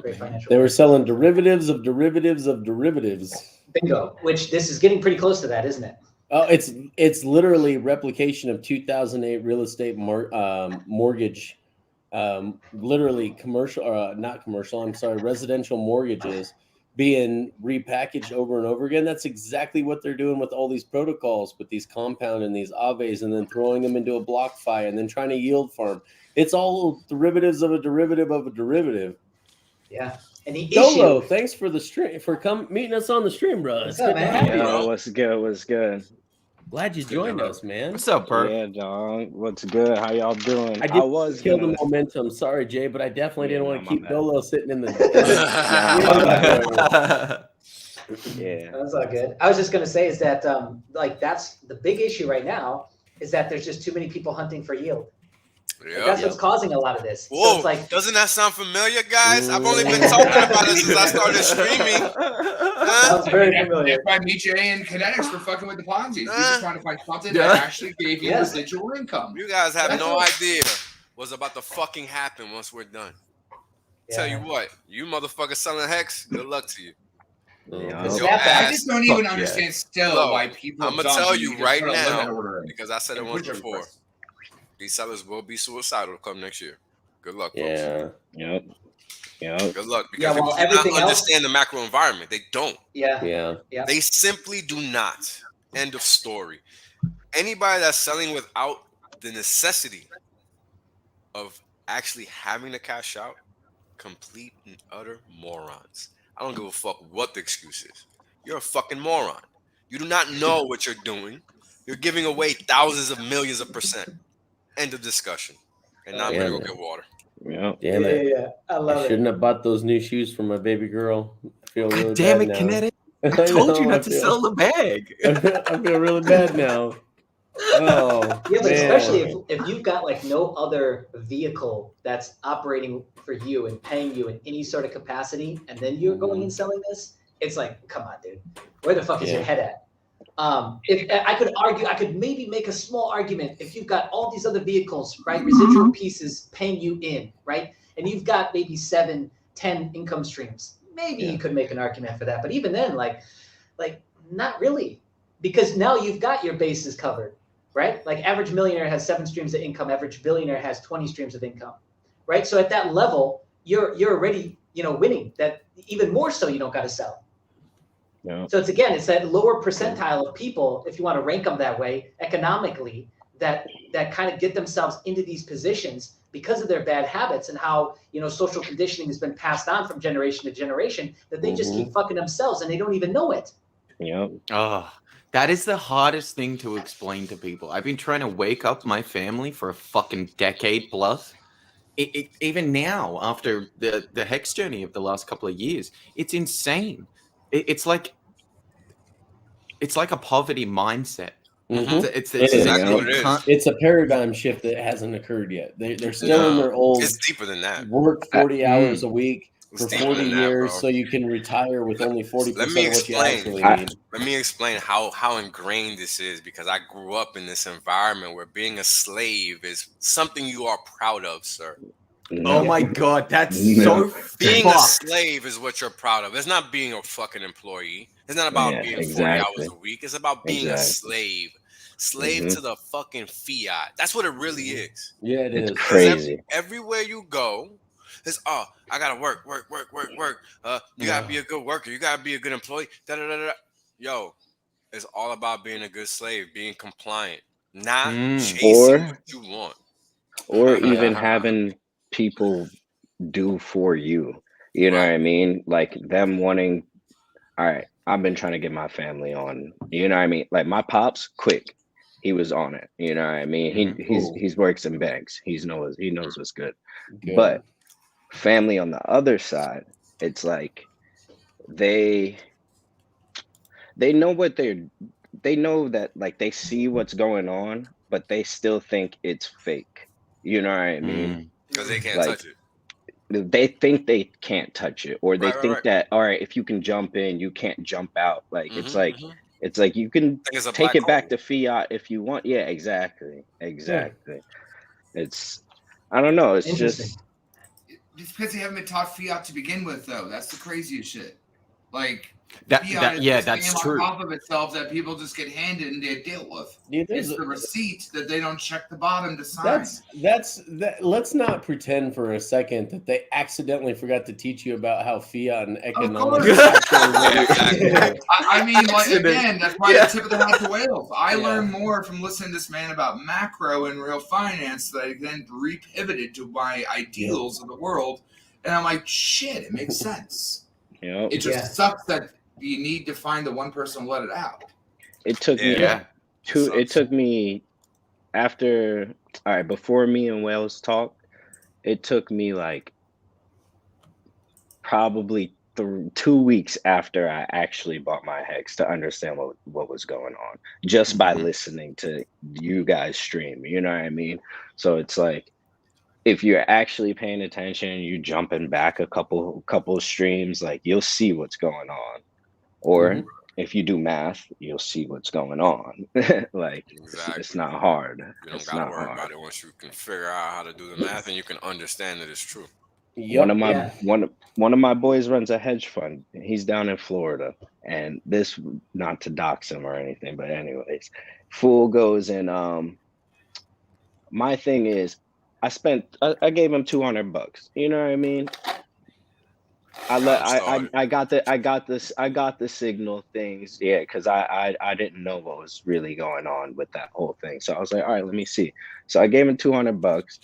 they were selling derivatives of derivatives of derivatives. Bingo. Which this is getting pretty close to that, isn't it? Oh, it's literally replication of 2008 real estate mortgage, literally residential mortgages being repackaged over and over again. That's exactly what they're doing with all these protocols, with these compound and these Aves, and then throwing them into a BlockFi and then trying to yield farm. It's all derivatives of a derivative of a derivative. Yeah. And the Dolo, thanks for the stream, for meeting us on the stream, bro. What's up, man? What's good? Glad you joined us, man. What's up, bro? Yeah, dog. What's good? How y'all doing? I was kill the momentum. Sorry, Jay, but I definitely didn't want to keep Dolo sitting in the. Yeah, that's all good. I was just gonna say is that that's the big issue right now, is that there's just too many people hunting for yield. Yeah, that's what's causing a lot of this. Whoa, so it's like, doesn't that sound familiar, guys? I've only been talking about it since I started streaming. Sounds very familiar. That's why Miche and Kinetics were fucking with the Ponzi's. We were trying to find something that actually gave you residual income. You guys have no idea what's about to fucking happen once we're done. Tell you what, you motherfuckers selling Hex, good luck to you. I just don't even understand still why people. I'm gonna tell you right now, because I said it once before. These sellers will be suicidal come next year. Good luck, folks. Yep. Good luck, because people do not understand the macro environment. They don't. Yeah. They simply do not. End of story. Anybody that's selling without the necessity of actually having to cash out, complete and utter morons. I don't give a fuck what the excuse is. You're a fucking moron. You do not know what you're doing. You're giving away thousands of millions of percent. End of discussion. And now I'm gonna go get water. Yeah. I love it. Shouldn't have bought those new shoes for my baby girl. I feel really damn bad it, now. Kinetic. I told you not to sell the bag. I feel really bad now. Oh, yeah, but especially if you've got like no other vehicle that's operating for you and paying you in any sort of capacity, and then you're going and selling this, it's like, come on, dude, where the fuck is your head at? If I could argue, I could maybe make a small argument if you've got all these other vehicles, right, residual pieces paying you in, right, and you've got maybe 7-10 income streams, maybe you could make an argument for that. But even then, like not really, because now you've got your bases covered. Right? Like average millionaire has 7 streams of income, average billionaire has 20 streams of income, right? So at that level, you're already, winning. That even more so, you don't got to sell. Yeah. So it's that lower percentile of people, if you want to rank them that way, economically, that kind of get themselves into these positions because of their bad habits and how, social conditioning has been passed on from generation to generation, that they just keep fucking themselves and they don't even know it. Yep. That is the hardest thing to explain to people. I've been trying to wake up my family for a fucking decade plus. Even now, after the Hex journey of the last couple of years, it's insane. It's like a poverty mindset. Mm-hmm. It's exactly what it is. It's a paradigm shift that hasn't occurred yet. They're still in their old. It's deeper than that. Work 40 hours a week for 40 years, so you can retire with only 40% of what you actually need. Let me explain how ingrained this is, because I grew up in this environment where being a slave is something you are proud of, sir. Oh my God, that's so being a slave is what you're proud of. It's not being a fucking employee. It's not about being 40 hours a week. It's about being a slave. Slave to the fucking fiat. That's what it really is. Yeah, it is. Crazy. Everywhere you go, it's I gotta work. You gotta be a good worker. You gotta be a good employee. Yo, it's all about being a good slave, being compliant, not chasing what you want, or even having people do for you. You know what I mean? Like them wanting. All right, I've been trying to get my family on. You know what I mean? Like my pops, quick. he was on it. You know what I mean? He's works in banks. He knows what's good. But family on the other side, it's like they know they know that, like, they see what's going on, but they still think it's fake. You know what I mean? Because they can't touch it. They think they can't touch it, or they think that, all right, if you can jump in, you can't jump out. Like it's like you can take it back to fiat if you want. Yeah, exactly. It's, I don't know. It's just because they haven't been taught fiat to begin with, though. That's the craziest shit. Like that's true. On top of itself that people just get handed and they deal with. It's the receipt that they don't check the bottom to sign. Let's not pretend for a second that they accidentally forgot to teach you about how fiat and economics. I mean, like, again, that's why the tip of the hat to whales. I learned more from listening to this man about macro and real finance that I then re-pivoted to my ideals of the world, and I'm like, shit, it makes sense. It just sucks that you need to find the one person to let it out. It took me it took me after, all right, before me and Wales talked, it took me like probably 2 weeks after I actually bought my Hex to understand what was going on, just by listening to you guys stream. You know what I mean? So it's like, if you're actually paying attention, you jumping back a couple streams, like, you'll see what's going on. Or if you do math, you'll see what's going on. Like, it's not hard. You don't gotta worry about it once you can figure out how to do the math and you can understand that it's true. One of my boys runs a hedge fund. He's down in Florida, and this, not to dox him or anything, but anyways, fool goes in. My thing is, I gave him $200. You know what I mean? I got the signal things, because I didn't know what was really going on with that whole thing. So I was like, all right, let me see. So I gave him $200.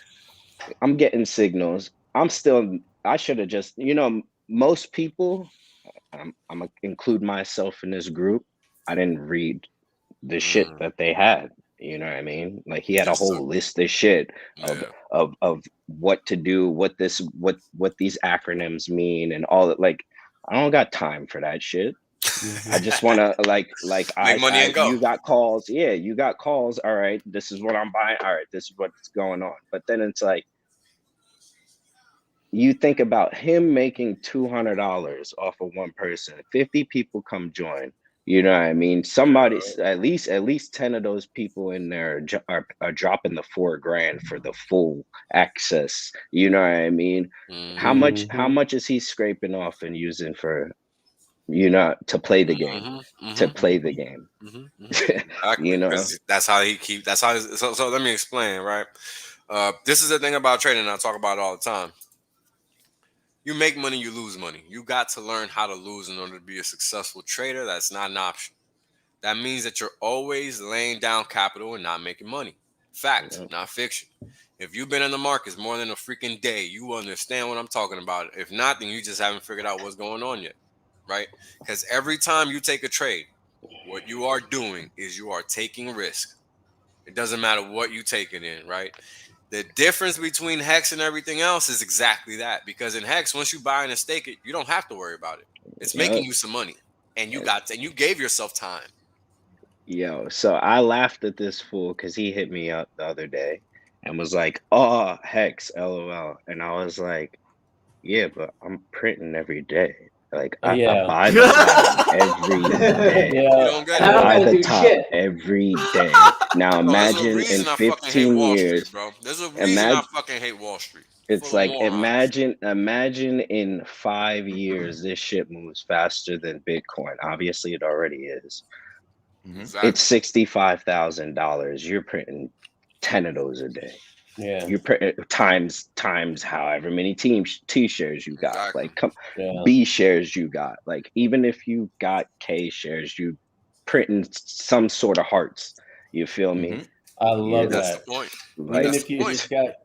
I'm getting signals. I should have just, most people, I'm gonna include myself in this group, I didn't read the shit that they had. You know what I mean? Like, he had a whole list of shit of what to do, what these acronyms mean, and all that. Like, I don't got time for that shit. I just want to make money and go. You got calls. Yeah, you got calls. All right, this is what I'm buying. All right, this is what's going on. But then it's like, you think about him making $200 off of one person. 50 people come join. You know what I mean? Somebody, at least 10 of those people in there are dropping the $4,000 for the full access. You know what I mean? How much is he scraping off and using for, to play the game? To play the game. That's how he keeps. That's how. So let me explain. Right. This is the thing about trading. I talk about it all the time. You make money, you lose money. You got to learn how to lose in order to be a successful trader. That's not an option. That means that you're always laying down capital and not making money. Fact, not fiction. If you've been in the markets more than a freaking day, you understand what I'm talking about. If not, then you just haven't figured out what's going on yet, right? Because every time you take a trade, what you are doing is you are taking risk. It doesn't matter what you take it in, right? The difference between Hex and everything else is exactly that. Because in Hex, once you buy and stake it, you don't have to worry about it. It's making you some money, and you gave yourself time. Yo, so I laughed at this fool because he hit me up the other day and was like, "Oh, Hex, LOL," and I was like, "Yeah, but I'm printing every day. Like, I buy the top every day. I buy the top every day. Now imagine in 15 years, bro. There's a reason I fucking hate Wall Street. It's like, imagine in 5 years, this shit moves faster than Bitcoin. Obviously, it already is. Exactly. It's $65,000. You're printing 10 of those a day. Yeah, you times however many T shares you got, like B shares you got, like even if you got K shares, you printing some sort of hearts. You feel me? I love that. That's the point. Like, even if you just got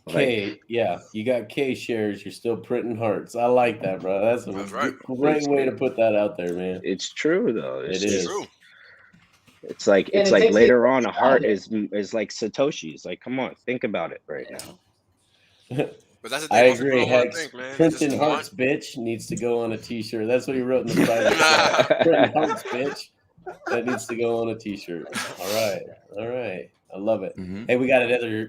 K, you got K shares, you're still printing hearts. I like that, bro. That's a great way to put that out there, man. It's true though. It is true. It's like later on, a heart is like Satoshi's. Like, come on, think about it right now. But that's the I thing. agree, Hex. Printing Hearts, bitch, needs to go on a T-shirt. That's what he wrote in the private chat. Printing Hearts, bitch. That needs to go on a T-shirt. All right. I love it. Mm-hmm. Hey,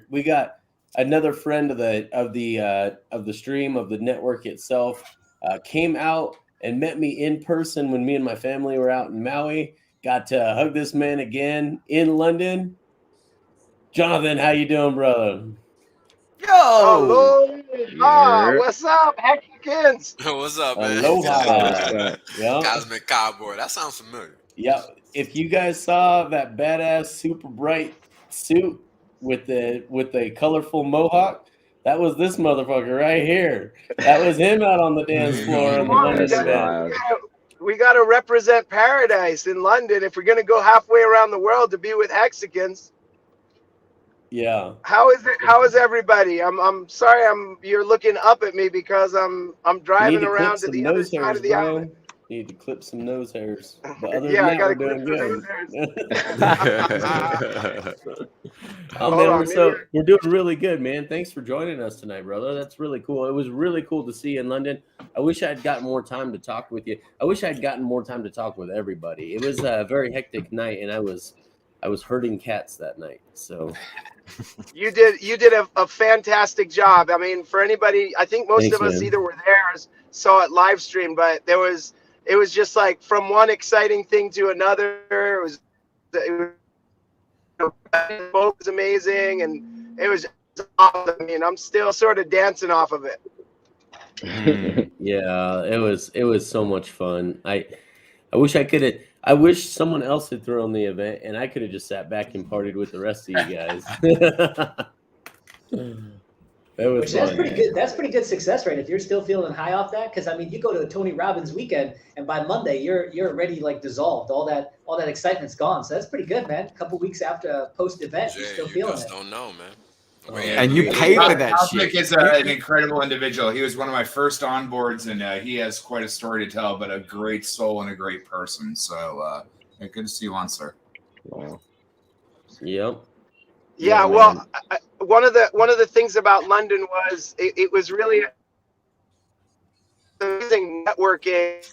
we got another friend of the stream, of the network itself, came out and met me in person when me and my family were out in Maui. Got to hug this man again in London. Jonathan, how you doing, brother? Yo! Aloha! What's up, Hexicans? What's up, man? Aloha! Cosmic Cowboy. That sounds familiar. Yeah. If you guys saw that badass, super bright suit with the colorful mohawk, that was this motherfucker right here. That was him out on the dance floor in the London event. We got to represent paradise in London if we're going to go halfway around the world to be with Hexicans. Yeah. How is it? How is everybody? I'm sorry. You're looking up at me because I'm driving around to the other side of the island. You need to clip some nose hairs. But other than that, we're doing good. We're doing really good, man. Thanks for joining us tonight, brother. That's really cool. It was really cool to see you in London. I wish I had gotten more time to talk with you. I wish I had gotten more time to talk with everybody. It was a very hectic night, and I was herding cats that night. So you did a fantastic job. I mean, for anybody, I think most of us either were there or saw it live stream, but it was just like from one exciting thing to another. It was amazing, and it was awesome. I mean, I'm still sort of dancing off of it. Yeah, it was so much fun. I wish someone else had thrown the event and I could have just sat back and partied with the rest of you guys. That was that's pretty good. That's pretty good success rate if you're still feeling high off that. Because I mean, you go to the Tony Robbins weekend, and by Monday you're already like dissolved. All that excitement's gone. So that's pretty good, man. A couple weeks after post event, you're still feeling it. Don't know, man. And you pay for that Cosmic shit. is an incredible individual. He was one of my first onboards, and he has quite a story to tell, but a great soul and a great person. So good to see you on, sir. Wow. Yep. Yeah, well, one of the things about London was it was really amazing networking.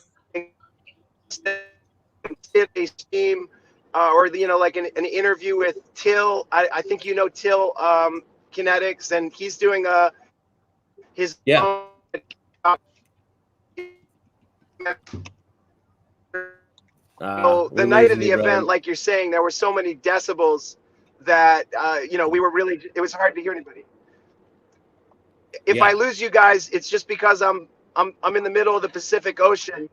A team, or like an interview with Till. I think you know Till KNTX, and he's doing his own. The night of the event, like you're saying, there were so many decibels that we were really, it was hard to hear anybody. If I lose you guys, it's just because I'm in the middle of the Pacific Ocean.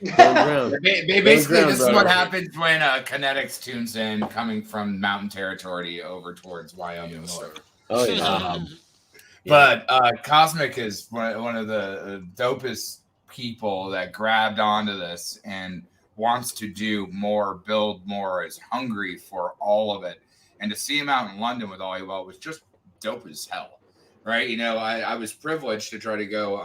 Basically, this is what happens when KNTX tunes in, coming from mountain territory over towards Wyoming. Oh yeah. But Cosmic is one of the dopest people that grabbed onto this and wants to do more, build more, is hungry for all of it. And to see him out in London with all was just dope as hell, right? I was privileged to try to go,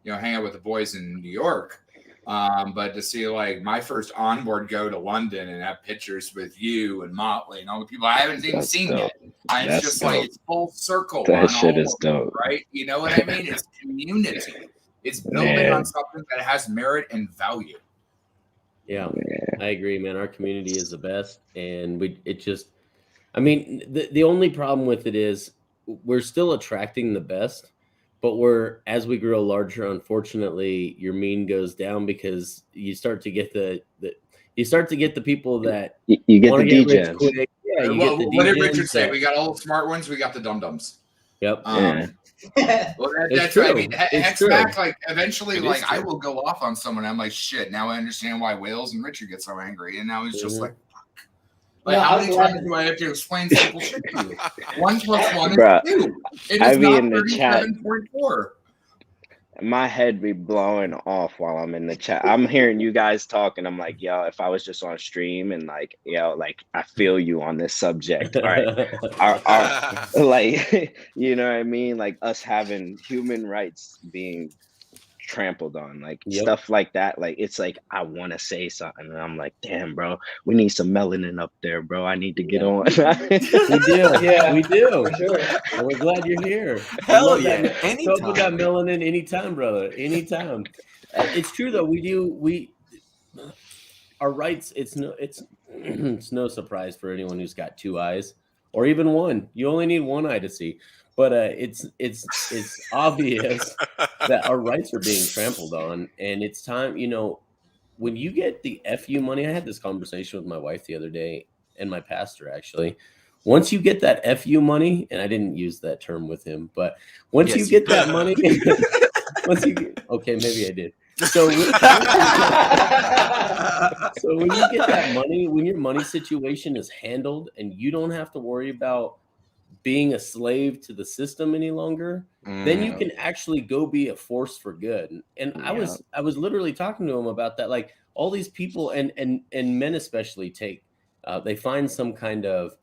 hang out with the boys in New York. But to see like my first onboard go to London and have pictures with you and Motley and all the people I haven't even seen yet. It's just dope. Like it's full circle. That shit is dope. Right? You know what I mean? It's community. It's building on something that has merit and value. Yeah, I agree, man. Our community is the best. And the only problem with it is we're still attracting the best. But as we grow larger, unfortunately, your mean goes down because you start to get the people that you get the DJs. Yeah, what did Richard say? We got all the smart ones. We got the dum-dums. Yep. Well, that's right. I mean, Hex back, like eventually, like I will go off on someone. I'm like, shit. Now I understand why Wales and Richard get so angry, and now he's just like. Like, how many times do I have to explain simple shit to you? 1 + 1 is 2. It is not 37.4. My head be blowing off while I'm in the chat. I'm hearing you guys talk, and I'm like, yo, if I was just on stream and like, like I feel you on this subject. All right. Like, you know what I mean? Like us having human rights being trampled on, like stuff like that. Like it's like I want to say something, and I'm like, damn, bro, we need some melanin up there, bro. I need to get on. We do, we do. For sure. And we're glad you're here. Hell yeah! Anytime. With that melanin, anytime, brother. Anytime. It's true though. We our rights. It's no surprise for anyone who's got two eyes or even one. You only need one eye to see. But it's obvious that our rights are being trampled on, and it's time. You know, when you get the FU money, I had this conversation with my wife the other day, and my pastor actually. Once you get that FU money, and I didn't use that term with him, but once you get that money, okay, maybe I did. So when you get that money, when your money situation is handled, and you don't have to worry about being a slave to the system any longer, then you can actually go be a force for good. And I was literally talking to him about that. Like all these people and men especially they find some kind of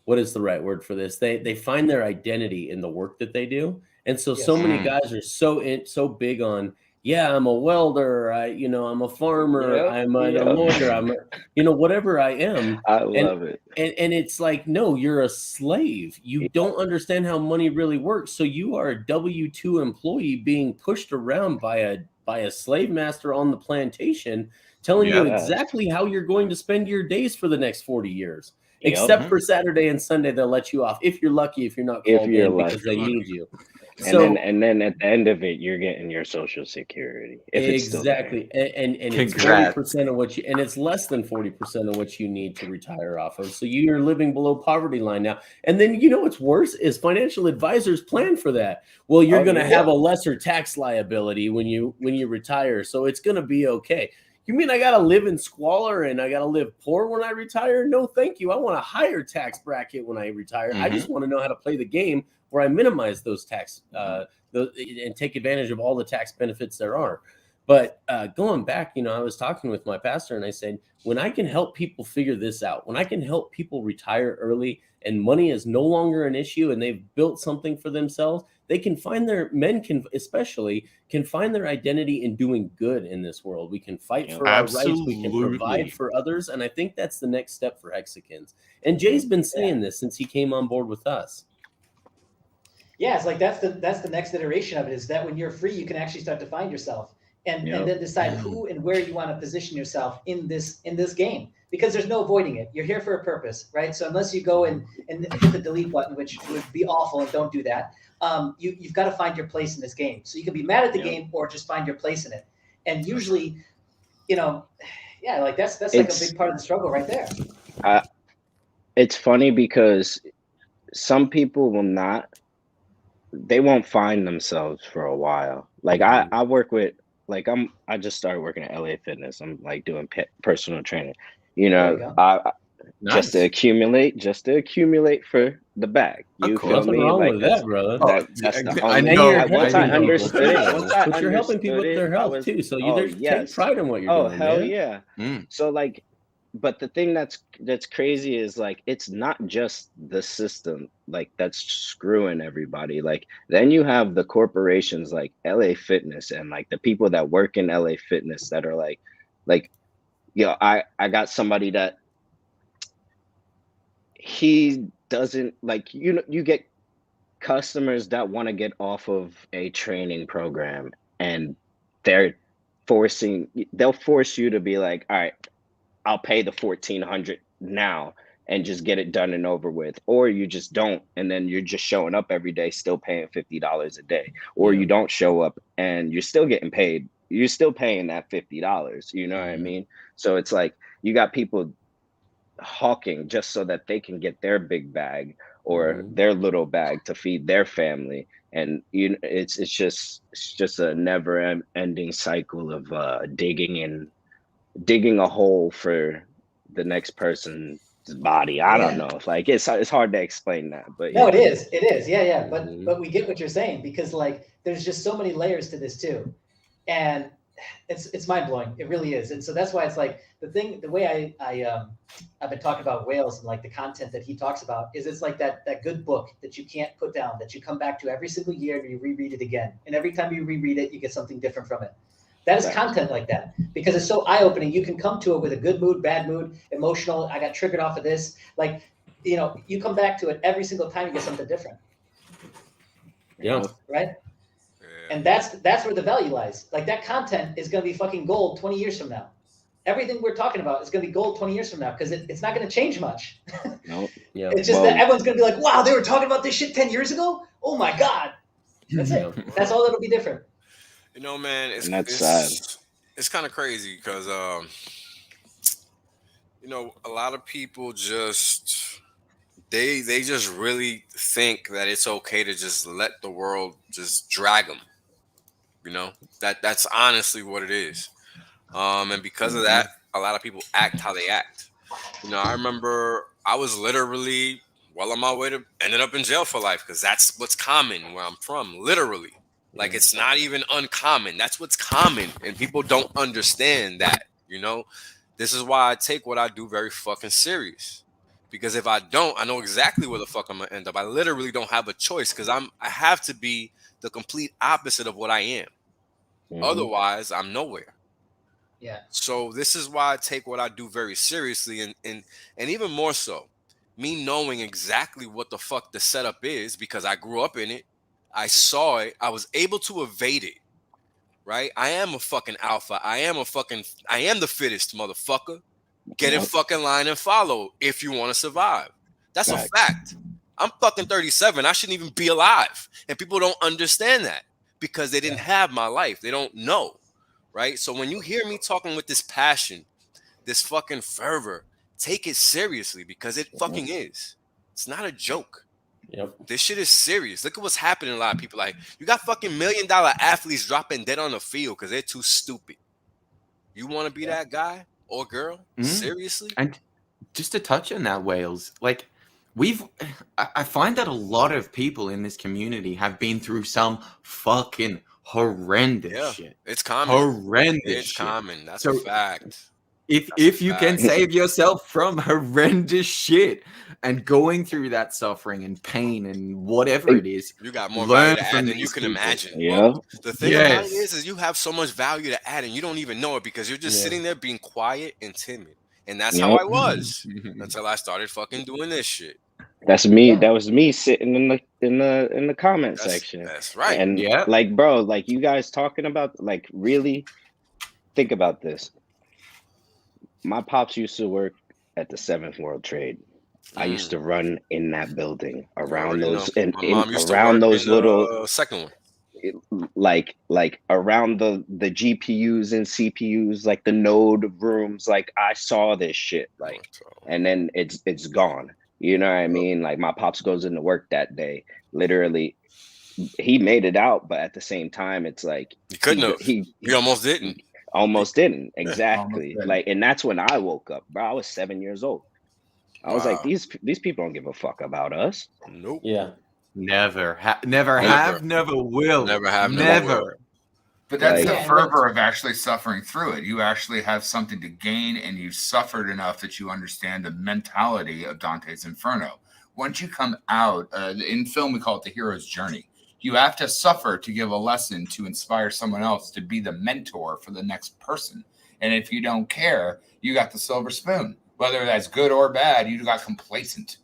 what is the right word for this? They find their identity in the work that they do. And so many guys are so big on, yeah, I'm a welder, I'm a farmer, I'm a lawyer, I'm whatever I am. I love it. And it's like, no, you're a slave. You don't understand how money really works. So you are a W-2 employee being pushed around by a slave master on the plantation, telling you exactly how you're going to spend your days for the next 40 years. Except for Saturday and Sunday, they'll let you off if you're lucky. If you're not called in because they need you. And then at the end of it, you're getting your Social Security. Exactly, and it's 40% of what and it's less than 40% of what you need to retire off of. So you're living below poverty line now. And then what's worse is financial advisors plan for that. Well, you're going to have a lesser tax liability when you retire, so it's going to be okay. You mean I got to live in squalor and I got to live poor when I retire? No, thank you. I want a higher tax bracket when I retire. I just want to know how to play the game where I minimize those tax and take advantage of all the tax benefits there are. But going back, I was talking with my pastor and I said, when I can help people figure this out, when I can help people retire early and money is no longer an issue and they've built something for themselves, they can find especially find their identity in doing good in this world. We can fight for our rights. We can provide for others. And I think that's the next step for Hexicans. And Jay's been saying this since he came on board with us. Yeah, it's like that's the next iteration of it, is that when you're free, you can actually start to find yourself and then decide who and where you want to position yourself in this game, because there's no avoiding it. You're here for a purpose, right? So unless you go and hit the delete button, which would be awful, and don't do that, you've got to find your place in this game. So you can be mad at the game or just find your place in it. And usually, that's like a big part of the struggle right there. It's funny because some people they won't find themselves for a while. Like I work with, I just started working at LA Fitness. I'm like doing personal training, just to accumulate for the bag. You feel me? Wrong with that, brother. That's the only once I understood it. But you're helping people with their health too. So you take pride in what you're doing. Oh, hell yeah. So but the thing that's crazy is it's not just the system that's screwing everybody. Then you have the corporations like LA Fitness and the people that work in LA Fitness that are I got somebody that he doesn't you get customers that want to get off of a training program and they'll force you to be like, all right, I'll pay the $1,400 now and just get it done and over with. Or you just don't, and then you're just showing up every day, still paying $50 a day. Or you don't show up and you're still getting paid. You're still paying that $50. You know what I mean? So it's like you got people hawking just so that they can get their big bag or their little bag to feed their family. And it's just a never-ending cycle of digging a hole for the next person's body. I don't know. It's hard to explain that, but no, it is. Yeah. But we get what you're saying, because there's just so many layers to this too. And it's mind blowing. It really is. And so that's why it's like the way I've been talking about whales and like the content that he talks about is it's like that good book that you can't put down, that you come back to every single year and you reread it again. And every time you reread it, you get something different from it. That is content like that because it's so eye-opening. You can come to it with a good mood, bad mood, emotional. I got triggered off of this. Like, you know, you come back to it every single time, you get something different. Yeah. Right. And that's where the value lies. Like that content is going to be fucking gold 20 years from now. Everything we're talking about is going to be gold 20 years from now because it's not going to change much. Nope. Yeah. It's just that everyone's going to be like, wow, they were talking about this shit 10 years ago. Oh my God. That's it. That's all that'll be different. You know, man, it's kind of crazy because, you know, a lot of people just, they just really think that it's okay to just let the world just drag them. You know, that's honestly what it is. And because of that, a lot of people act how they act. You know, I remember I was literally well on my way to ended up in jail for life because that's what's common where I'm from, literally. Like, it's not even uncommon. That's what's common. And people don't understand that, you know? This is why I take what I do very fucking serious. Because if I don't, I know exactly where the fuck I'm going to end up. I literally don't have a choice because I have to be the complete opposite of what I am. Otherwise, I'm nowhere. Yeah. So this is why I take what I do very seriously. And even more so, me knowing exactly what the fuck the setup is because I grew up in it. I saw it. I was able to evade it, right? I am a fucking alpha. I am the fittest, motherfucker. Get in fucking line and follow if you want to survive. That's a fact. I'm fucking 37. I shouldn't even be alive. And people don't understand that because they didn't have my life. They don't know, right? So when you hear me talking with this passion, this fucking fervor, take it seriously because it fucking is. It's not a joke. Yep. This shit is serious. Look at what's happening to a lot of people. Like, you got fucking $1 million athletes dropping dead on the field because they're too stupid. You want to be that guy or girl? Seriously? And just to touch on that, Wales, like I find that a lot of people in this community have been through some fucking horrendous shit. It's common. Horrendous It's shit. common. That's a fact. If you can save yourself from horrendous shit and going through that suffering and pain and whatever it is, you got more value to add than you can imagine. Well, the thing about it is you have so much value to add and you don't even know it because you're just sitting there being quiet and timid. And that's how I was until I started fucking doing this shit. That's me. That was me sitting in the comment section. That's right. And like, bro, like you guys talking about, like, really think about this. My pops used to work at the 7th World Trade. I used to run in that building around those around those little second one. Like around the GPUs and CPUs, like the node rooms. Like I saw this shit, like, and then it's gone. You know what I mean? Like my pops goes into work that day. Literally, he made it out, but at the same time, it's like he couldn't have. He almost didn't. Almost didn't. Exactly. Like, and that's when I woke up, bro. I was 7 years old. I was like, these people don't give a fuck about us. Nope. Yeah. Never have, never will. Never have, never will. But that's the fervor of actually suffering through it. You actually have something to gain, and you suffered enough that you understand the mentality of Dante's Inferno. Once you come out, in film, we call it the hero's journey. You have to suffer to give a lesson to inspire someone else to be the mentor for the next person. And if you don't care, you got the silver spoon. Whether that's good or bad, you got complacent.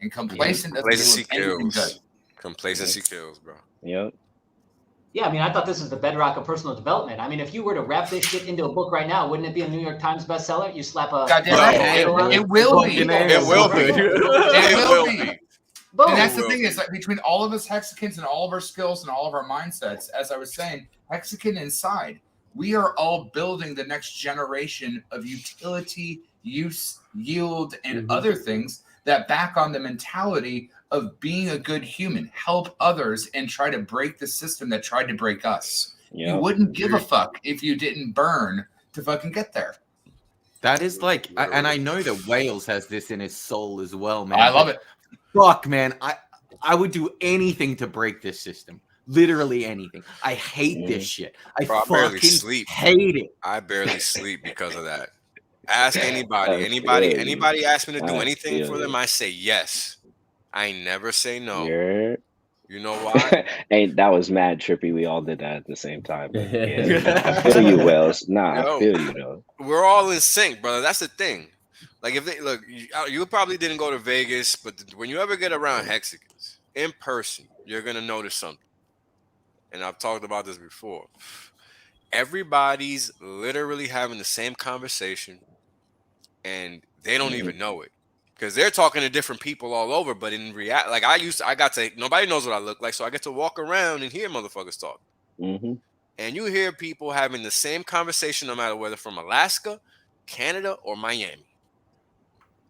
And complacency kills. Complacency kills, bro. Yep. Yeah, I mean, I thought this was the bedrock of personal development. I mean, if you were to wrap this shit into a book right now, wouldn't it be a New York Times bestseller? You slap a... It will be. It will be. It will be. And that's the thing is, like, between all of us Hexicans and all of our skills and all of our mindsets, as I was saying, Hexican inside, we are all building the next generation of utility, use, yield, and other things that back on the mentality of being a good human, help others, and try to break the system that tried to break us. Yep. You wouldn't give a fuck if you didn't burn to fucking get there. That is like, and I know that Wales has this in his soul as well, man. I love it. Fuck, man. I would do anything to break this system. Literally anything. I hate this shit. I barely fucking sleep. hate it. I barely sleep because of that. Ask anybody. Anybody ask me to do anything for them, I say yes. I never say no. You know why? Hey, that was mad trippy. We all did that at the same time. But yeah, I feel you, Wells. Nah, I feel you though. We're all in sync, brother. That's the thing. Like if they look, you probably didn't go to Vegas, but when you ever get around Hexicans in person, you're gonna notice something. And I've talked about this before. Everybody's literally having the same conversation, and they don't even know it. Because they're talking to different people all over, but in reality, like I got to, nobody knows what I look like, so I get to walk around and hear motherfuckers talk. And you hear people having the same conversation, no matter whether from Alaska, Canada, or Miami.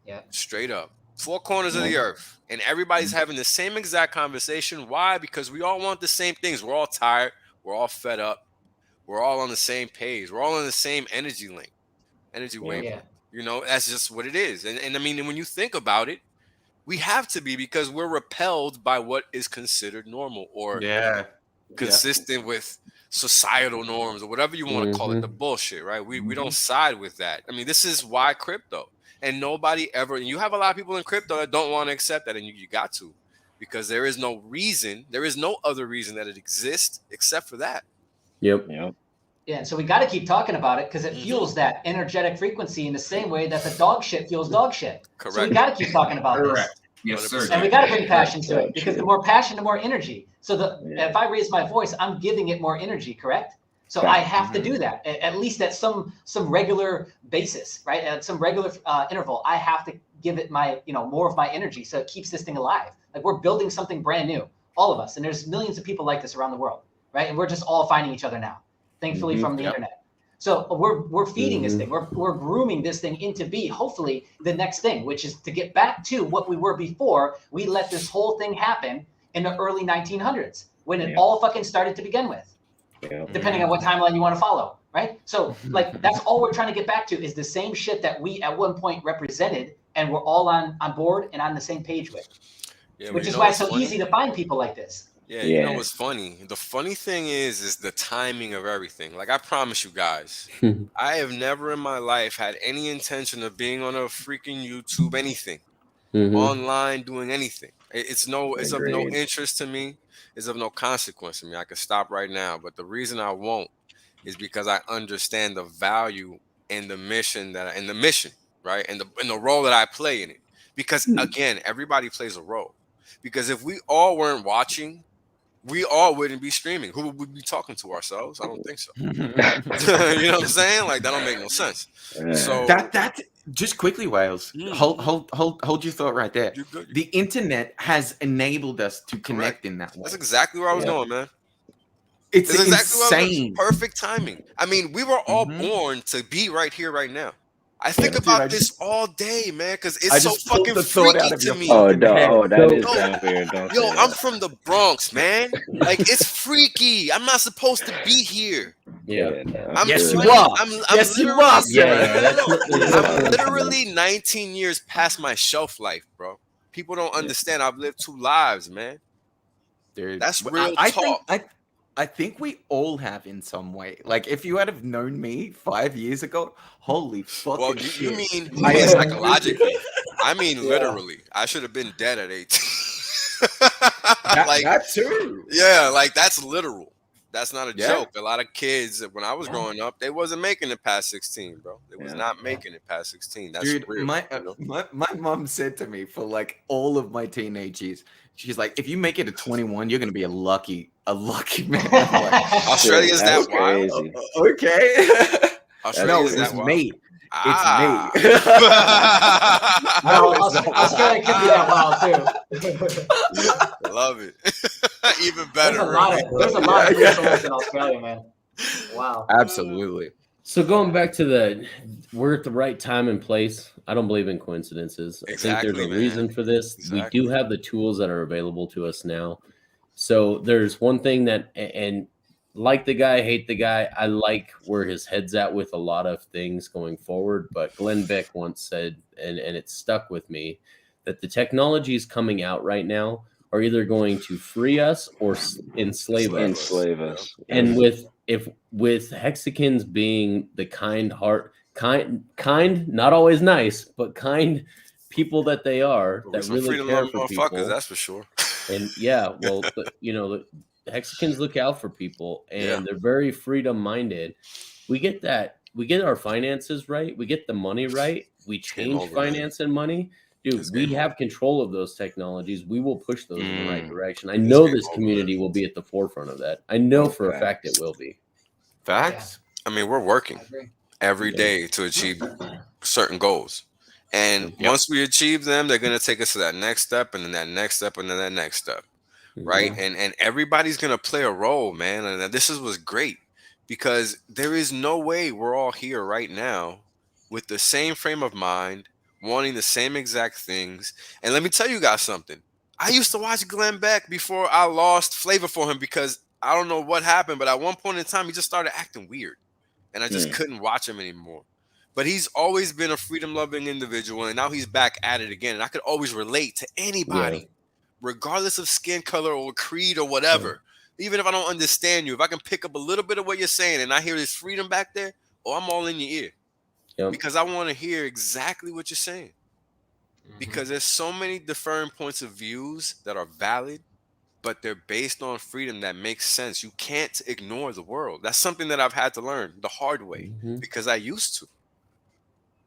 Yeah, straight up, 4 corners of the earth, and everybody's having the same exact conversation. Why? Because we all want the same things. We're all tired. We're all fed up. We're all on the same page. We're all on the same energy wavelength. Yeah. You know, that's just what it is. And I mean, when you think about it, we have to be, because we're repelled by what is considered normal or consistent with societal norms or whatever you want to call it, the bullshit, right? We don't side with that. I mean, this is why crypto, and nobody ever, and you have a lot of people in crypto that don't want to accept that, and you got to, because there is no reason, there is no other reason that it exists except for that. Yep. Yeah, so we got to keep talking about it because it fuels that energetic frequency in the same way that the dog shit fuels dog shit. Correct. So we got to keep talking about this. Yes, sir. And we got to bring passion to it, because the more passion, the more energy. So if I raise my voice, I'm giving it more energy, correct? So I have to do that, at least at some regular basis, right? At some regular interval, I have to give it my, more of my energy, so it keeps this thing alive. Like, we're building something brand new, all of us, and there's millions of people like this around the world, right? And we're just all finding each other now, thankfully, from the internet. So we're feeding this thing, we're grooming this thing into be hopefully the next thing, which is to get back to what we were before we let this whole thing happen in the early 1900s, when it all fucking started to begin with. Depending on what timeline you want to follow, right? So like, that's all we're trying to get back to, is the same shit that we at one point represented and we're all on board and on the same page with. Which is why it's so easy to find people like this. You know what's funny? The funny thing is the timing of everything. Like, I promise you guys, I have never in my life had any intention of being on a freaking YouTube, anything, online, doing anything. It's of no interest to me. It's of no consequence to me. I could stop right now, but the reason I won't is because I understand the value and the mission right, and the role that I play in it. Because again, everybody plays a role. Because if we all weren't watching, we all wouldn't be streaming. Who would we be talking to? Ourselves? I don't think so. You know what I'm saying? Like, that don't make no sense. So that just quickly, Wales. Hold your thought right there. The internet has enabled us to connect in that way. That's exactly where I was going, man. It's exactly insane. Perfect timing. I mean, we were all born to be right here, right now. I think about this all day, man, because it's so fucking freaky to me. That is weird. Yo, I'm from the Bronx, man. Like, it's freaky. I'm not supposed to be here. Yes, you are. I'm literally 19 years past my shelf life, bro. People don't understand. I've lived 2 lives, man. That's real talk. I think we all have in some way. Like, if you had have known me 5 years ago, holy fucking shit. You mean psychologically? I mean literally. I should have been dead at 18. That too. Yeah, like, that's literal. That's not a joke. A lot of kids, when I was growing up, they wasn't making it past 16, bro. They was not making it past 16. That's real. My mom said to me, for like all of my teenage years, she's like, if you make it to 21, you're gonna be a lucky man. Like, Australia's that wild. Okay. Australia is that wild. Me. It's me. Australia could be that wild too. Love it. Even better. There's a lot of resources in Australia, man. Wow. Absolutely. So going back to we're at the right time and place. I don't believe in coincidences. Exactly, I think there's a reason for this. We do have the tools that are available to us now. So there's one thing that, and like the guy, hate the guy, I like where his head's at with a lot of things going forward. But Glenn Beck once said, and it stuck with me, that the technology is coming out right now are either going to free us or enslave us. Enslave us. And with Hexicans being the kind, not always nice, but kind people that they are, that really care for people. That's for sure. And yeah, well, the Hexicans look out for people, and they're very freedom-minded. We get our finances right. We get the money right. We change finance and money. Dude, we have control of those technologies. We will push those in the right direction. I know this community will be at the forefront of that. I know for a fact it will be. Facts. I mean, we're working every day to achieve certain goals. And once we achieve them, they're going to take us to that next step, and then that next step, and then that next step. Right? And everybody's going to play a role, man. And this was great, because there is no way we're all here right now with the same frame of mind, wanting the same exact things. And let me tell you guys something. I used to watch Glenn Beck before I lost flavor for him, because I don't know what happened, but at one point in time, he just started acting weird, and I just couldn't watch him anymore. But he's always been a freedom-loving individual, and now he's back at it again. And I could always relate to anybody, regardless of skin color or creed or whatever. Even if I don't understand you, if I can pick up a little bit of what you're saying and I hear this freedom back there, I'm all in your ear. Because I want to hear exactly what you're saying. Because there's so many different points of views that are valid, but they're based on freedom that makes sense. You can't ignore the world. That's something that I've had to learn the hard way, because I used to.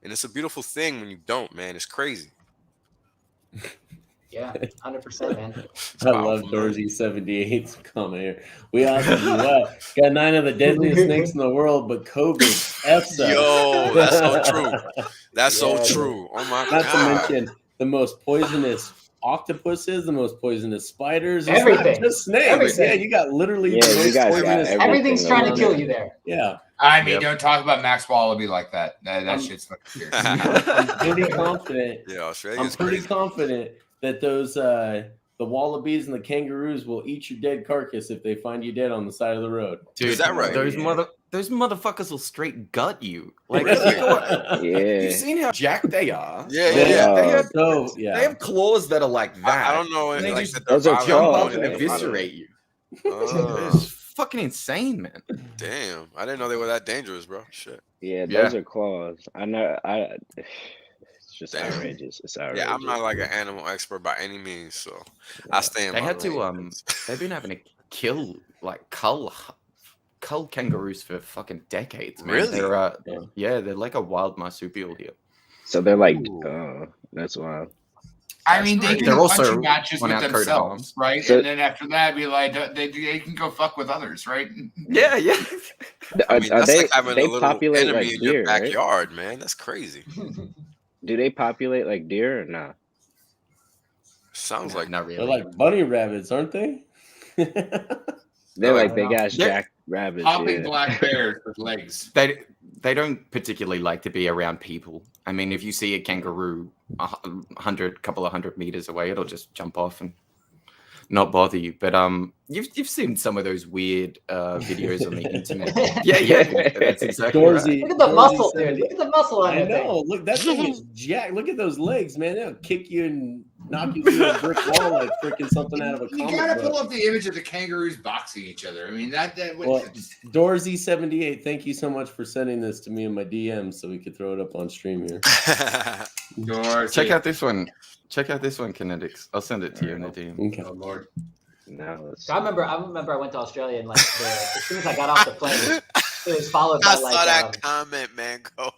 And it's a beautiful thing when you don't, man. It's crazy. Yeah, 100%, man. I love Dorsey78's comment here. We also do what? Got 9 of the deadliest snakes in the world, but COVID F's us. Yo, that's so true. That's so true. Oh my God. Not to mention the most poisonous octopuses, the most poisonous spiders. It's everything. Not just snakes. Everything. Yeah, you got literally the most poisonous. Everything's trying to kill you there. Yeah. I mean, don't talk about Max Wallaby like that. That shit's fucking serious. I'm pretty confident. Yeah, Australia's I'm pretty confident that those the wallabies and the kangaroos will eat your dead carcass if they find you dead on the side of the road. Dude, is that right? Those motherfuckers will straight gut you. Like, you've seen how jacked they are. They have claws that are like that. I don't know. They like just those are jump up claws, and right? eviscerate you. It's fucking insane, man. Damn, I didn't know they were that dangerous, bro. Shit. Yeah, those are claws. I know. It's just outrageous. It's outrageous. Yeah, I'm not like an animal expert by any means, so I stay in. They had to. They've been having to kill like cull kangaroos for fucking decades, man. Really? They're like a wild marsupial here. So they're like, that's wild. I mean, they can also matches with out themselves, right? So, and then after that, be like, they can go fuck with others, right? I mean, that's like having a little enemy like in deer, your backyard, right? Man. That's crazy. Do they populate like deer or not? Sounds like not really. They're like bunny rabbits, aren't they? They're like big ass jack rabbits. Hopping black bears with legs. They don't particularly like to be around people. I mean, if you see a kangaroo couple of hundred meters away, it'll just jump off and not bother you. But you've seen some of those weird videos on the internet. Yeah, that's exactly right. Look at the muscle, dude. Look at the muscle on it. I know. Look, that thing is jacked. Look at those legs, man. They'll kick you and knock you through a brick wall like freaking something out of a comic book. You gotta pull up the image of the kangaroos boxing each other. I mean, Dorsey78, thank you so much for sending this to me in my DMs so we could throw it up on stream here. Check out this one. KNTX. I'll send it to you in the DM. Okay. Oh Lord. No, I remember I went to Australia and like as soon as I got off the plane, it was followed by I saw that comment, man. Go.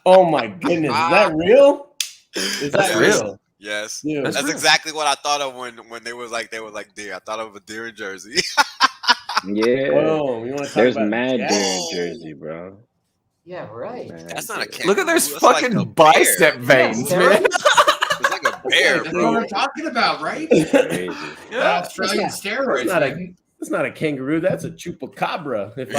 Oh my goodness, is that real? Is that real? Yes, dude, that's exactly what I thought of when they were like deer. I thought of a deer in Jersey. Yeah. Whoa, you want to talk There's about mad deer in Jersey, bro. Yeah, right. That's not a kangaroo. Look at those That's fucking like bicep veins, man. It's like a bear, That's bro. what we're talking about, right? Crazy. Australian steroids. That's not a kangaroo. That's a chupacabra. If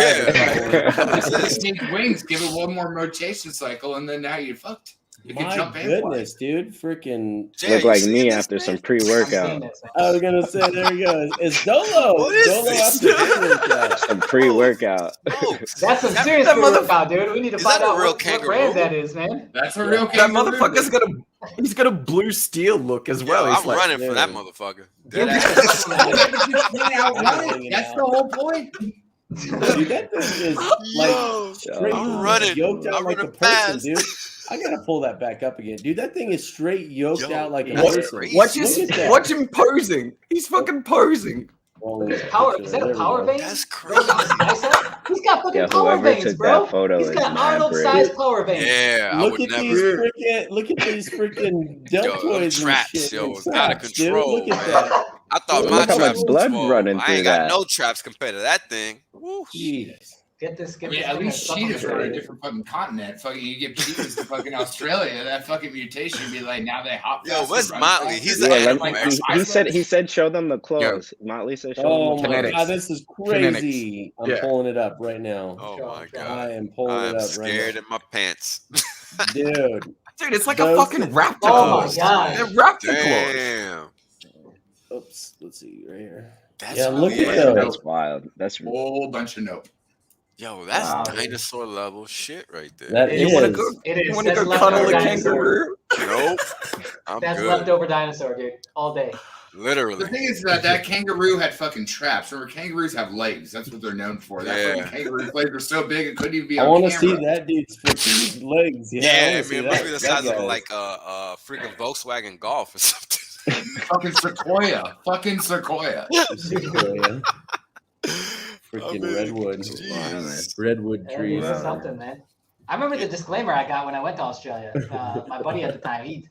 Distinct wings, give it one more rotation cycle, and then now you're fucked. You can jump in. Goodness, dude, freaking look like me after some pre-workout. I was gonna say, there you go. It's Dolo. What is Dolo this? after pre-workout. Some pre-workout. That's some serious pre-workout, dude. We need to find out what brand that is, man. That's a real kangaroo. That motherfucker's He's got a blue steel look as well. I'm running for that motherfucker. That's the whole point. Dude, that thing is like straight yoked out like a person, dude. I gotta pull that back up again, dude. That thing is straight yoked out like a person. Watch him posing. He's fucking posing. Is that a power vein? That's crazy. He's got fucking power veins, bro. He's got Arnold-sized power veins. Yeah, look at these freaking deltoids traps, and shit. yo, it's out of control. Look at that. I thought my traps blood was running I through ain't got that. no traps compared to that thing. Woo. Jeez. Get this. At least cheetahs are a different fucking continent. Fucking, you get cheetahs to fucking Australia, that fucking mutation would be like, now they hop. Yo, where's Motley? He's he said show them the clothes. Motley said show them the my god, this is crazy. I'm pulling it up right now. Oh my god. I am pulling it up right now. I'm scared in my pants. Dude, it's like a fucking raptor. Oh my god. They're raptor Damn. Oops, let's see right here. That's look weird. at those. That's wild. That's a whole bunch of nope. Yo, that's dinosaur level shit right there. That is. You want to go cuddle a kangaroo? Nope. That's good. leftover dinosaur, dude. All day. Literally. The thing is that kangaroo had fucking traps. Remember, kangaroos have legs. That's what they're known for. That fucking kangaroo's legs are so big it couldn't even be on camera. I want to see that dude's freaking legs. Yeah, I mean, it must be the size of like a freaking Volkswagen Golf or something. Fucking Sequoia. Fucking Sequoia. Freaking redwood trees. This is something, man. I remember the disclaimer I got when I went to Australia. My buddy at the time, he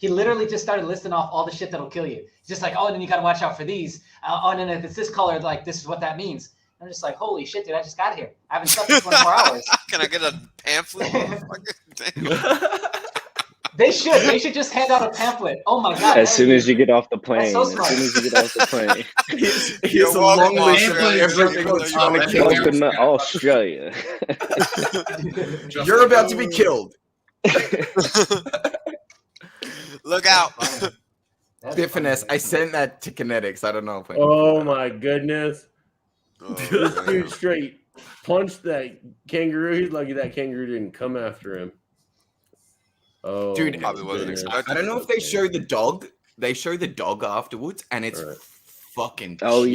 literally just started listing off all the shit that'll kill you. He's just like, oh, and then you gotta watch out for these. Oh, and then if it's this color, like this is what that means. I'm just like, holy shit, dude! I just got here. I haven't slept in 24 hours. Can I get a pamphlet? They should just hand out a pamphlet. Oh my god! As soon as you get off the plane. So smart. As soon as you get off the plane. Here's a long list of everything that's trying to kill you. Welcome to Australia. You're about to be killed. Look out. Biffness, I sent that to Kinetics. I don't know if oh my goodness. This dude straight punched that kangaroo. He's lucky that kangaroo didn't come after him. Oh, dude, probably wasn't expecting. I don't know if they show the dog. They show the dog afterwards, and it's fucking up,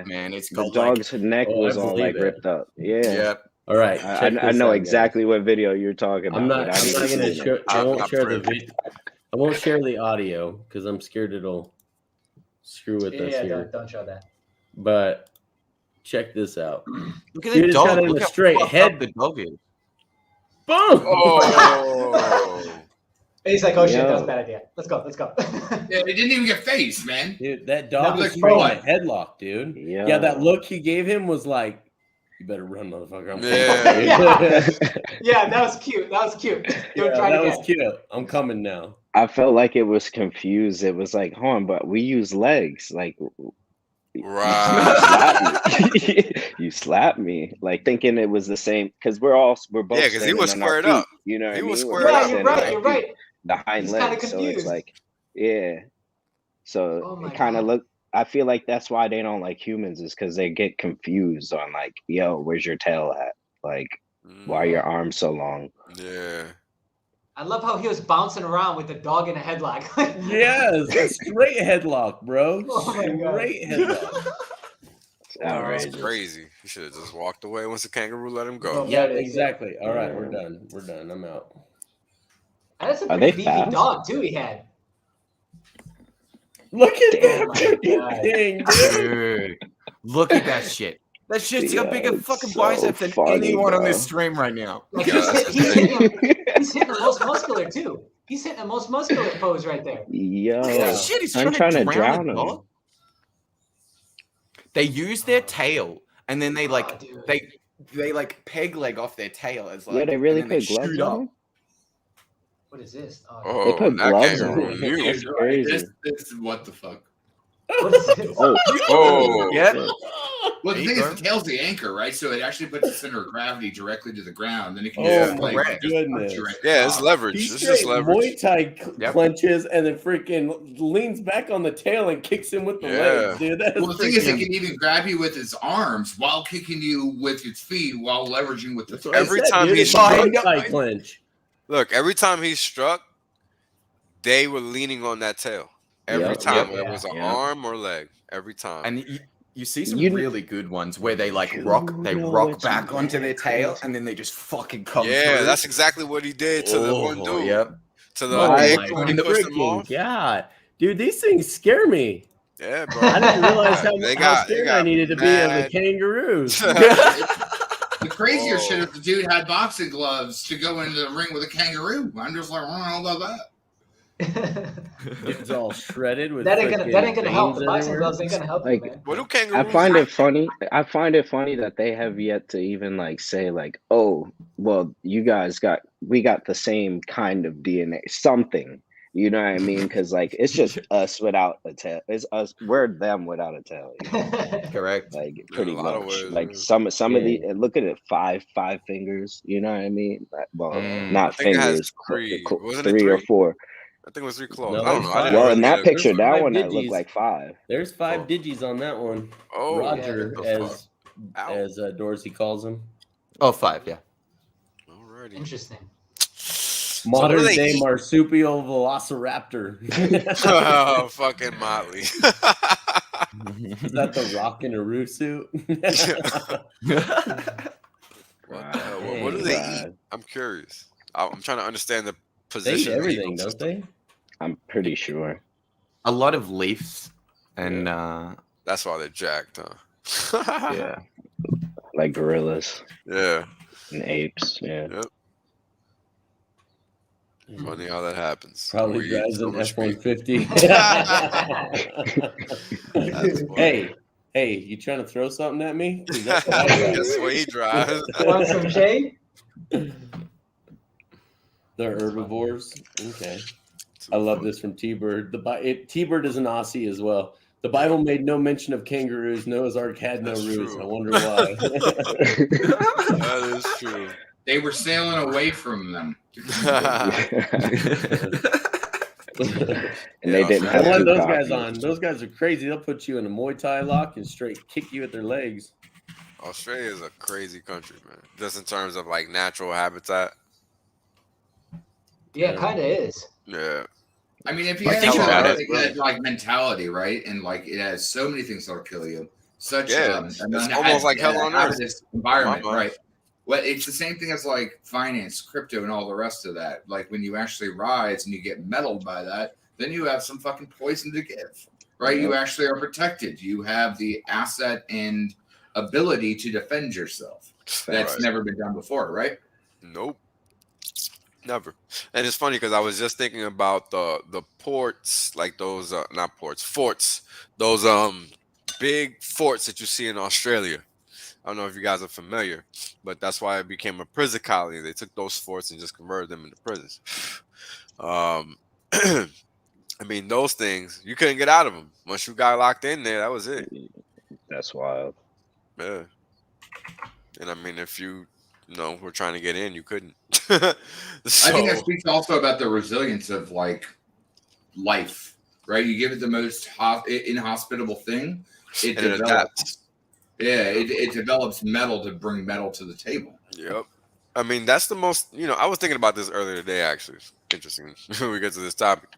man. It's the dog's neck was all like ripped up. Yeah. All right. I know exactly what video you're talking about. I'm not gonna show. I won't share the video. I won't share the audio because I'm scared it'll screw with us here. Don't show that. But check this out. Look at the dog. Look how straight head the dog is. Boom! Oh. He's like, oh shit, that was a bad idea. Let's go. Yeah, they didn't even get phased, man. Dude, that dog was straight in a headlock, dude. Yeah, that look he gave him was like, you better run, motherfucker. Yeah, that was cute. That was cute. That was cute. I'm coming now. I felt like it was confused. It was like, hold on, but we use legs. Like, you slapped me, like thinking it was the same because we're both because he was squared up. You know, what he was mean? squared up. You're right. The hind legs, so it's like, So it kind of look. I feel like that's why they don't like humans is because they get confused on like, yo, where's your tail at? Like, why are your arms so long? Yeah. I love how he was bouncing around with the dog in a headlock. Yes, straight headlock, bro. Oh my God. Straight headlock. That's crazy. He should have just walked away once the kangaroo let him go. Yeah, exactly. All right, we're done. I'm out. That's a pretty beefy dog too. He had. Look at that thing, dude. Look at that shit. That shit's got bigger fucking biceps than anyone on this stream right now. Like he's hitting the most muscular too. He's hitting the most muscular pose right there. Yo, shit, he's I'm trying to drown him. They use their tail and then they like they like peg leg off their tail as like they really put gloves on him? What is this? They put gloves on him. That's crazy. This is what the fuck. What is this? Yeah. Well, the thing is, the tail's the anchor, right? So it actually puts the center of gravity directly to the ground. Then it can it's leverage. He it's just leverage. Muay Thai clenches and then freaking leans back on the tail and kicks him with the legs, dude. Well, the thing is, it can even grab you with its arms while kicking you with its feet while leveraging with the every time he's struck. Look, every time he's struck, they were leaning on that tail every time, whether it was an arm or leg, every time. And you see some really good ones where they like rock back onto their tail and then they just fucking come through. Yeah, that's exactly what he did to the one dude. Yep. To the ankle, in the freaking God, dude, these things scare me. Yeah, bro. I didn't realize how scared I needed to be of the kangaroos. The crazier shit if the dude had boxing gloves to go into the ring with a kangaroo. I'm just like, I don't know about that. It's all shredded with that ain't gonna help. The boxing gloves ain't gonna help. Like, you, man. What do kangaroos? I find it funny. I find it funny that they have yet to even like say like, oh, well, we got the same kind of DNA, something. You know what I mean? Because like it's just us without a tail. It's us. We're them without a tail. You know? Correct. Like pretty much. Ways, like some of the look at it, five fingers. You know what I mean? Well, not fingers. Three or four. I think it was 3 claws. No, I don't know. Well, in that picture, that one that looked like 5. There's 5 digis on that one. Oh, Roger, as Dorsey calls him. Oh, 5, yeah. Alrighty. Interesting. Modern day marsupial velociraptor. Oh, fucking Motley. Is that the Rock in a roof suit? What do they eat? I'm curious. I'm trying to understand the position. They eat everything, don't they? I'm pretty sure. A lot of leaves, and that's why they're jacked, huh? Yeah, like gorillas. Yeah, and apes. Yeah. Yep. Funny how that happens. Probably drives an F-150. Hey, you trying to throw something at me? That's what he drives. Want some shade? They're herbivores. Okay. I love this from T-Bird. T-Bird is an Aussie as well. The Bible made no mention of kangaroos. Noah's Ark had no roos. I wonder why. That is true. They were sailing away from them. And they didn't have one of those guys on. Those guys are crazy. They'll put you in a Muay Thai lock and straight kick you at their legs. Australia is a crazy country, man. Just in terms of like natural habitat. Yeah, it kind of is. Yeah. I mean, if you think about it, it's like mentality, right? And like it has so many things that'll kill you. It's almost like hell on earth. This environment, right? Well, it's the same thing as like finance, crypto, and all the rest of that. Like when you actually rise and you get meddled by that, then you have some fucking poison to give, right? You actually are protected. You have the asset and ability to defend yourself. That's never been done before, right? Nope. Never. And it's funny because I was just thinking about the ports, like those not ports, forts, those big forts that you see in Australia. I don't know if you guys are familiar, but that's why it became a prison colony. They took those forts and just converted them into prisons. I mean, those things, you couldn't get out of them. Once you got locked in there, that was it. That's wild. Yeah. And I mean, if you were trying to get in, you couldn't. I think that speaks also about the resilience of like life, right? You give it the most inhospitable thing, it develops. Yeah, it develops metal to bring metal to the table. Yep. I mean, that's the most, I was thinking about this earlier today, actually. It's interesting when we get to this topic.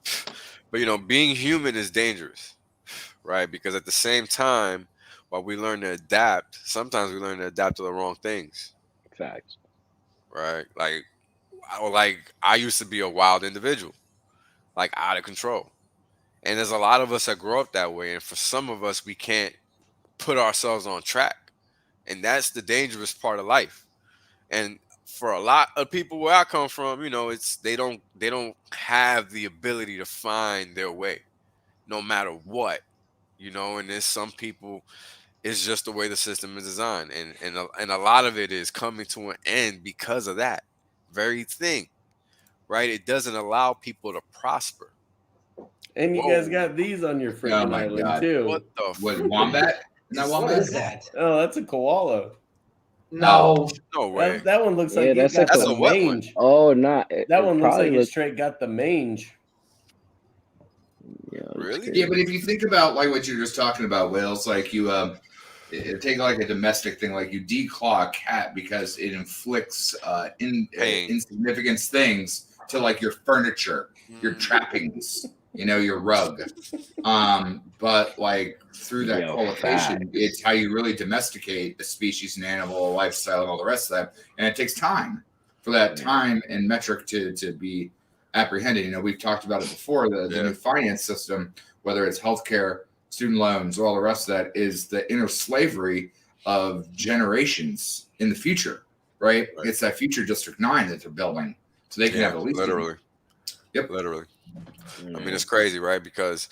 But, being human is dangerous, right? Because at the same time, while we learn to adapt, sometimes we learn to adapt to the wrong things. Facts. Right? Like I used to be a wild individual, like out of control. And there's a lot of us that grow up that way. And for some of us, we can't put ourselves on track, and that's the dangerous part of life. And for a lot of people where I come from, it's they don't have the ability to find their way no matter what, and there's some people, it's just the way the system is designed, and a lot of it is coming to an end because of that very thing, right? It doesn't allow people to prosper. And you guys got these on your freaking island too. What the wombat? What is that? Oh, that's a koala. No way. That one looks like that's got the wet mange. Oh, not that one looks like it straight got the mange. Yeah, really? Yeah, but if you think about like what you're just talking about, Wales, like you take like a domestic thing, like you declaw a cat because it inflicts insignificant things to like your furniture, your trappings, you know, your rug. But like through that qualification, it's how you really domesticate a species, an animal, a lifestyle, and all the rest of that. And it takes time for that time and metric to be apprehended. You know, we've talked about it before. The new finance system, whether it's healthcare, student loans, or all the rest of that, is the inner slavery of generations in the future, right? It's that future District 9 that they're building, so they can have at least literally. Yep, literally. I mean, it's crazy, right? Because,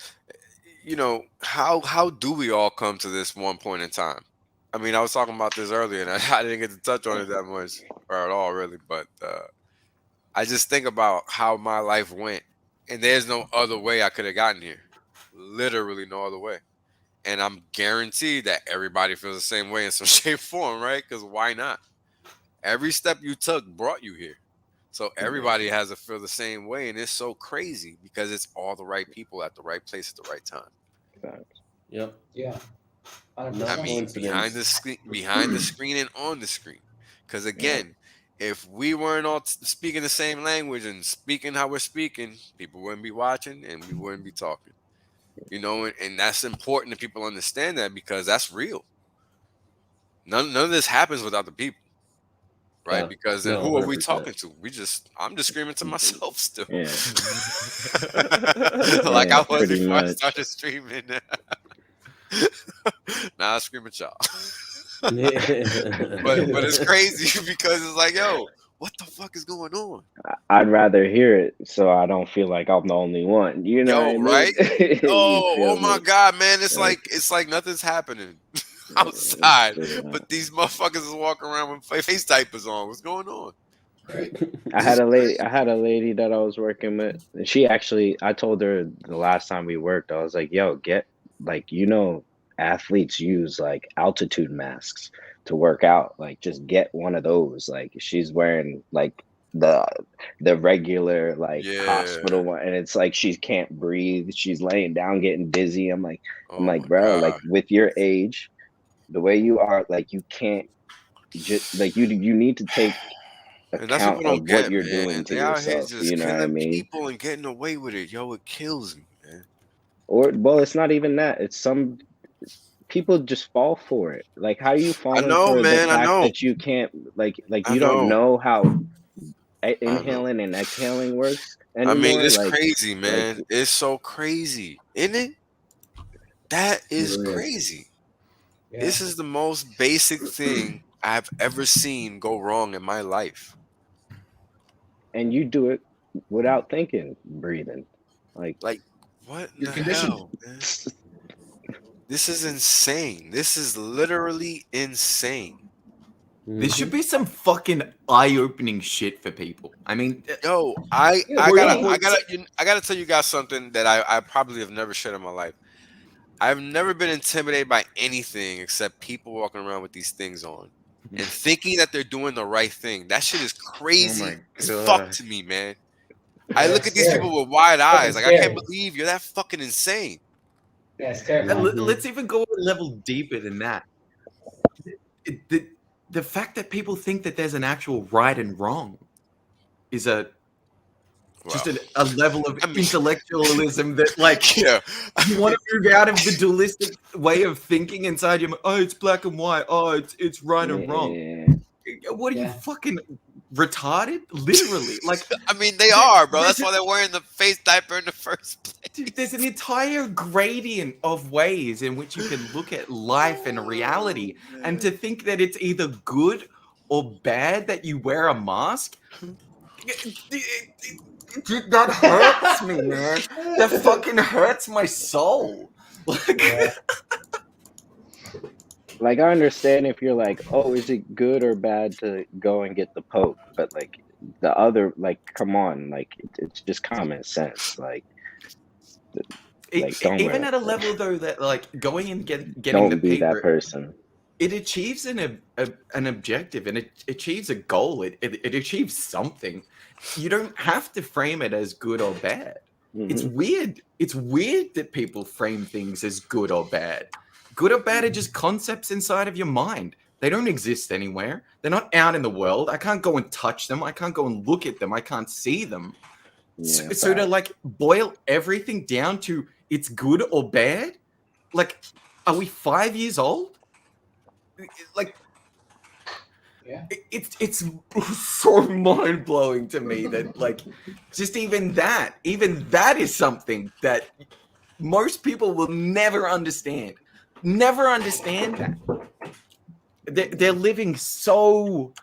you know, how do we all come to this one point in time? I mean, I was talking about this earlier, and I didn't get to touch on it that much or at all, really. But I just think about how my life went, and there's no other way I could have gotten here. Literally no other way. And I'm guaranteed that everybody feels the same way in some shape or form, right? Because why not? Every step you took brought you here. So everybody has to feel the same way. And it's so crazy because it's all the right people at the right place at the right time. Yep. Yeah. I mean, behind the screen and on the screen. Because again, if we weren't all speaking the same language and speaking how we're speaking, people wouldn't be watching and we wouldn't be talking. You know, and that's important that people understand that, because that's real. None of this happens without the people, right? Yeah. Because then who are we talking to? I'm just screaming to myself still. Yeah. Like I was pretty before I much. started streaming. Now I scream at y'all. But it's crazy because it's like, yo, what the fuck is going on? I'd rather hear it so I don't feel like I'm the only one. You know, what I mean? Right? Oh my God, man! It's like nothing's happening outside, but these motherfuckers is walking around with face diapers on. What's going on? I had a lady that I was working with, and she actually, I told her the last time we worked, I was like, yo, get, like, you know, athletes use like altitude masks to work out. Like, just get one of those. Like, she's wearing like the regular like hospital one, and it's like she can't breathe. She's laying down getting dizzy. I'm like, bro, like with your age, the way you are, like you can't just like you need to take account of what you're doing to yourself. You know what I mean? People and getting away with it, yo, it kills me, man. Or well, it's not even that. It's some people just fall for it. Like, how are you falling for the fact that you can't like you don't know how inhaling and exhaling works anymore? I mean, it's like, crazy, man. It's so crazy, isn't it? That is crazy. Yeah. This is the most basic thing I've ever seen go wrong in my life. And you do it without thinking, breathing. Like what the hell, man? This is insane. This is literally insane. This should be some fucking eye-opening shit for people. I mean, yo, I gotta tell you guys something that I probably have never shared in my life. I've never been intimidated by anything except people walking around with these things on and thinking that they're doing the right thing. That shit is crazy as fuck to me, man. I look at these people with wide eyes. Like, I can't believe you're that fucking insane. Yeah, it's terrible. Let's even go a level deeper than that. The fact that people think that there's an actual right and wrong is just a level of intellectualism that, like, you want to move out of the dualistic way of thinking inside your mind. Oh, it's black and white. Oh, it's right and wrong. What are you, fucking retarded? Literally. Like, I mean, they are, bro. That's why they're wearing the face diaper in the first place. Dude, there's an entire gradient of ways in which you can look at life and reality, and to think that it's either good or bad that you wear a mask. That hurts me, man. That fucking hurts my soul. Like, I understand if you're like, oh, is it good or bad to go and get the poke? But like the other, like, come on, like it's just common sense. Like don't even at a level though that like going and getting don't the be paper, that person. It achieves an objective, and it achieves a goal. It achieves something. You don't have to frame it as good or bad. It's weird. It's weird that people frame things as good or bad. Good or bad are just concepts inside of your mind. They don't exist anywhere. They're not out in the world. I can't go and touch them. I can't go and look at them. I can't see them. Yeah, so to like boil everything down to it's good or bad, like, are we 5 years old? Like, yeah, it's so mind blowing to me that like just even that is something that most people will never understand. Never understand that. They're living so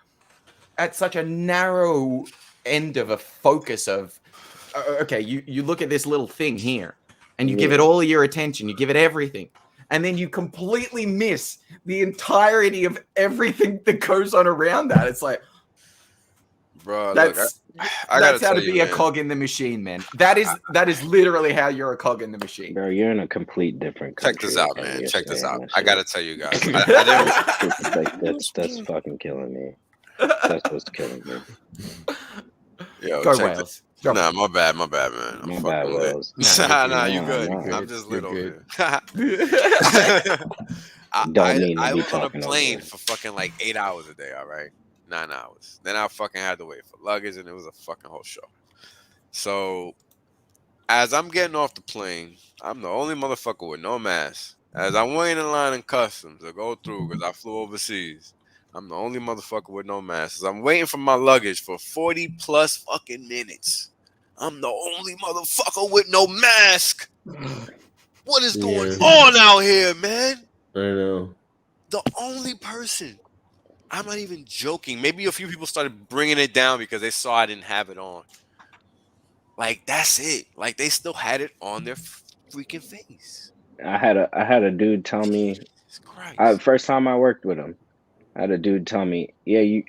at such a narrow end of a focus of okay, you look at this little thing here and you give it all your attention, you give it everything, and then you completely miss the entirety of everything that goes on around that. It's like, bro, that's how to be a man. cog in the machine, man. That is literally how you're a cog in the machine. Bro, you're in a complete different country. Check this out, man. Check this out. I gotta tell you guys. That's fucking killing me. That's what's killing me. Yo, Go check Wales. this. Nah, my bad, man. I'm My fucking bad, lit. Wales. Nah, you good. Nah, I'm just lit over here. Don't mean to I be was on a talking plane over. for fucking like 8 hours a day, all right? 9 hours. Then I fucking had to wait for luggage, and it was a fucking whole show. So, as I'm getting off the plane, I'm the only motherfucker with no mask. As I'm waiting in line in customs to go through because I flew overseas, I'm the only motherfucker with no mask. As I'm waiting for my luggage for 40 plus fucking minutes, I'm the only motherfucker with no mask. What is going on out here, man? I know. The only person, I'm not even joking. Maybe a few people started bringing it down because they saw I didn't have it on. Like, that's it. Like, they still had it on their freaking face. I had a dude tell me, first time I worked with him, I had a dude tell me, yeah,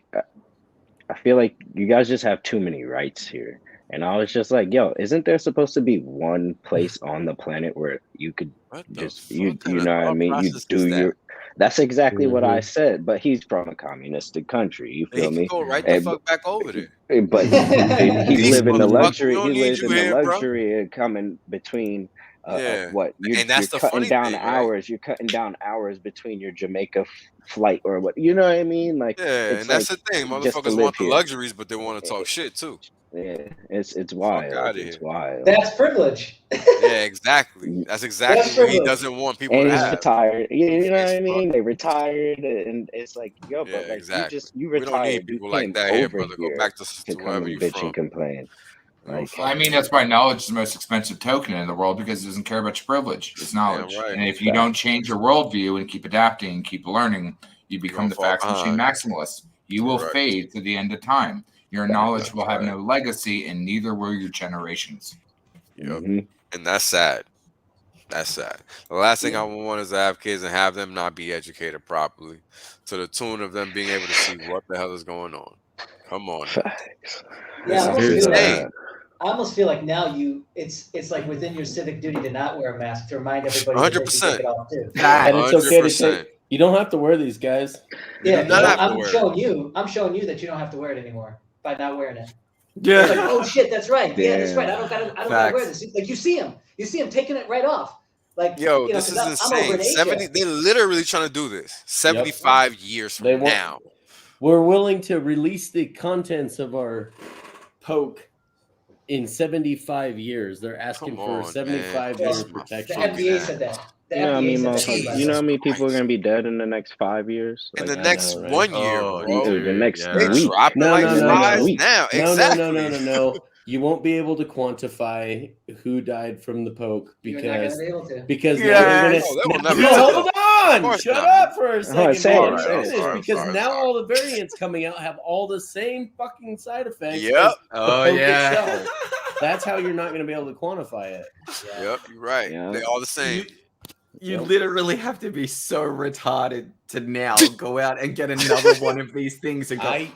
I feel like you guys just have too many rights here. And I was just like, yo, isn't there supposed to be one place on the planet where you could just, you know what I mean? You do your, that's exactly what I said, but he's from a communistic country. You feel me? Go right the fuck back over there. But he's living the luxury. He lives in the luxury of coming between what you're cutting down hours. You're cutting down hours between your Jamaica flight or what, you know what I mean? Like, yeah, and that's the thing. Motherfuckers want the luxuries, but they want to talk shit too. Yeah, it's wild. It's wild. That's privilege. Yeah, exactly. That's exactly what he doesn't want people and to he's have. Retired. You know what I mean? They retired, and it's like, yo, but like you retired. We don't need people like that here, brother. Go back to wherever you're bitch from. And complain. Like, I mean, that's why knowledge is the most expensive token in the world because it doesn't care about your privilege. It's knowledge. Yeah, right. And if you don't change your worldview and keep adapting and keep learning, you become the facts machine maximalist. You will fade to the end of time. Your knowledge will have no legacy, and neither will your generations. Yep. And that's sad. That's sad. The last thing I want is to have kids and have them not be educated properly, to the tune of them being able to see what the hell is going on. Come on. Yeah, I almost feel like now it's like within your civic duty to not wear a mask, to remind everybody 100%. to take it off too. And it's okay to say, you don't have to wear these, guys. Yeah, I'm showing you that you don't have to wear it anymore by not wearing it. Yeah. It's like, oh shit, that's right. Yeah, that's right. I don't gotta wear this. Like you see him taking it right off. Like, yo, this is insane. 70, they're literally trying to do this 75 years from now. We're willing to release the contents of our poke in 75 years. They're asking for 75 years protection. The NBA said that. You know how many people are going to be dead in the next 5 years? In the next 1 year, bro. The next week. No. You won't be able to quantify who died from the poke because hold on, shut up for a second. Because now all the variants coming out have all the same fucking side effects. Yep. Itself. That's how you're not going to be able to quantify it. Yep, you're right. Yeah. They're all the same. You literally have to be so retarded to now go out and get another one of these things and go,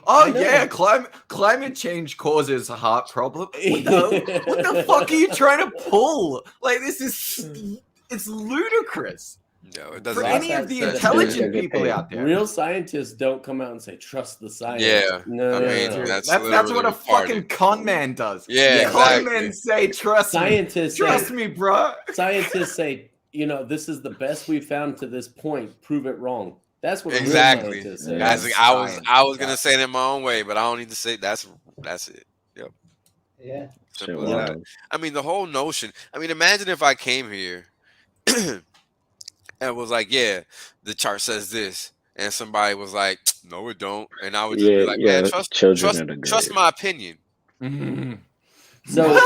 climate change causes a heart problem. What the fuck are you trying to pull? Like, it's ludicrous. No, it doesn't. For any of the intelligent people out there. Real scientists don't come out and say, trust the science. Yeah. No. That's what a fucking con man does. Yeah, Con men say, trust me, bro. Scientists say, this is the best we've found to this point. Prove it wrong. That's what exactly. Real say. I was gonna say it in my own way, but I don't need to say that's it. Yep. Yeah. Simple as that. I mean, the whole notion. I mean, imagine if I came here and was like, "Yeah, the chart says this," and somebody was like, "No, it don't," and I would just be like, "Man, trust my opinion." Mm-hmm. So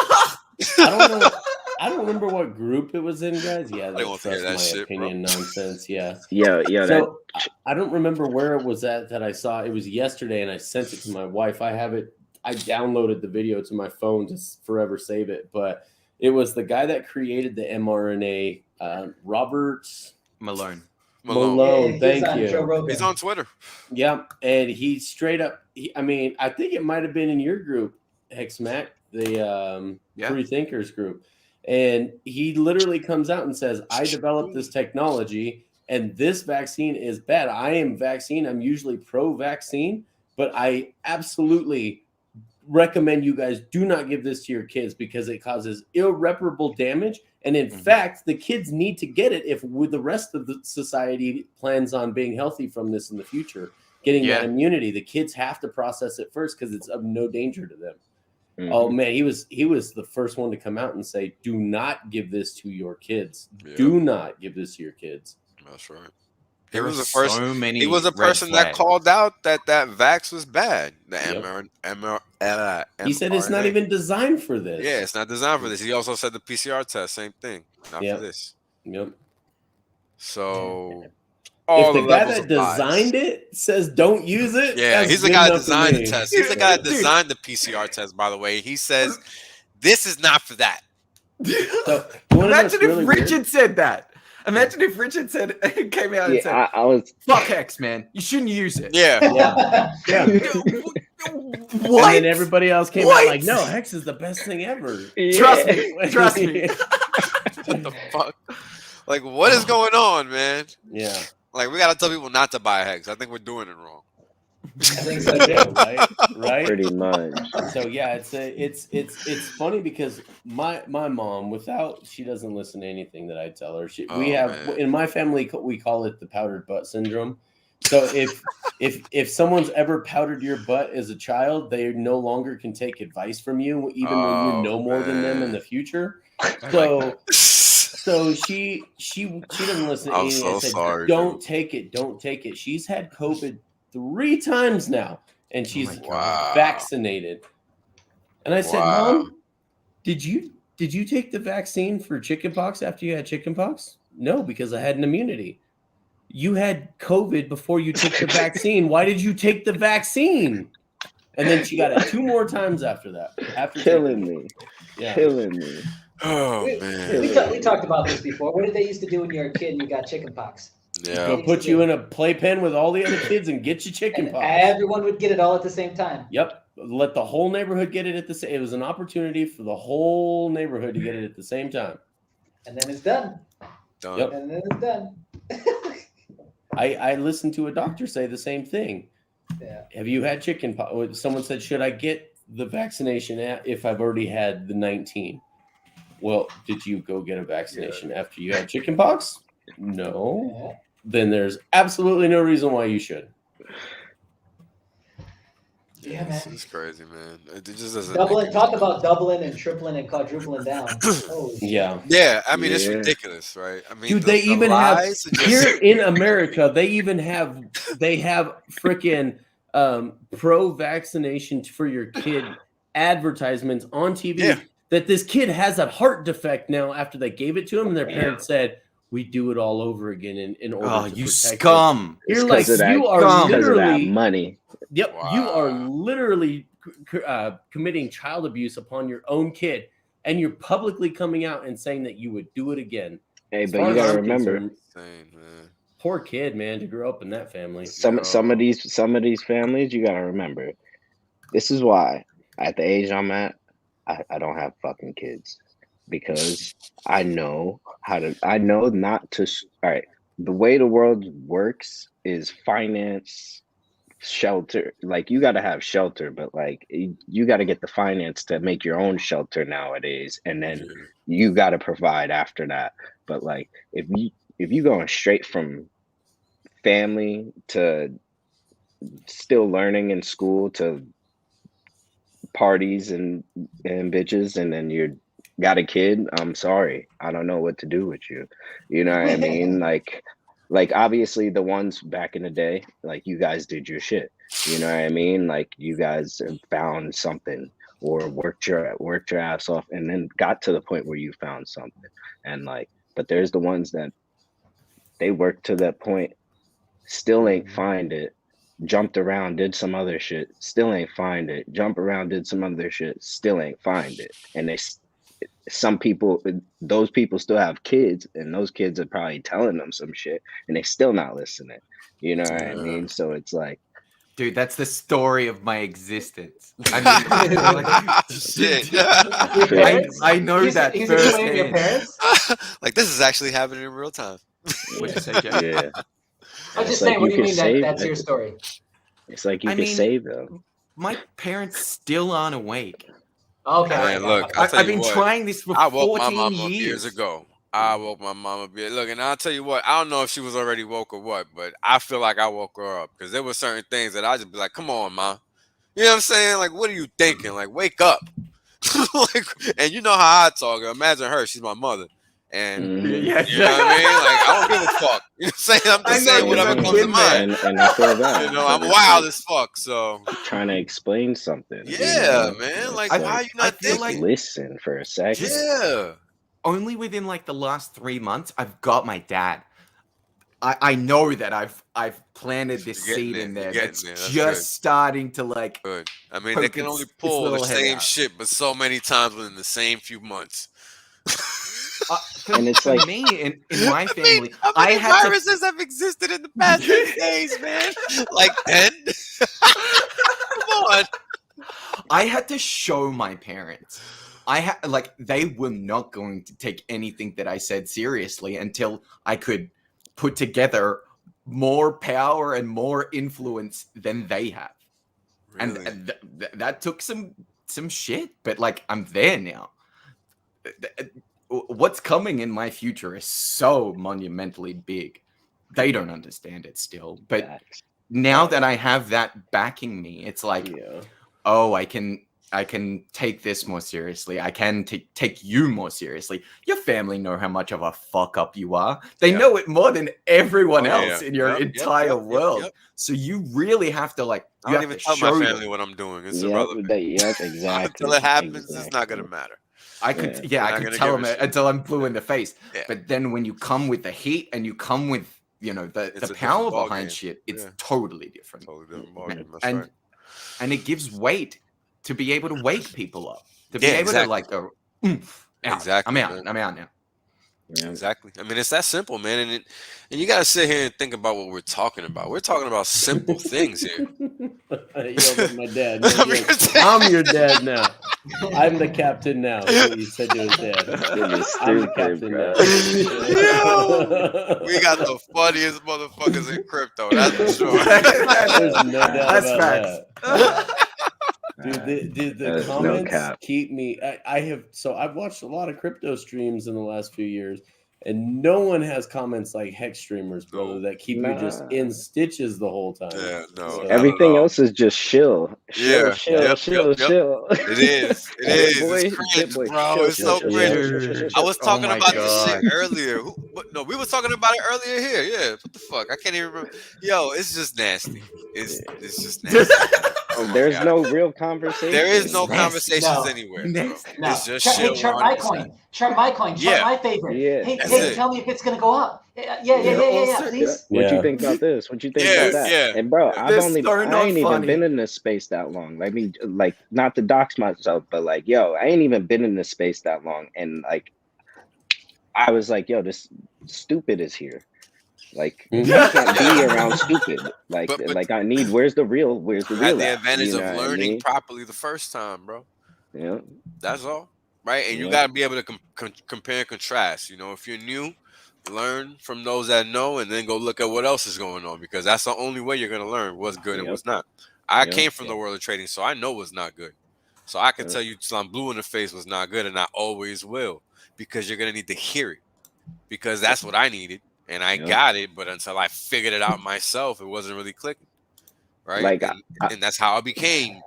I don't remember what group it was in, guys. Yeah, trust my opinion nonsense. Yeah. So I don't remember where it was that I saw. It was yesterday, and I sent it to my wife. I downloaded the video to my phone to forever save it. But it was the guy that created the mRNA, Robert Malone. Yeah, thank you. He's on Twitter. Yeah, and he straight up. I think it might have been in your group, HexMac, the Free Thinkers group. And he literally comes out and says, I developed this technology and this vaccine is bad. I am vaccine. I'm usually pro-vaccine, but I absolutely recommend you guys do not give this to your kids because it causes irreparable damage. And in fact, the kids need to get it if the rest of the society plans on being healthy from this in the future, getting that immunity. The kids have to process it first because it's of no danger to them. Mm-hmm. Oh man, he was the first one to come out and say, "Do not give this to your kids. Yeah. Do not give this to your kids." That's right. He was the first. He was the person that called out that vax was bad. He said it's not even designed for this. Yeah, it's not designed for this. He also said the PCR test, same thing, not for this. Yep. So. If the guy that designed it says don't use it, he's the guy that designed the test. He's the guy that designed the PCR test, by the way. He says this is not for that. So, imagine if Richard said that. Imagine if Richard came out and said, I was fuck Hex, man. You shouldn't use it. Yeah. What? And then everybody else came out like, no, Hex is the best thing ever. Trust me. What the fuck? Like, what is going on, man? Yeah. Like, we gotta tell people not to buy Hex. I think we're doing it wrong. I think so too, right? Pretty much. So yeah, it's funny because my mom, she doesn't listen to anything that I tell her. In my family we call it the powdered butt syndrome. So if someone's ever powdered your butt as a child, they no longer can take advice from you, even when you know more than them in the future. So she doesn't listen to anything. I'm so sorry. Don't take it. She's had COVID 3 times now, and she's vaccinated. And I said, Mom, did you take the vaccine for chickenpox after you had chickenpox? No, because I had an immunity. You had COVID before you took the vaccine. Why did you take the vaccine? And then she got it 2 more times after that. Killing me. Oh man, we talked about this before. What did they used to do when you were a kid and you got chickenpox? Yeah, they'll put you in a playpen with all the other kids and get you chickenpox. Everyone would get it all at the same time. Yep, let the whole neighborhood get it at the same. It was an opportunity for the whole neighborhood to get it at the same time. And then it's done. Yep. And then it's done. I listened to a doctor say the same thing. Yeah. Have you had chickenpox? Someone said, should I get the vaccination if I've already had the 19? Well, did you go get a vaccination after you had chickenpox? No. Yeah. Then there's absolutely no reason why you should. Yeah, man. This is crazy, man. It just doesn't talk about doubling and tripling and quadrupling down. Yeah. I mean, it's ridiculous, right? I mean, dude, they even have here in America. They have freaking pro-vaccination for your kid advertisements on TV. Yeah. That this kid has a heart defect now after they gave it to him, and their parents said, "We do it all over again in order to protect scum." It. You're like you are literally money. Yep, you are literally committing child abuse upon your own kid, and you're publicly coming out and saying that you would do it again. Hey, but you gotta remember, poor kid, man, to grow up in that family. Some of these families, you gotta remember. This is why, at the age I'm at, I don't have fucking kids, because I know not to. All right, the way the world works is finance, shelter. Like, you got to have shelter, but like you got to get the finance to make your own shelter nowadays, and then you got to provide after that. But like if you going straight from family to still learning in school to parties and bitches, and then you got a kid, I'm sorry, I don't know what to do with you. You know what I mean? Like obviously the ones back in the day, like you guys did your shit. You know what I mean? Like you guys found something or worked your ass off and then got to the point where you found something. And like, but there's the ones that they worked to that point, still ain't find it, jumped around, did some other shit, still ain't find it, jump around, did some other shit, still ain't find it. And some people, those people still have kids, and those kids are probably telling them some shit, and they still not listening. You know what I mean? So it's like, dude, that's the story of my existence. I mean, shit. I know that firsthand. Your parents? Like this is actually happening in real time. What'd you say, Jeff? Yeah. I was just saying, what do you mean that's your story? It's like you can save them. My parents still aren't awake. Okay. Man, look, I've been trying this for 14 years. I woke my mom up years ago. I woke my mom up. Look, and I'll tell you what, I don't know if she was already woke or what, but I feel like I woke her up because there were certain things that I just be like, come on, ma. You know what I'm saying? Like, what are you thinking? Like, wake up. Like, and you know how I talk. Imagine her. She's my mother. And you know what I mean? Like, I don't give a fuck. You know what I'm saying? I'm just saying whatever comes to mind. And I feel that. You know, I'm wild as fuck, so. Trying to explain something. Yeah, man. Like, why are you not thinking? Like, listen for a second. Yeah. Only within like the last 3 months, I've got my dad. I know that I've planted this seed in there that's just good. Starting to like. Good. I mean, they can only pull the same shit, but so many times within the same few months. And it's like me in my family, I had viruses have existed in the past 6 days, man. Like 10. Come on. I had to show my parents. They were not going to take anything that I said seriously until I could put together more power and more influence than they have. Really? And that took some shit, but like I'm there now. What's coming in my future is so monumentally big. They don't understand it still, but now that I have that backing me, it's like, oh, I can take this more seriously. I can take you more seriously. Your family know how much of a fuck up you are. They know it more than everyone else in your entire world. So you really have to like. I don't even tell my family what I'm doing. It's irrelevant. Exactly. Until it happens, it's not gonna matter. I could tell them until I'm blue in the face. Yeah. But then when you come with the heat and you come with the power behind shit, it's totally different. Totally different ballgame. That's and right. And it gives weight to be able to wake people up, to be able to like go, out. Exactly. I'm out now. Yeah. Exactly. I mean, it's that simple, man. And you got to sit here and think about what we're talking about. We're talking about simple things here. My dad. I'm your dad now. I'm the captain now. That's what you said to his dad. I'm the captain now. Yo, we got the funniest motherfuckers in crypto. That's for sure. There's no doubt That's about facts. that. Dude, the comments keep me. I've watched a lot of crypto streams in the last few years, and no one has comments like Hex streamers, brother, that keep you just in stitches the whole time. Yeah, no. So, everything else is just chill. Chill. It is. It's cringe, bro. It's so cringe. I was talking about this shit earlier. We were talking about it earlier here. Yeah, what the fuck? I can't even remember. Yo, it's just nasty. It's just nasty. There's no real conversation. There is no conversations anywhere. No. It's just shit. Chart my coin. Chart my favorite. Yeah. Hey, tell me if it's gonna go up. Yeah, please. What you think about this? What you think about that? Yeah. And bro, I ain't even been in this space that long. I mean, like, not to dox myself, but like, yo, I ain't even been in this space that long. And like, I was like, yo, this stupid is here. Like, you can't be around stupid. Like, I need. Where's the real? Where's the real? Had the advantage of learning properly the first time, bro. Yeah, that's all, right? And you got to be able to compare and contrast. You know, if you're new, learn from those that know, and then go look at what else is going on, because that's the only way you're gonna learn what's good and what's not. I came from the world of trading, so I know what's not good. So I can tell you, till I'm blue in the face was not good, and I always will, because you're gonna need to hear it, because that's what I needed. and I got it, but until I figured it out myself, it wasn't really clicking, right? Like, and that's how I became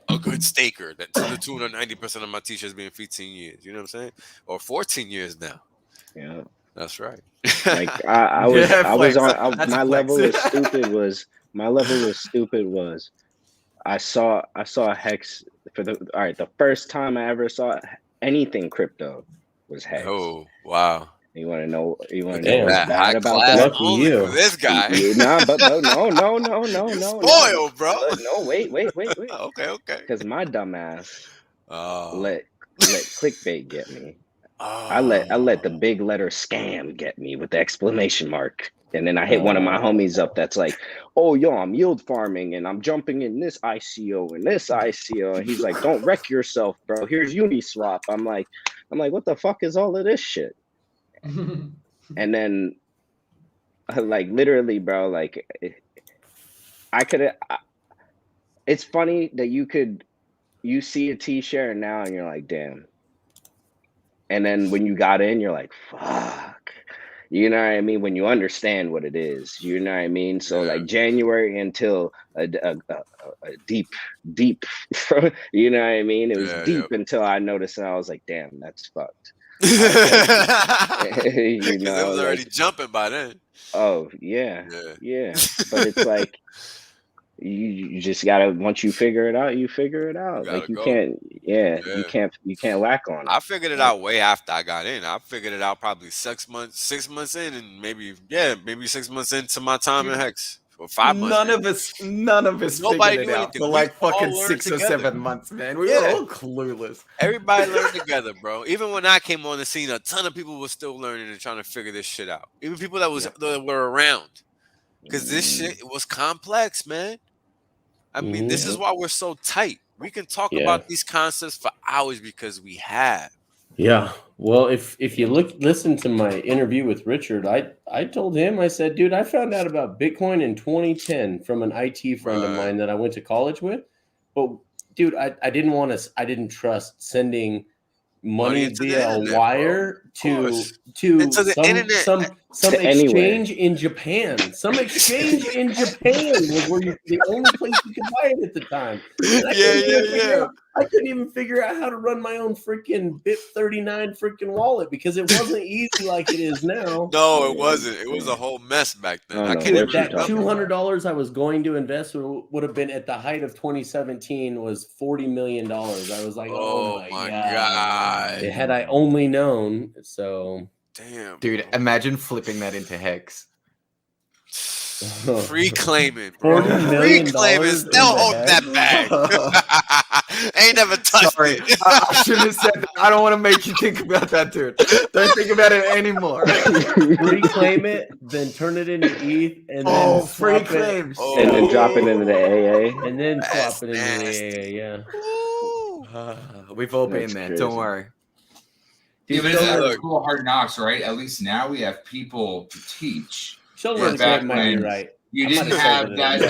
a good staker. That to the tune of 90% of my teachers being 15 years. You know what I'm saying? Or 14 years now. Yeah, that's right. Like I was on my level of stupid was I saw Hex for the first time I ever saw anything crypto was Hex. Oh wow. You want to know? You want to know what's bad about that? Lucky only you. For this guy. Nah, but no. Spoiled, bro. No, wait. Okay. Because my dumbass Oh. let clickbait get me. I let the big letter scam get me with the exclamation mark. And then I hit one of my homies up that's like, oh, yo, I'm yield farming and I'm jumping in this ICO and this ICO. And he's like, don't wreck yourself, bro. Here's Uniswap. I'm like, what the fuck is all of this shit? And then, like, literally, bro, like, it's funny that you see a T-share now and you're like, damn. And then when you got in, you're like, fuck. You know what I mean? When you understand what it is, you know what I mean? So like January until a deep, you know what I mean? It was deep until I noticed and I was like, damn, that's fucked. You know, it was already jumping by then. Oh, yeah. But it's like, you just gotta, once you figure it out, you figure it out. Like you can't whack on it. I figured it out way after I got in. I figured it out probably 6 months in, and maybe 6 months into my time in Hex. Or 5 months. None of us figured it out for like fucking 6 or 7 months, man. We were all clueless. Everybody learned together, bro. Even when I came on the scene, a ton of people were still learning and trying to figure this shit out. Even people that were around, because this shit was complex, man. I mean, this is why we're so tight. We can talk about these concepts for hours because we have. Yeah. Well, if you listen to my interview with Richard, I told him, I said, dude, I found out about Bitcoin in 2010 from an IT friend of mine that I went to college with. But dude, I didn't trust sending money via a wire to some exchange in Japan. Some exchange in Japan was where the only place you could buy it at the time. I couldn't even figure out how to run my own freaking BIP39 freaking wallet because it wasn't easy like it is now. No, it wasn't. It was a whole mess back then. I can't remember. That $200 I was going to invest would have been at the height of 2017 was $40 million. I was like, oh my God. Had I only known. So damn, dude, imagine flipping that into Hex. Free claiming, bro. Free claiming. Still hold that bag. Ain't never touched it. I shouldn't have said that. I don't want to make you think about that, dude. Don't think about it anymore. Reclaim it, then turn it into ETH, and then free claims, and then drop it into the AA, and then swap it into the AA. Yeah, we've all been there. Don't worry. Yeah, but it's cool hard knocks, right? At least now we have people to teach. Children might be right. You didn't have that.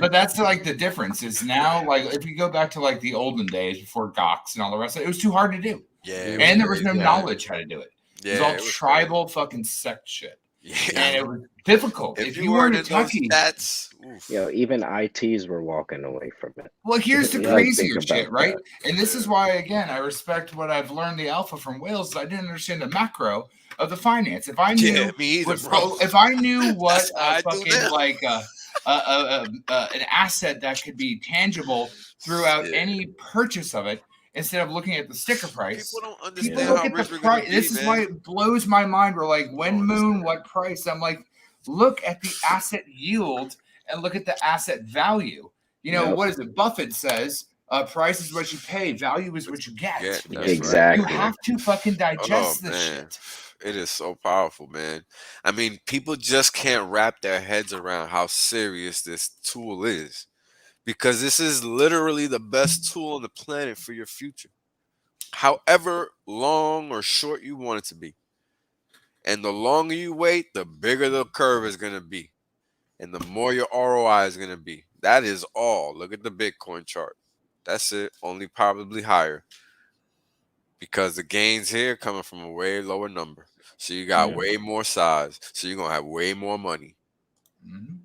But that's like the difference is now, like if you go back to like the olden days before Gox and all the rest of it, it was too hard to do. Yeah. And there was no knowledge how to do it. It was all tribal fucking sect shit. Yeah. And it was difficult. If you weren't techie, that's even ITs were walking away from it. Well, here's the crazier shit, right? And this is why, again, I respect what I've learned the alpha from Wales. Is I didn't understand the macro of the finance. If I knew, if I knew what fucking like an asset that could be tangible throughout any purchase of it. Instead of looking at the sticker price, people don't understand how rich we're gonna be, this is why it blows my mind. We're like, when moon, what price? I'm like, look at the asset yield and look at the asset value. You know, what is it? Buffett says, price is what you pay, value is what you get. Exactly. You have to fucking digest this shit. It is so powerful, man. I mean, people just can't wrap their heads around how serious this tool is. Because this is literally the best tool on the planet for your future. However long or short you want it to be. And the longer you wait, the bigger the curve is going to be. And the more your ROI is going to be. That is all. Look at the Bitcoin chart. That's it. Only probably higher. Because the gains here coming from a way lower number. So you got way more size. So you're going to have way more money. Mm-hmm.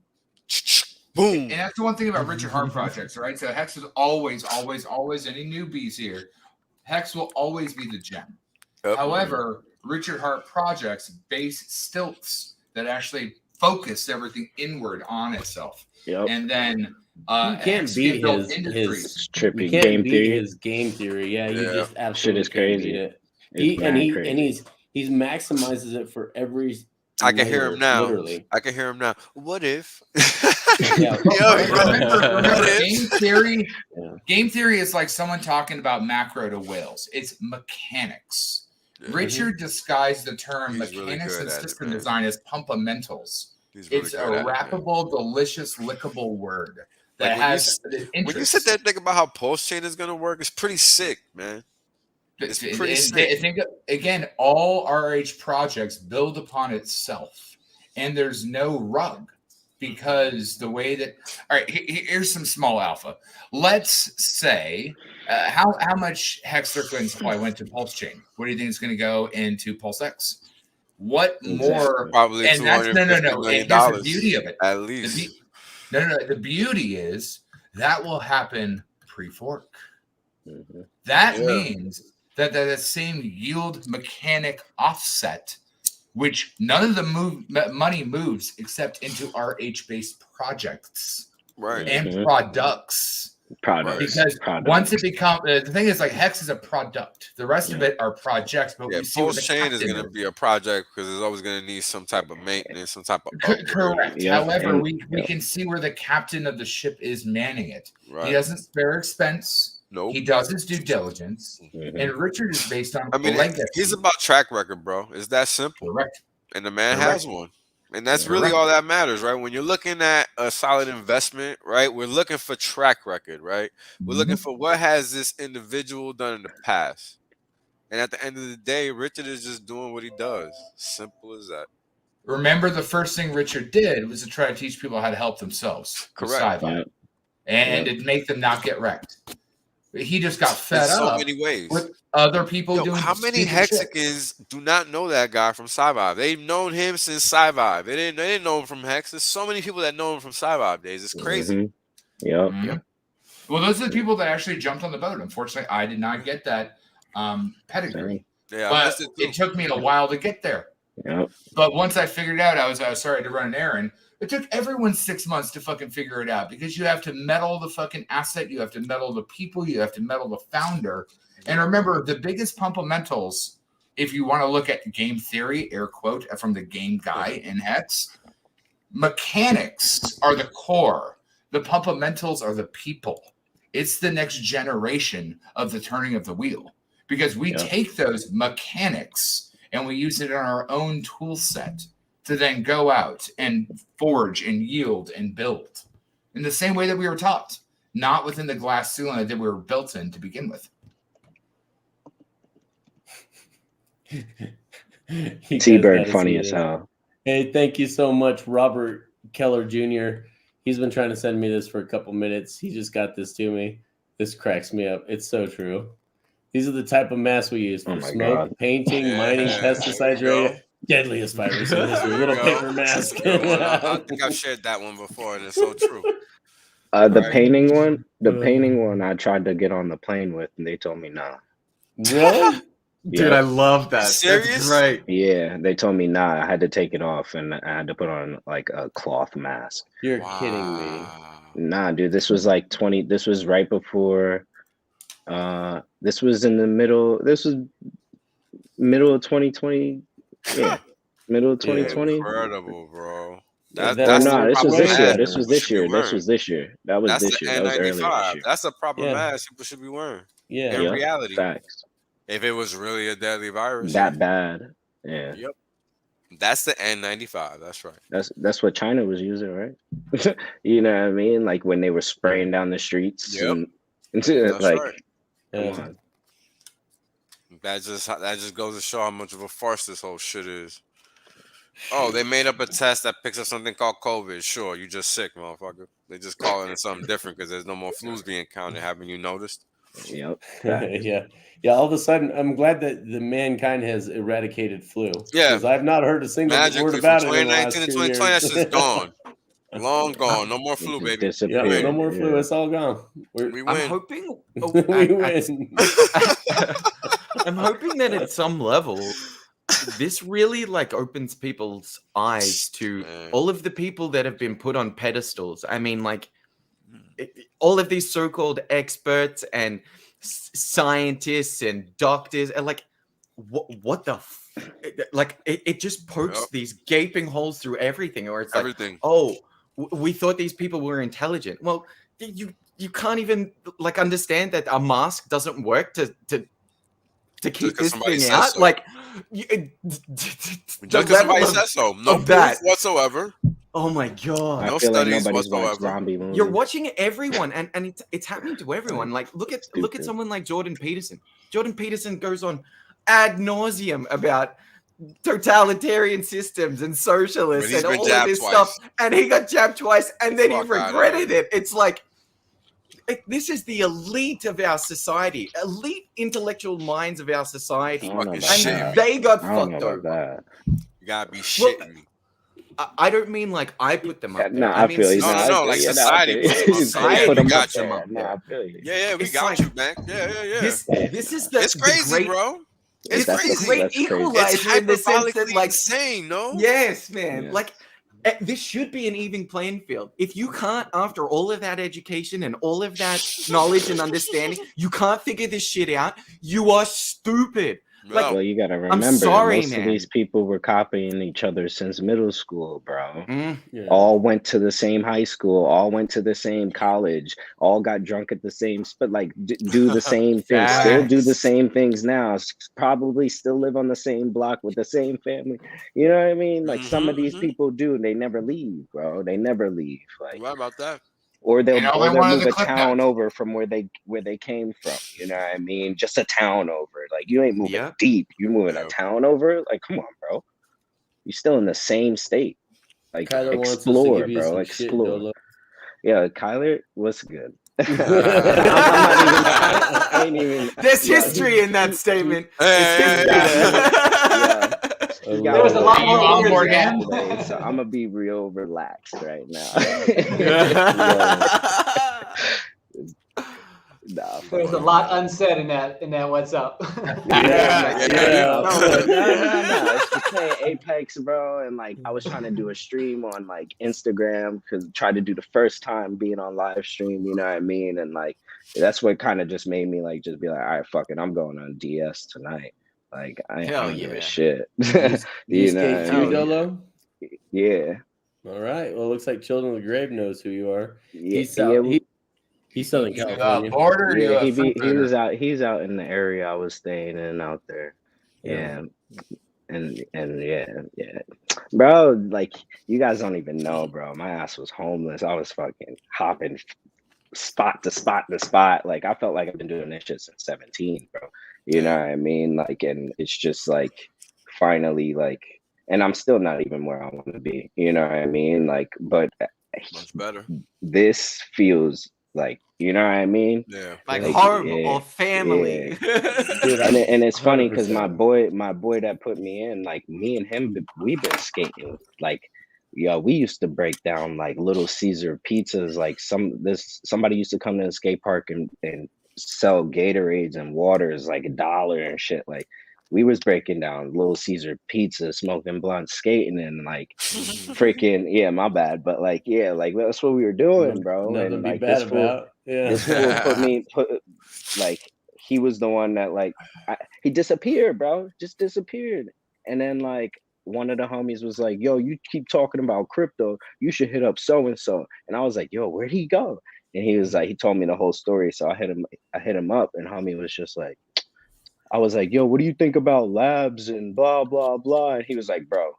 Boom. And that's the one thing about Richard Hart projects, right? So Hex is always, any newbies here, Hex will always be the gem. Yep. However, Richard Hart projects base stilts that actually focus everything inward on itself. Yep. And then you can't beat his trippy game theory. His game theory, yeah, you just absolutely shit is crazy. It. He maximizes it for every. I can hear him now. Literally, I can hear him now. What if? Remember game theory. Yeah. Game theory is like someone talking about macro to whales. It's mechanics. Richard disguised the term mechanics and system design as pumpamentals. It's a wrappable, delicious, lickable word that has interest. When you sit there and think about how pulse chain is going to work, it's pretty sick, man. It's pretty sick. Think, again, all RH projects build upon itself, and there's no rug because the way that. All right, here's some small alpha. Let's say how much Hex circulating supply went to Pulse Chain. What do you think is going to go into Pulse X? What more? Probably and that's no. And here's the beauty of it. At least. The beauty is that will happen pre-fork. Mm-hmm. That means that same yield mechanic offset, which none of the money moves except into RH-based projects and products. Because once it becomes the thing is like Hex is a product. The rest of it are projects. But we see Pulse Chain is going to be a project because it's always going to need some type of maintenance, some type of correct. However, we can see where the captain of the ship is manning it. Right. He doesn't spare expense. Nope. He does his due diligence, and Richard is based on. He's about track record, bro. It's that simple. Correct. And the man has one. And that's really all that matters, right? When you're looking at a solid investment, right? We're looking for track record, right? We're looking for what has this individual done in the past. And at the end of the day, Richard is just doing what he does. Simple as that. Remember, the first thing Richard did was to try to teach people how to help themselves. Correct. And to make them not get wrecked. He just got fed up so many ways with other people doing. How many Hexicans do not know that guy from Sci-Vive? They've known him since Sci-Vive. They didn't know him from Hex. There's so many people that know him from Sci-Vive days. It's crazy. Yep. Well, those are the people that actually jumped on the boat. Unfortunately, I did not get that pedigree. Yeah, but it took me a while to get there. Yep. But once I figured it out, I was sorry to run an errand. It took everyone 6 months to fucking figure it out because you have to meddle the fucking asset. You have to meddle the people. You have to meddle the founder. And remember, the biggest pumpamentals, if you want to look at game theory, air quote, from the game guy in Hex, mechanics are the core. The pumpamentals are the people. It's the next generation of the turning of the wheel because we take those mechanics and we use it in our own tool set to then go out and forge and yield and build in the same way that we were taught, not within the glass ceiling that we were built in to begin with. T-Bird funny as hell. Hey, thank you so much, Robert Keller Jr. He's been trying to send me this for a couple minutes. He just got this to me. This cracks me up. It's so true. These are the type of masks we use for smoke, painting, mining, pesticides, deadliest virus in history. Little paper mask. I think I've shared that one before, and it's so true. The painting one, I tried to get on the plane with, and they told me no. Really? Dude, I love that. Serious? That's great. Yeah, they told me nah. I had to take it off, and I had to put on like a cloth mask. You're kidding me. Nah, dude, this was like 20. This was right before. This was in the middle. This was middle of 2020. Yeah, middle of 2020. Incredible, bro. This was this year. This was this year. This was this year. That was this year. That was earlier this year. That's a proper mask people should be wearing. Yeah, in reality. Facts. If it was really a deadly virus. That bad. Yeah. Yep. That's the N95. That's right. That's what China was using, right? You know what I mean? Like when they were spraying down the streets. Yep. That's like, right. Come on. That just goes to show how much of a farce this whole shit is. Oh, they made up a test that picks up something called COVID. Sure, you just sick, motherfucker. They just calling it something different because there's no more flus being counted. Haven't you noticed? Yep. Yeah. All of a sudden, I'm glad that the mankind has eradicated flu. Yeah. Because I've not heard a single word about it in the last 2019 to 2 2020, years. that's just gone. Long gone. No more flu, baby. Yeah, no more flu. It's all gone. We win. I'm hoping we win. I'm hoping that at some level, this really like opens people's eyes to all of the people that have been put on pedestals. I mean, like all of these so-called experts and scientists and doctors, and like what the like it just pokes these gaping holes through everything, or it's like, oh, we thought these people were intelligent. Well, you can't even like understand that a mask doesn't work to keep this thing out. So. Like, just because somebody says so. No proof whatsoever. Oh my god! I feel like nobody's watched zombie movies. You're watching everyone, and it's happening to everyone. Like, look at someone like Jordan Peterson. Jordan Peterson goes on ad nauseum about totalitarian systems and socialists and all of this stuff, and he got jabbed twice, and then he regretted it. It's like, this is the elite of our society, elite intellectual minds of our society, and they got fucked over. You gotta be shitting me. I don't mean like I put them up. No, I feel you. No, like society. Society got you. I feel you. Yeah, we got you, man. Yeah. This is the. It's crazy, bro. It's crazy. Great equalizer in the sense that, like, insane, no? Yes, man. Yeah. Like, this should be an even playing field. If you can't, after all of that education and all of that knowledge and understanding, you can't figure this shit out, you are stupid. Like, well, you gotta remember, most of these people were copying each other since middle school, bro. All went to the same high school, all went to the same college, all got drunk at the same spot, like do the same things, still do the same things now, probably still live on the same block with the same family. You know what I mean? Like some of these people do, they never leave, bro. They never leave. Like, what about that? Or they'll move a town over from where they came from. You know what I mean? Just a town over. Like, you ain't moving deep. You're moving a town over. Like, come on, bro. You're still in the same state. Like, Kyler explore, bro. Explore. Yeah, Kyler, what's good? I ain't even. There's history in that statement. There was a lot more today, so I'm gonna be real relaxed right now. There was a lot unsaid in that what's up. No. It's playing Apex, bro, and like I was trying to do a stream on like Instagram because try to do the first time being on live stream, you know what I mean? And like that's what kind of just made me like just be like, all right, fuck it, I'm going on DS tonight. Like I don't give a shit. You know, Dolo? Yeah. All right. Well, it looks like Children of the Grave knows who you are. Yeah, he's Southern California. He's out in the area I was staying in out there. Yeah. And bro, like you guys don't even know, bro. My ass was homeless. I was fucking hopping spot to spot to spot. Like I felt like I've been doing this shit since 17, bro. You know what I mean? Like, and it's just like finally, like, and I'm still not even where I want to be. You know what I mean? Like, but much better. This feels like, you know what I mean? Yeah. Like home or family. Yeah. Dude, and it's funny because my boy that put me in, like me and him, we've been skating. Like, yeah, we used to break down like Little Caesar pizzas. Like somebody used to come to the skate park and sell Gatorades and waters like $1 and shit. Like we was breaking down Little Caesar pizza, smoking blunt, skating, and like freaking my bad, but like like that's what we were doing, bro. Nothing and to be like bad about. this fool put like he was the one that like he disappeared, bro, just disappeared. And then like one of the homies was like, yo, you keep talking about crypto, you should hit up so and so. And I was like, yo, where'd he go? And he was like, he told me the whole story. So I hit him up, and homie was just like, I was like, yo, what do you think about labs and blah, blah, blah? And he was like, bro,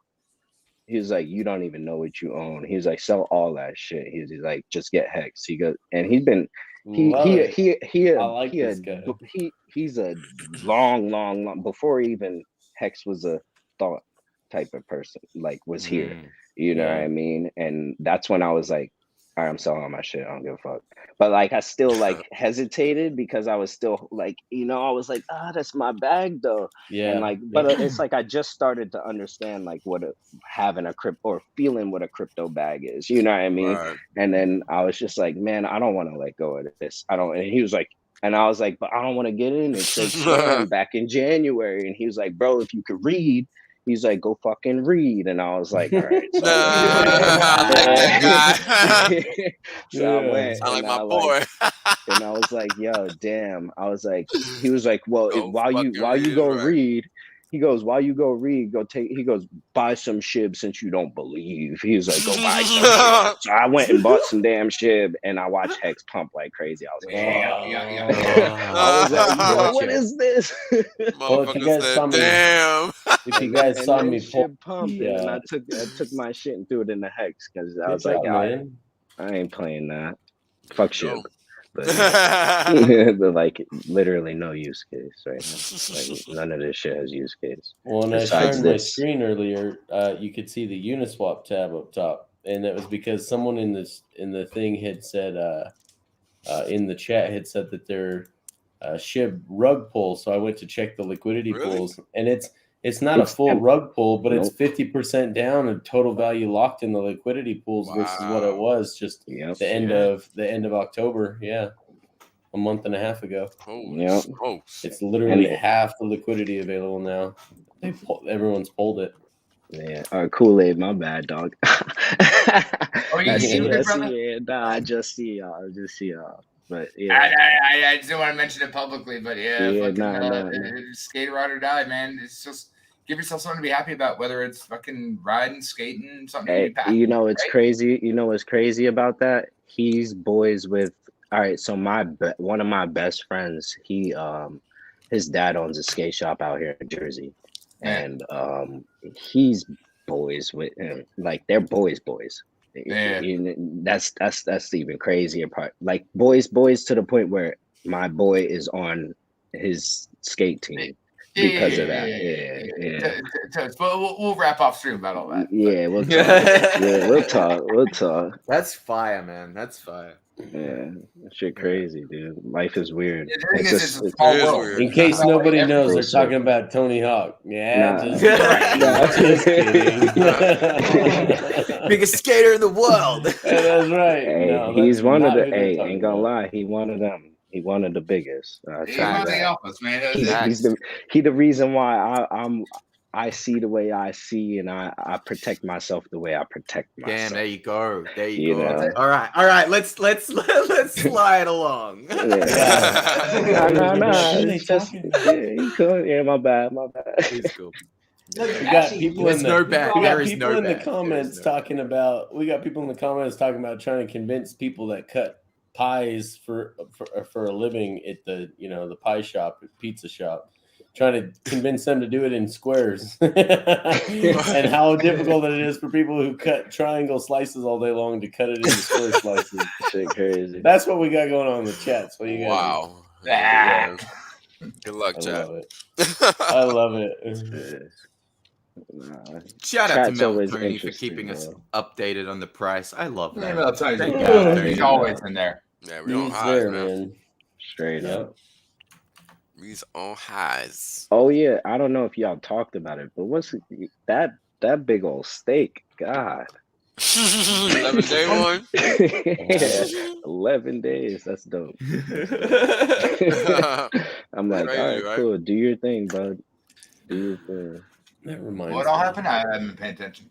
he was like, you don't even know what you own. He was like, sell all that shit. He's like, just get Hex. He goes, and he's been, he's a long, before even Hex was a thought type of person like was here. You know what I mean? And that's when I was like, all right, I'm selling all my shit. I don't give a fuck. But like I still like hesitated because I was still like, you know, I was like, that's my bag though. Yeah. And like, but it's like I just started to understand like what having a crypto or feeling what a crypto bag is. You know what I mean? Right. And then I was just like, man, I don't want to let go of this. I don't. And he was like, and I was like, but I don't want to get in. It said back in January, and he was like, bro, if you could read. He's like, go fucking read. And I was like, all right. So, so I went. Sound like my boy. And I was like, yo, damn. I was like, he was like, well, while you go read, he goes, while you go read, he goes, buy some SHIB since you don't believe. He was like, go buy some SHIB. So I went and bought some damn SHIB and I watched Hex pump like crazy. I was like, I was like, yo, what is this? Well, if you guys saw me, if you guys saw me pump, and I took my shit and threw it in the Hex because I was like, I ain't playing that. Fuck SHIB. But, but like literally no use case right now. Like none of this shit has use case. Well, when I shared my screen earlier, you could see the Uniswap tab up top, and that was because someone in the thing had said in the chat had said that their SHIB rug pull. So I went to check the liquidity pools, and it's not a full rug pull, but it's 50% down and total value locked in the liquidity pools versus what it was just the end of October. Yeah. A month and a half ago. It's literally half the liquidity available now. Everyone's pulled it. Yeah. Kool-Aid, my bad, dog. You see it, brother? Yeah, nah, I just see y'all. But I just don't want to mention it publicly, but skate ride or die, man. It's just give yourself something to be happy about, whether it's fucking riding, skating, something. Hey, you know it's crazy. You know what's crazy about that? He's boys with. All right, so one of my best friends, his dad owns a skate shop out here in Jersey, and he's boys with him. Like they're boys. Yeah. That's the even crazier part. Like boys to the point where my boy is on his skate team because of that. Yeah. But we'll wrap off stream about all that. Yeah, we'll talk. We'll talk. That's fire, man. That's fire. Yeah, that shit crazy, dude. Life is weird. It's weird. In case nobody knows, they're talking about Tony Hawk. Just kidding. Biggest skater in the world. That's right. Hey, he's one of the. Ain't gonna lie, he one of them. He one of the biggest. He's one of the alphas, man. He the reason why I see the way I see, and I protect myself the way I protect myself. Damn, there you go. There you go. Know? All right. Let's slide along. No. It's just my bad. It's cool. We got people in the comments talking about trying to convince people that cut pies for a living at the pie shop, pizza shop. Trying to convince them to do it in squares and how difficult it is for people who cut triangle slices all day long to cut it into square slices. Shit crazy. That's what we got going on in the chat. So you guys Good luck, chat. I love it. Shout out to Mel Tony for keeping us updated on the price. I love that. Mel Tony's always in there. Yeah, we're on highs, man. Straight up. He's on highs. Oh yeah, I don't know if y'all talked about it, but what's that big old steak? God, 11-day one. 11 days. That's dope. I'm like, all right, cool. Do your thing, bud. Do your thing. That reminds me. What all happened? I haven't been paying attention.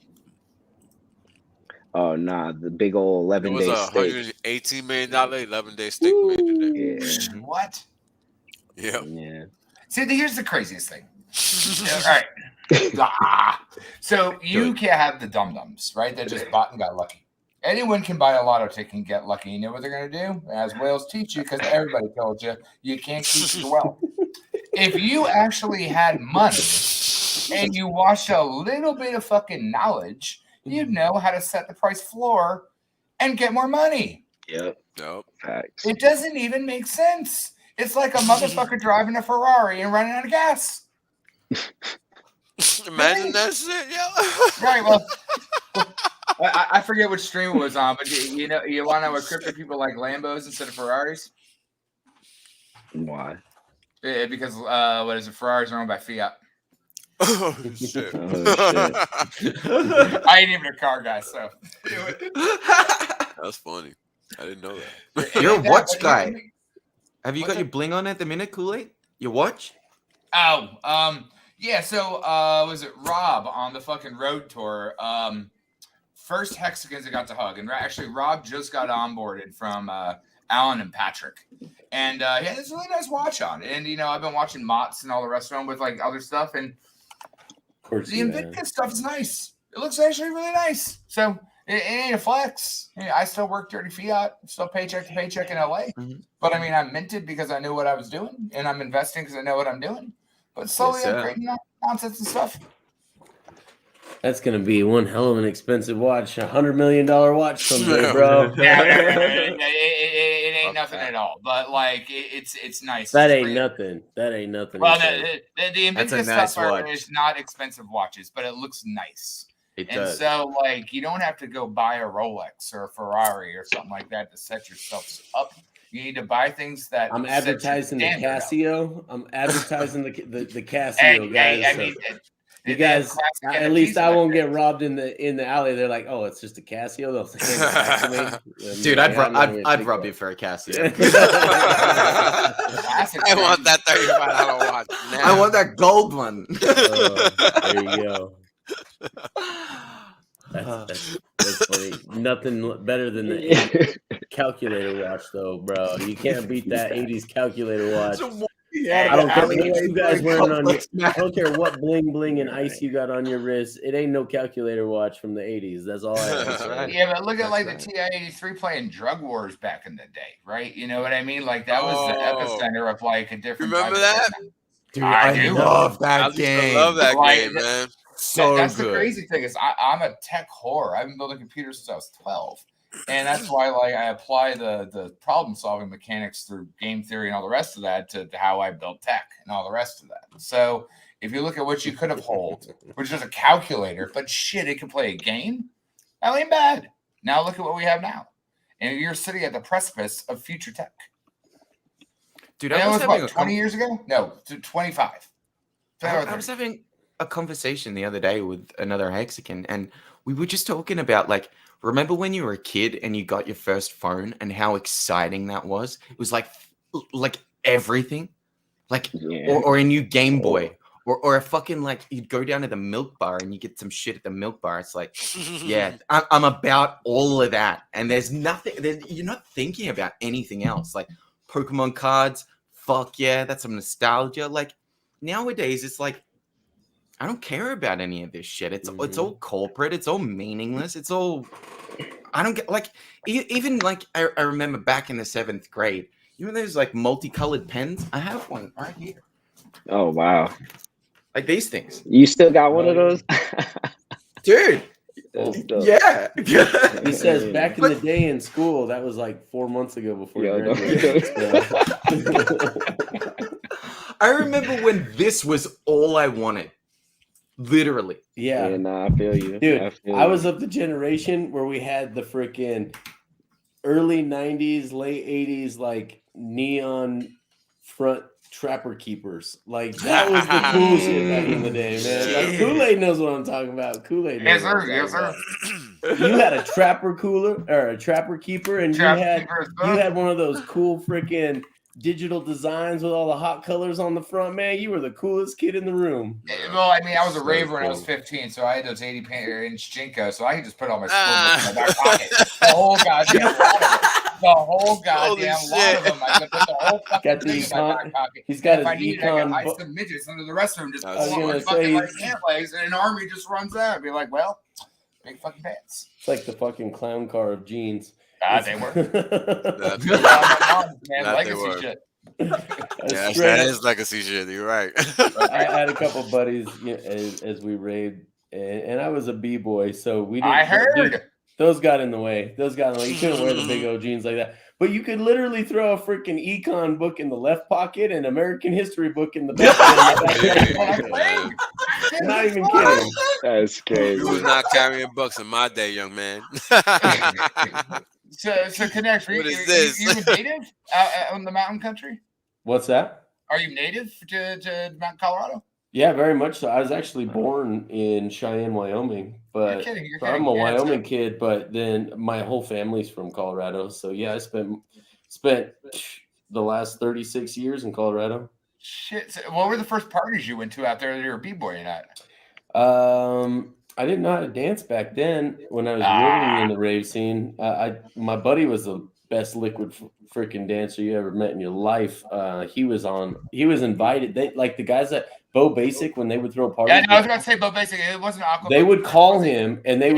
Oh nah, the big old 11-day steak. $118 million 11-day steak. Yeah. What? Yeah. See, here's the craziest thing. All right. So you can't have the dum-dums, right? That just bought and got lucky. Anyone can buy a lotto ticket and get lucky. You know what they're going to do? As whales teach you, because everybody told you can't keep your wealth. If you actually had money and you watched a little bit of fucking knowledge, you'd know how to set the price floor and get more money. Yep. Facts. It doesn't even make sense. It's like a motherfucker driving a Ferrari and running out of gas. Imagine that shit, yo. Right. Well, I forget which stream it was on, but you know, you want to know what crypto people like Lambos instead of Ferraris? Why? Because what is it? Ferraris are owned by Fiat. Oh shit! I ain't even a car guy, so that's funny. I didn't know that. You're a watch guy. Have you got your bling on at the minute, Kool-Aid? Your watch? Oh, yeah. So, was it Rob on the fucking road tour? First Hexicans I got to hug, and actually Rob just got onboarded from Alan and Patrick, and he had this really nice watch on. And you know, I've been watching Mott's and all the rest of them with like other stuff, and the Invictus stuff is nice. It looks actually really nice. So it ain't a flex. I still work dirty fiat, still paycheck to paycheck in LA. But I mean, I'm minted because I knew what I was doing, and I'm investing because I know what I'm doing. But slowly I'm creating nonsense and stuff. That's gonna be one hell of an expensive watch, $100 million watch someday, bro. It ain't nothing at all. But like, it's nice. That ain't nothing. That ain't nothing. Well, the Invictus stuff is not expensive watches, but it looks nice. It does. So like, you don't have to go buy a Rolex or a Ferrari or something like that to set yourself up. You need to buy things that I'm advertising the Casio. I'm advertising the Casio, guys. I mean, you guys, at least I won't get robbed in the alley. They're like, oh, it's just a Casio. They'll say it back to me. Dude, I'd rob you for a Casio. I want that $35 watch. Now. I want that gold one. There you go. That's funny. Nothing better than the calculator watch, though, bro. You can't beat that 80s calculator watch. I don't care what you guys wearing on your. I don't care what bling and ice you got on your wrist. It ain't no calculator watch from the 80s. That's all I have to say. Yeah, but look at like the TI-83 playing Drug Wars back in the day, right? You know what I mean? Like that was the epicenter of like a different. Remember that? Dude, I love that game. I love that game, man. So that's good. The crazy thing is I'm a tech whore. I've been building computers since I was 12. And that's why like I apply the problem solving mechanics through game theory and all the rest of that to how I built tech and all the rest of that. So if you look at what you could have hold, which is a calculator, but shit, it can play a game. That ain't bad. Now look at what we have now. And you're sitting at the precipice of future tech. Dude, I was about 20 years ago? No, 25. I was having a conversation the other day with another Hexican, and we were just talking about like, remember when you were a kid and you got your first phone and how exciting that was? It was like everything, like or a new Game Boy or a fucking like you'd go down to the milk bar and you get some shit at the milk bar. It's like, yeah, I'm about all of that, and there's nothing. You're not thinking about anything else. Like Pokemon cards, fuck yeah, that's some nostalgia. Like nowadays, it's like, I don't care about any of this shit. It's all corporate. It's all meaningless. It's all, I don't get like, even like, I remember back in the 7th grade, you know, there's like multicolored pens. I have one right here. Oh, wow. Like these things. You still got one of those? Dude. Yeah. He says back in the day in school, that was like 4 months ago before you graduated. I remember when this was all I wanted. Literally. Yeah. Nah, I feel you. Dude, I was of the generation where we had the freaking early 90s, late 80s, like neon front trapper keepers. Like that was the cool shit back in the day, man. Like, Kool-Aid knows what I'm talking about. Kool-Aid knows what I'm talking about. You had a trapper cooler or a trapper keeper, and you had one of those cool freaking digital designs with all the hot colors on the front, man. You were the coolest kid in the room. Well, I mean, I was a raver when I was 15, so I had those 80-inch Jinko, so I could just put all my school books in my back pocket. The whole goddamn lot of them. The whole goddamn lot of them. I could put the whole fucking thing in my back pocket. He's got his econ. I some midgets under the rest of them just pull on my fucking like ant legs, and an army just runs out. I'd be like, well, big fucking pants. It's like the fucking clown car of jeans. They were. Legacy shit. Yeah, that is legacy shit. You're right. I had a couple buddies as we raid, and I was a b-boy, so we didn't. I heard those got in the way. You couldn't wear the big old jeans like that. But you could literally throw a freaking econ book in the left pocket and American history book in the back. Not even kidding. That's crazy. You was not carrying bucks in my day, young man. So Connect, what is this? You a native out in the mountain country? What's that? Are you native to Mount Colorado? Yeah, very much so. I was actually born in Cheyenne, Wyoming, but You're kidding. I'm a Wyoming kid. But then my whole family's from Colorado, so yeah, I spent the last 36 years in Colorado. Shit. So what were the first parties you went to out there that you were b-boying at? I didn't know how to dance back then when I was really in the rave scene. My buddy was the best liquid freaking dancer you ever met in your life. He was invited. They like the guys that Bo Basic when they would throw parties. Yeah, no, I was about to say Bo Basic. It wasn't Aqua. They would call him and they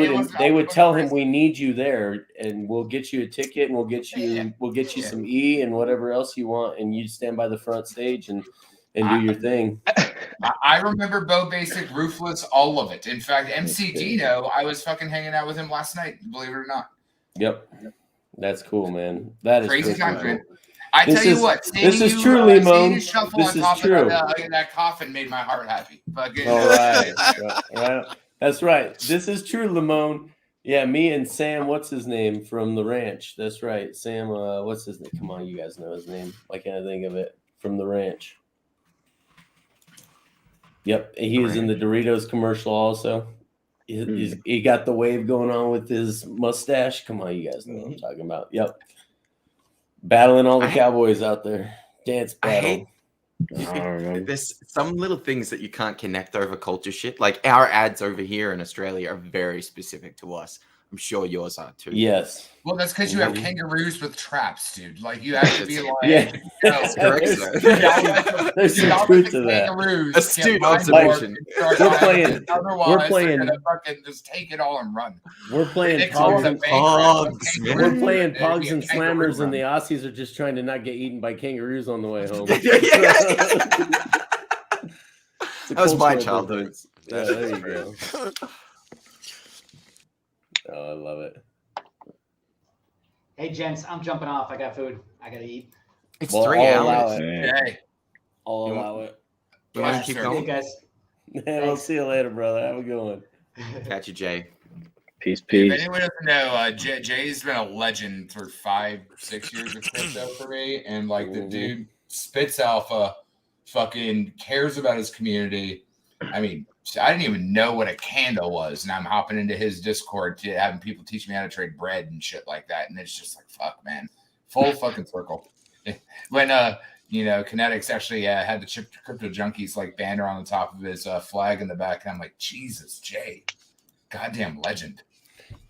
would tell him, we need you there and we'll get you a ticket and we'll get you some E and whatever else you want, and you stand by the front stage and do your thing. I remember Bo Basic, Ruthless, all of it. In fact, MC Dino, I was fucking hanging out with him last night, believe it or not. Yep. That's cool, man. That is crazy times, cool. man. I tell you what, this is true, Limon. This is true. That coffin made my heart happy. All right. Right. That's right. This is true, Limon. Yeah, me and Sam, what's his name from the ranch? That's right. Sam, what's his name? Come on, you guys know his name. Why can't I think of it? From the ranch. Yep, he was in the Doritos commercial also. He got the wave going on with his mustache. Come on, you guys know what I'm talking about. Yep. Battling all the cowboys out there. Dance battle. There's some little things that you can't connect over culture shit. Like our ads over here in Australia are very specific to us. I'm sure yours are too. Yes. Well, that's because you have kangaroos with traps, dude. Like you have to be like, yeah, that's correct. There's some truth to that. Astute observation. We're playing. Gonna fucking just take it all and run. We're playing Pogs and Slammers, and the Aussies are just trying to not get eaten by kangaroos on the way home. That was my childhood. Yeah, there you go. Oh, I love it. Hey, gents, I'm jumping off. I got food. I got to eat. It's 3 hours. I'll allow it. You want to keep going? Guys. We'll see you later, brother. Have a good one. Catch you, Jay. Peace. If anyone doesn't know, Jay's been a legend for 5-6 years of crypto for me. And, like, the dude spits alpha, fucking cares about his community. I mean, I didn't even know what a candle was, and I'm hopping into his Discord to having people teach me how to trade bread and shit like that, and it's just like, fuck, man, full fucking circle. When KNTX actually had the Crypto Junkies like banner on the top of his flag in the back, and I'm like, Jesus, Jay, goddamn legend.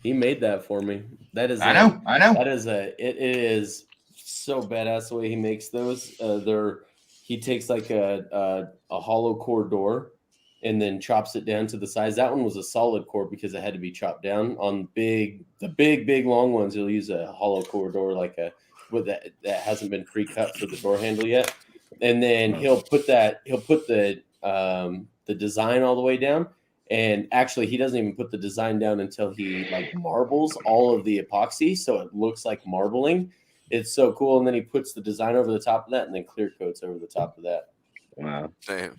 He made that for me. That is, I know. That is it is so badass the way he makes those. He takes like a hollow core door and then chops it down to the size. That one was a solid core because it had to be chopped down. On the big long ones, he'll use a hollow core door like that hasn't been pre-cut for the door handle yet. And then he'll put the design all the way down. And actually, he doesn't even put the design down until he like marbles all of the epoxy, so it looks like marbling. It's so cool. And then he puts the design over the top of that, and then clear coats over the top of that. Wow. Damn.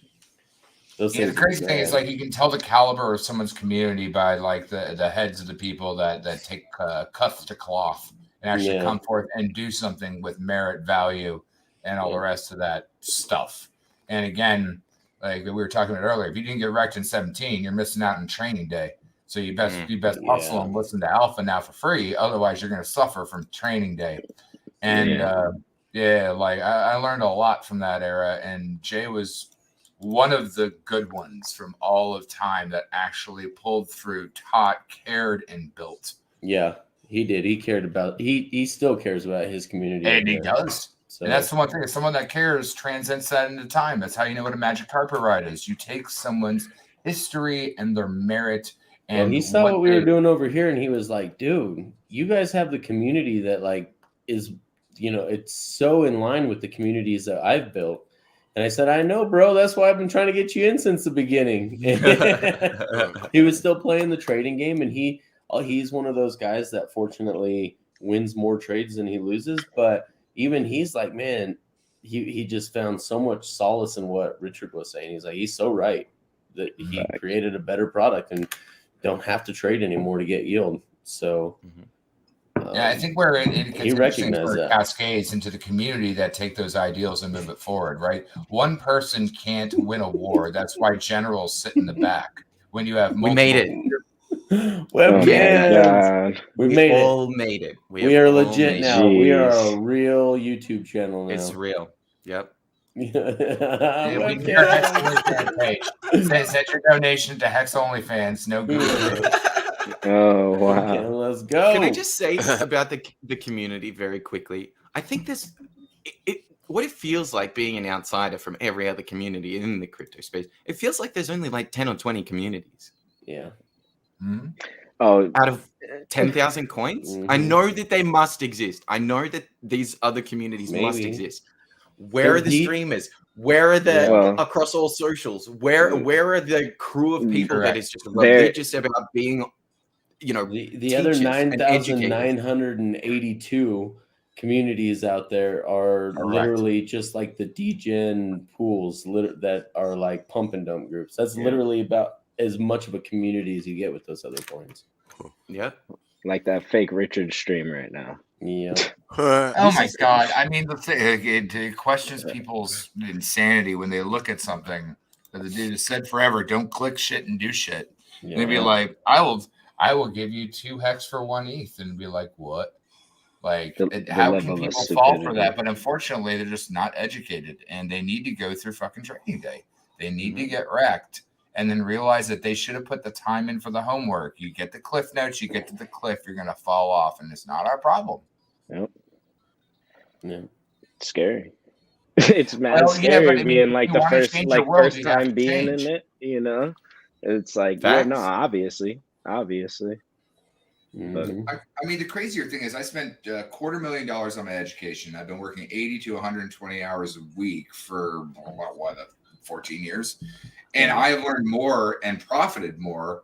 The crazy thing is, like, you can tell the caliber of someone's community by like the heads of the people that take cuts to cloth and actually come forth and do something with merit, value, and all the rest of that stuff. And again, like we were talking about earlier, if you didn't get wrecked in 17, you're missing out on training day. So you best hustle and listen to Alpha now for free. Otherwise, you're going to suffer from training day. And I learned a lot from that era. And Jay was one of the good ones from all of time that actually pulled through, taught, cared, and built. Yeah, he did. He cared about. He still cares about his community, and he does. So, and that's the one thing. Someone that cares transcends that into time. That's how you know what a magic carpet ride is. You take someone's history and their merit. And he saw what we were doing over here, and he was like, "Dude, you guys have the community that like is, it's so in line with the communities that I've built." And I said, I know, bro. That's why I've been trying to get you in since the beginning. He was still playing the trading game, and he's one of those guys that fortunately wins more trades than he loses. But even he's like, man, he just found so much solace in what Richard was saying. He's like, he's so right. that he created a better product and don't have to trade anymore to get yield. So yeah, I think where it gets he interesting is recognized where it that. cascades into the community that take those ideals and move it forward, right? One person can't win a war. That's why generals sit in the back. When you have multiple, We made it. Webcams. We made all it. made it. We are legit now. We are a real YouTube channel now. It's real. Yep. Yeah, we can our Hex OnlyFans page. Set your donation to Hex OnlyFans. No good. Oh wow! Okay, let's go. Can I just say about the community very quickly? I think this, what it feels like being an outsider from every other community in the crypto space. It feels like there's only like 10 or 20 communities. Yeah. Mm-hmm. Oh, out of 10,000 coins. I know that they must exist. I know that these other communities must exist. Where are the streamers? Where are the across all socials? Where are the crew of people that is just religious about being, you know, the other 9,982 communities out there are literally just like the degen pools that are like pump and dump groups. That's literally about as much of a community as you get with those other coins. Yep. Like that fake Richard stream right now. Yeah. Oh my God. I mean, it questions people's insanity when they look at something that the dude has said forever, don't click shit and do shit. Yeah. And they'd be like, I will give you 2 hex for 1 ETH. And be like, what? Like, how can people fall for that? But unfortunately, they're just not educated and they need to go through fucking training day. They need to get wrecked and then realize that they should have put the time in for the homework. You get the cliff notes, you get to the cliff, you're going to fall off, and it's not our problem. Yep. Yeah. It's scary. It's mad scary being like the first time being in it, you know? It's like, obviously. Mm-hmm. But I mean, the crazier thing is I spent $250,000 on my education. I've been working 80 to 120 hours a week for 14 years. And I have learned more and profited more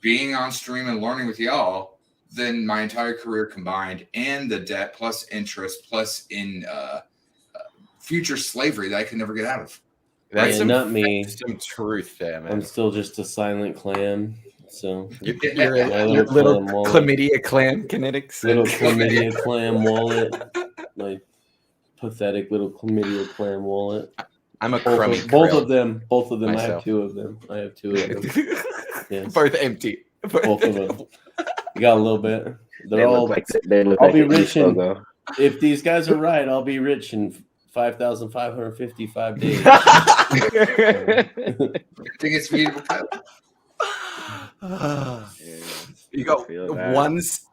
being on stream and learning with y'all than my entire career combined, and the debt plus interest plus in future slavery that I could never get out of. That's not me. Some truth there, man. I'm still just a silent clam. So you're a little chlamydia clam kinetics. Little chlamydia clam wallet. My pathetic little chlamydia clam wallet. I'm a both of them. Myself. I have 2 of them. Yes. Both empty. Both of them. You got a little bit. I'll be rich in. If these guys are right, I'll be rich in 5,555 days. I think it's beautiful. You got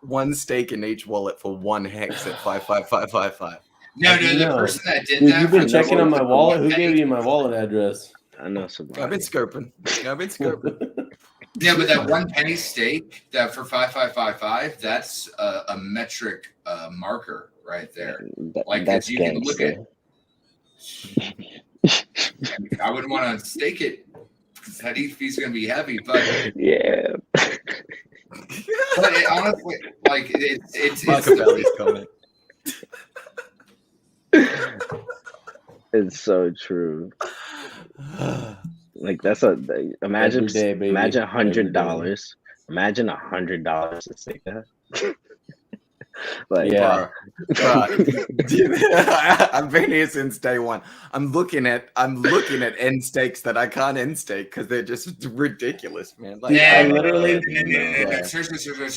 one stake in each wallet for 1 hex at 55555. No, the person that did that. You've been checking on my wallet. Who gave you my wallet address? I know somebody. I've been scoping. Yeah, but that 1 penny stake that for 5555, that's a metric marker right there. Like that's you can look at. I wouldn't want to stake it because that ETH fee is going to be heavy, but yeah. But honestly, like it's coming. It's so true. Like that's imagine $100. Imagine $100 to stake that. Like, yeah, I've been here since day one. I'm looking at end stakes that I can't end stake because they're just ridiculous, man. Like, I literally.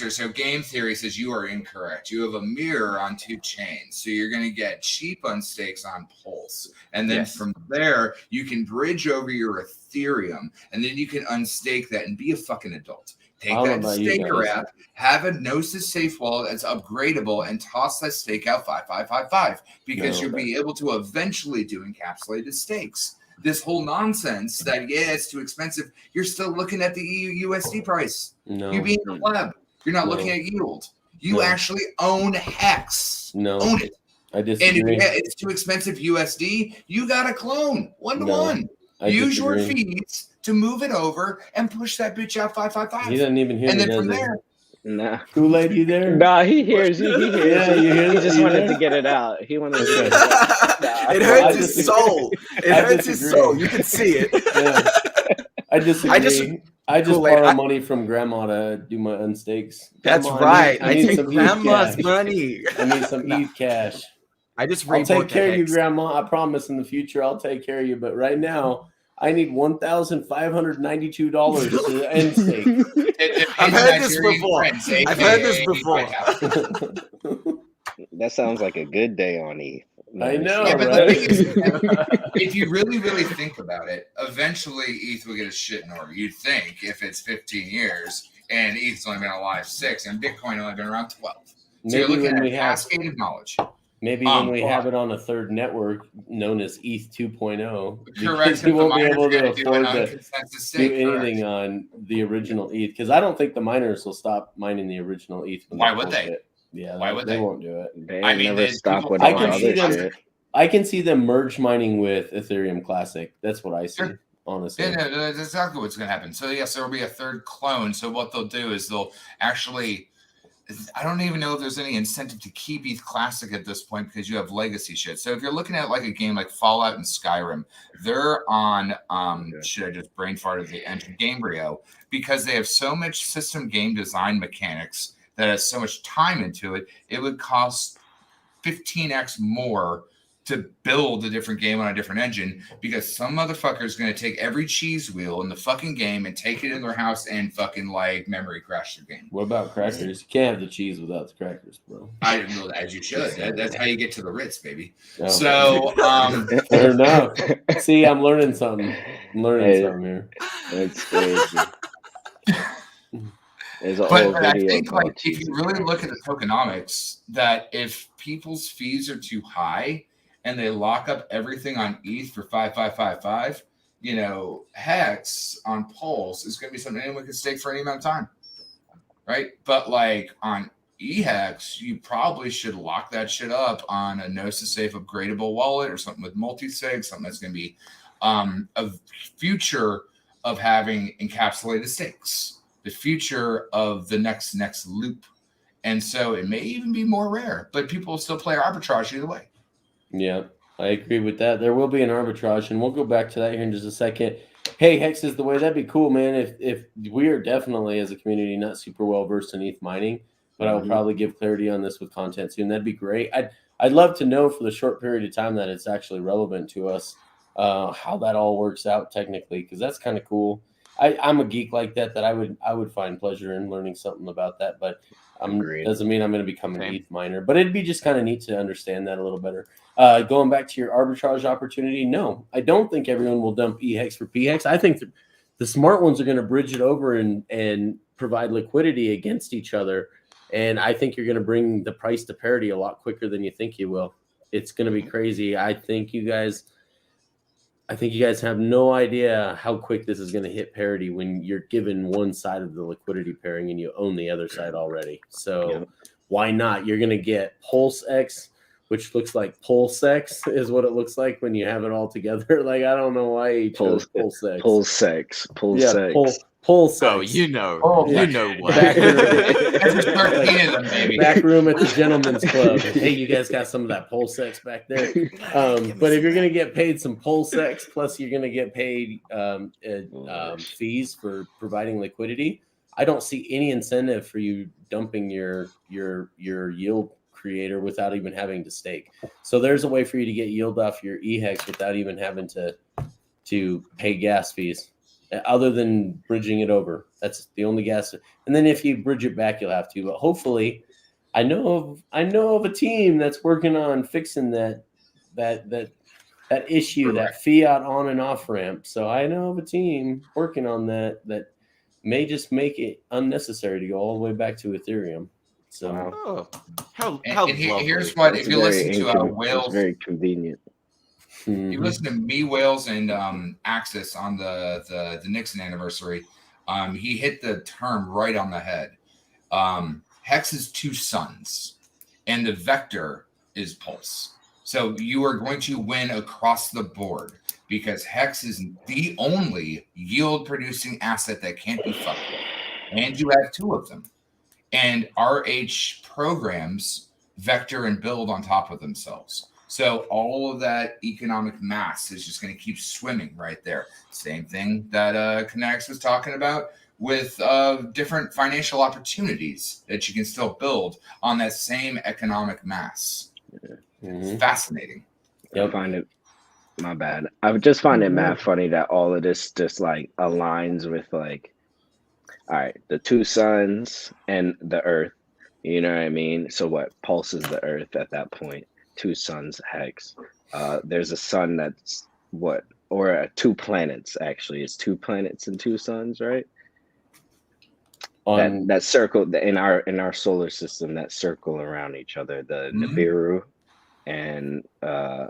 So game theory says you are incorrect. You have a mirror on 2 chains, so you're going to get cheap unstakes on Pulse, and then from there you can bridge over your Ethereum, and then you can unstake that and be a fucking adult. Take that staker app, have a Gnosis safe wallet that's upgradable, and toss that stake out 5555 because you'll be able to eventually do encapsulated stakes. This whole nonsense that it's too expensive. You're still looking at the USD price. No, you're being a pleb. You're not looking at yield. You actually own Hex. Own it. I disagree. And if it's too expensive USD, you got a clone 1-to-1. Use your fees to move it over and push that bitch out 555. He doesn't even hear and me. then from there, nah. Kool-Aid, you there? Nah, he hears. He hears. Yeah, you hear? He just wanted to get it out. He wanted to get it out. It hurts his soul. It hurts his soul. You can see it. I disagree. I just borrow money from grandma to do my unstakes. That's Grandma, right. I need some grandma's money. I need some ETH cash. I'll take care of you, grandma. I promise in the future I'll take care of you. But right now, I need $1,592 to end stake. I've heard this before. That sounds like a good day on ETH. I know, yeah, but right? the thing is, if you really, really think about it, eventually ETH will get its shit in order. You'd think if it's 15 years and ETH's only been alive 6 and Bitcoin only been around 12. So you're looking at cascaded knowledge. Maybe when we have it on a third network known as ETH 2.0, correct, we won't be able to afford to do anything on the original ETH. Because I don't think the miners will stop mining the original ETH. Why would they? Yeah, why would they? Won't do it. They never stop with all other shit. I can see them merge mining with Ethereum Classic. That's what I see, honestly. Yeah, no, that's exactly what's going to happen. So yes, there will be a third clone. So what they'll do is they'll actually, I don't even know if there's any incentive to keep ETH Classic at this point because you have legacy shit. So if you're looking at like a game like Fallout and Skyrim, they're on, should I just brain farted the engine Gamebryo because they have so much system game design mechanics that has so much time into it, it would cost 15x more to build a different game on a different engine because some motherfucker is going to take every cheese wheel in the fucking game and take it in their house and fucking like memory crash the game. What about crackers? You can't have the cheese without the crackers, bro. I didn't know that, as you should. That's how you get to the Ritz, baby. Oh. So, fair enough. See, I'm learning something. I'm learning something here. That's crazy. But I think like if you really look at the tokenomics, that if people's fees are too high and they lock up everything on ETH for 5.555, you know, Hex on Pulse is going to be something anyone can stake for any amount of time, right? But like on eHex, you probably should lock that shit up on a Gnosis Safe upgradable wallet or something with multi-sig, something that's going to be a future of having encapsulated stakes. The future of the next loop. And so it may even be more rare, but people will still play arbitrage either way. Yeah, I agree with that. There will be an arbitrage, and we'll go back to that here in just a second. Hey, Hex is the way. That'd be cool, man. If we are definitely, as a community, not super well versed in ETH mining, but I will probably give clarity on this with content soon. That'd be great. I'd love to know for the short period of time that it's actually relevant to us, how that all works out technically, because that's kind of cool. I'm a geek like that I would find pleasure in learning something about that, but doesn't mean I'm going to become an ETH miner. But it'd be just kind of neat to understand that a little better. Going back to your arbitrage opportunity, no, I don't think everyone will dump eHex for pHex. I think the smart ones are going to bridge it over and provide liquidity against each other, and I think you're going to bring the price to parity a lot quicker than you think you will. It's going to be crazy. I think you guys have no idea how quick this is going to hit parity when you're given one side of the liquidity pairing and you own the other side already. So why not? You're going to get Pulse X, which looks like Pulse X is what it looks like when you have it all together. Like, I don't know why you chose Pulse X. Pulse X. Pulse X. Oh, you know what. Back room at the Gentleman's Club. Hey, you guys got some of that Pulse X back there. But if you're going to get paid some Pulse X, plus you're going to get paid fees for providing liquidity, I don't see any incentive for you dumping your yield creator without even having to stake. So there's a way for you to get yield off your eHex without even having to pay gas fees, other than bridging it over. That's the only gas. And then if you bridge it back, you'll have to. But hopefully, I know of a team that's working on fixing that issue, that fiat on and off ramp. So I know of a team working on that may just make it unnecessary to go all the way back to Ethereum. So here's what, if you listen to Whales, it's very convenient. You listen to me, Whales, and Axis on the Nixon anniversary. He hit the term right on the head. Hex is two suns, and the vector is Pulse. So you are going to win across the board because Hex is the only yield-producing asset that can't be fucked with, and you have two of them. And RH programs vector and build on top of themselves. So all of that economic mass is just going to keep swimming right there. Same thing that KNTX was talking about with different financial opportunities that you can still build on that same economic mass. It's fascinating. I find it, my bad. I would just find it mad funny that all of this just like aligns with like, all right, the two suns and the earth. You know what I mean? So what pulses the earth at that point? Two suns, hex. There's a sun that's what, or two planets actually. It's two planets and two suns, right? That circle in our solar system, that circle around each other, the Nibiru and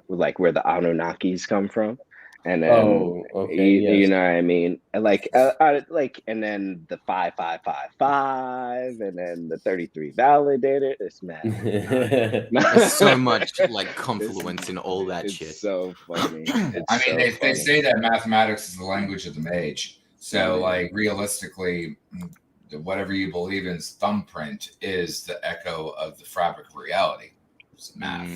like where the Anunnakis come from. And then you know what I mean? And like and then the 5555 and then the 33 validator. It's mad. There's so much like confluence in all that shit. So funny. I mean, they say that mathematics is the language of the mage. So like realistically, whatever you believe in thumbprint is the echo of the fabric of reality. It's math.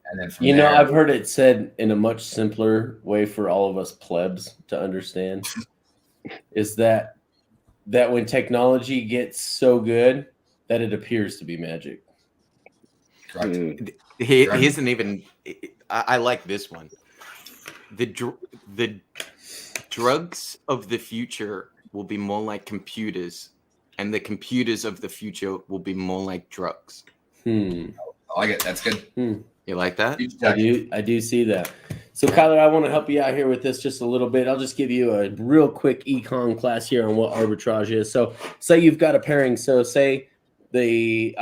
And then from there, I've heard it said in a much simpler way for all of us plebs to understand is that when technology gets so good that it appears to be magic. Correct. Here's an even. I like this one. The drugs of the future will be more like computers, and the computers of the future will be more like drugs. I like it. That's good. You like that? I do see that. So, Kyler, I want to help you out here with this just a little bit. I'll just give you a real quick econ class here on what arbitrage is. So, say you've got a pairing. So, say the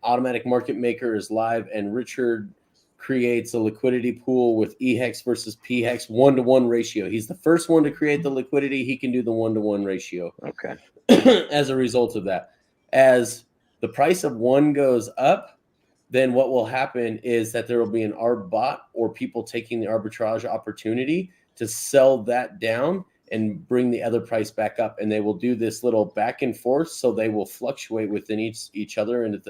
automatic market maker is live and Richard creates a liquidity pool with EHEX versus PHEX 1-to-1 ratio. He's the first one to create the liquidity. He can do the 1-to-1 ratio. Okay. As a result of that, as the price of one goes up, then what will happen is that there will be an arb bot or people taking the arbitrage opportunity to sell that down and bring the other price back up. And they will do this little back and forth. So they will fluctuate within each other and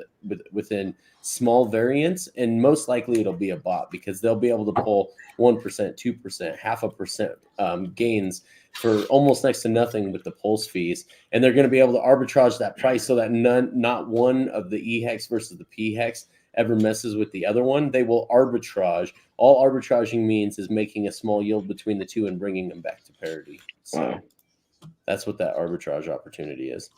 within small variants. And most likely it'll be a bot because they'll be able to pull 1%, 2%, 0.5% gains for almost next to nothing with the pulse fees. And they're going to be able to arbitrage that price so that not one of the EHEX versus the PHEX ever messes with the other one. They will arbitrage. All arbitraging means is making a small yield between the two and bringing them back to parity. So that's what that arbitrage opportunity is.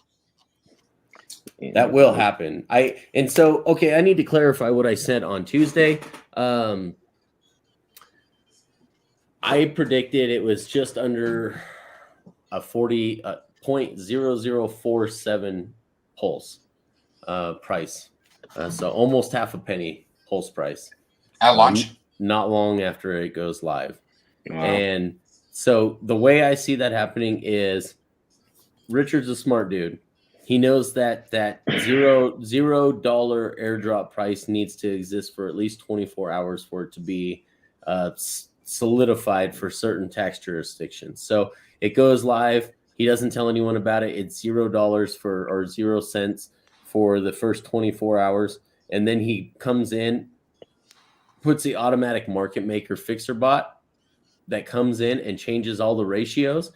That will happen. I need to clarify what I said on Tuesday. I predicted it was just under a 0.0047 pulse price. So almost half a penny pulse price at launch, not long after it goes live. Wow. And so the way I see that happening is Richard's a smart dude. He knows that $0 airdrop price needs to exist for at least 24 hours for it to be solidified for certain tax jurisdictions. So it goes live. He doesn't tell anyone about it. It's $0 or 0 cents for the first 24 hours. And then he comes in, puts the automatic market maker fixer bot that comes in and changes all the ratios,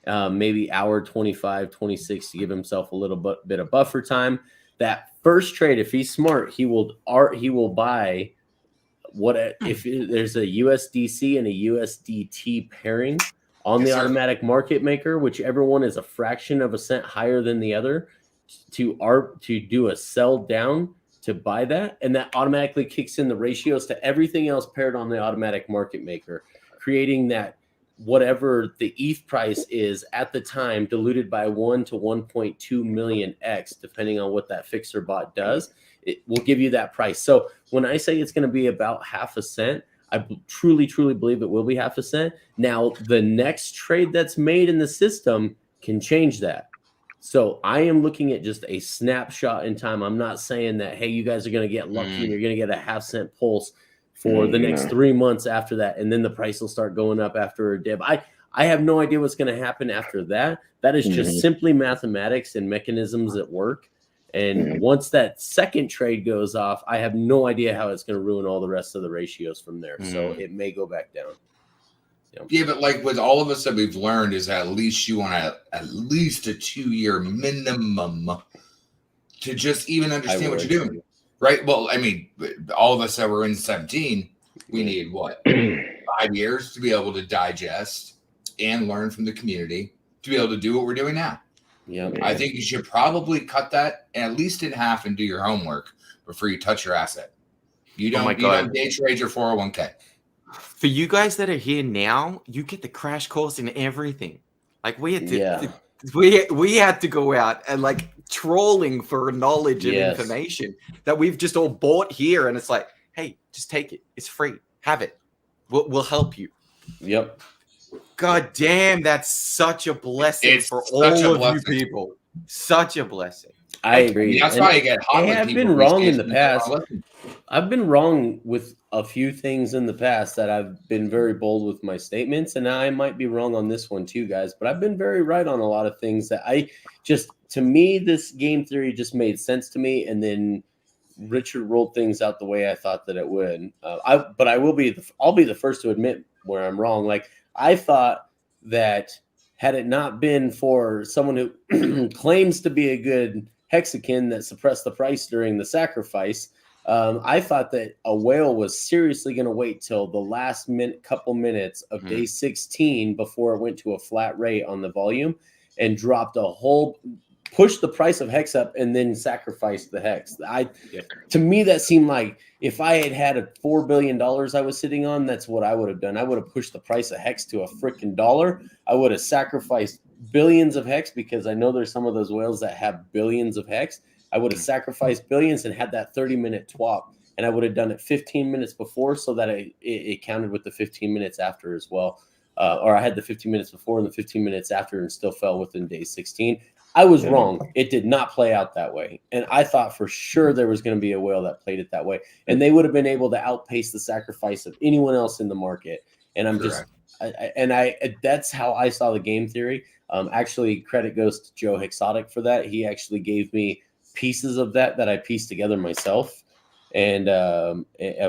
maybe hour 25, 26 to give himself a little bit of buffer time. That first trade, if he's smart, he will buy if there's a USDC and a USDT pairing on the automatic market maker, whichever one is a fraction of a cent higher than the other, to do a sell down to buy that, and that automatically kicks in the ratios to everything else paired on the automatic market maker, creating that whatever the ETH price is at the time diluted by 1 to 1.2 million X, depending on what that fixer bot does, it will give you that price. So when I say it's going to be about half a cent, I truly believe it will be half a cent. Now, the next trade that's made in the system can change that. So I am looking at just a snapshot in time. I'm not saying that, hey, you guys are going to get lucky and you're going to get a half-cent pulse for the next 3 months after that, and then the price will start going up after a dip. I have no idea what's going to happen after that. That is just simply mathematics and mechanisms at work. And once that second trade goes off, I have no idea how it's going to ruin all the rest of the ratios from there. So it may go back down. Yeah, but like with all of us that we've learned is at least you want at least a 2-year minimum to just even understand what you're doing. Right? Well, I mean, all of us that were in 17, we need what? 5 years to be able to digest and learn from the community to be able to do what we're doing now. Yeah, I think you should probably cut that at least in half and do your homework before you touch your asset. You don't day trade your 401k. For you guys that are here now, you get the crash course in everything. Like we had to, we had to go out and like trawling for knowledge and information that we've just all bought here, and it's like, hey, just take it. It's free. Have it. We'll help you. Yep. God damn, that's such a blessing for all of you people. Such a blessing. I agree. That's why I get hot. I've been wrong in the past. I've been wrong with a few things in the past that I've been very bold with my statements, and I might be wrong on this one too, guys. But I've been very right on a lot of things that to me, this game theory just made sense to me, and then Richard rolled things out the way I thought that it would. I'll be the first to admit where I'm wrong. Like I thought that had it not been for someone who claims to be a good Hexican that suppressed the price during the sacrifice, I thought that a whale was seriously going to wait till the last couple minutes of day 16 before it went to a flat rate on the volume and pushed the price of Hex up and then sacrificed the Hex. To me, that seemed like if I had a $4 billion I was sitting on, that's what I would have done. I would have pushed the price of Hex to a freaking dollar. I would have sacrificed billions of Hex because I know there's some of those whales that have billions of Hex. I would have sacrificed billions and had that 30-minute twop. And I would have done it 15 minutes before so that it counted with the 15 minutes after as well. Or I had the 15 minutes before and the 15 minutes after and still fell within day 16. I was wrong. It did not play out that way. And I thought for sure there was going to be a whale that played it that way. And they would have been able to outpace the sacrifice of anyone else in the market. And that's how I saw the game theory. Actually, credit goes to Joe Hexotic for that. He actually gave me pieces of that I pieced together myself. And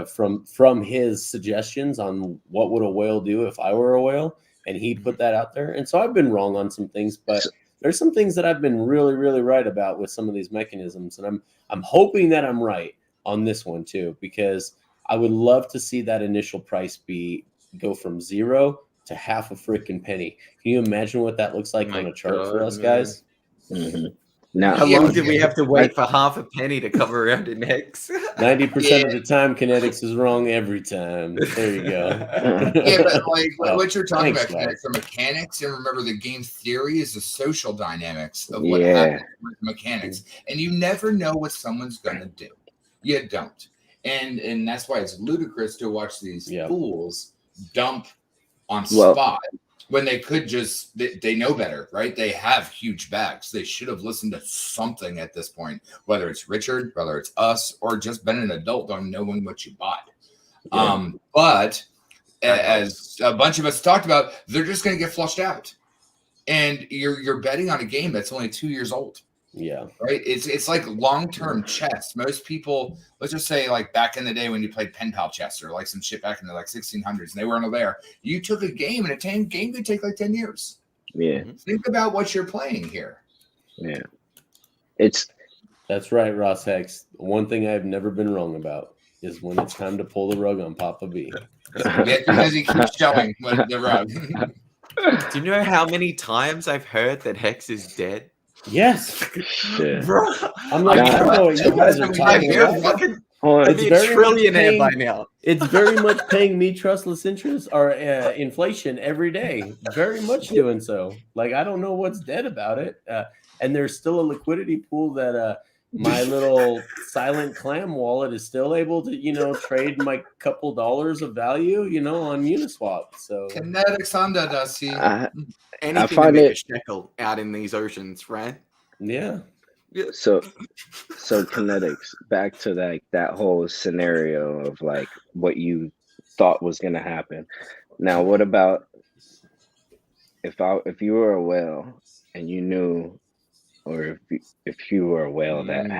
from his suggestions on what would a whale do if I were a whale. And he put that out there. And so I've been wrong on some things, but there's some things that I've been really, really right about with some of these mechanisms. And I'm hoping that I'm right on this one too, because I would love to see that initial price go from 0 to half a freaking penny. Can you imagine what that looks like on a chart for us guys? Mm-hmm. Now, how long did we have to wait for half a penny to come around in Hex? 90% of the time, Kinetics is wrong every time. There you go. Yeah, but like what you're talking about, Kinetics, are mechanics, and remember the game theory is the social dynamics of what happens with mechanics, and you never know what someone's going to do. You don't, and that's why it's ludicrous to watch these fools dump on spot. When they could just, they know better, right? They have huge bags. They should have listened to something at this point, whether it's Richard, whether it's us, or just been an adult on knowing what you bought. Yeah. But as a bunch of us talked about, they're just going to get flushed out. And you're betting on a game that's only 2 years old. Yeah. Right. It's like long-term chess. Most people, let's just say like back in the day when you played pen pal chess or like some shit back in the like 1600s and they weren't there. You took a game and a game could take like 10 years. Yeah. Think about what you're playing here. Yeah. That's right, Ross Hex. One thing I've never been wrong about is when it's time to pull the rug on Papa B. Yeah, because he keeps showing the rug. Do you know how many times I've heard that Hex is dead? Yes. Bro, I'm like, I don't know what you guys are talking about. It's very trillionaire by now. It's very much paying me trustless interest or inflation every day. Very much doing so. Like, I don't know what's dead about it. And there's still a liquidity pool that my little silent clam wallet is still able to, trade my couple dollars of value, on Uniswap. So Kinetics under does he? Anything to make a shekel out in these oceans, right? Yeah. So Kinetics, back to that whole scenario of like what you thought was going to happen. Now, what about if you were a whale and you knew, or if you were a whale that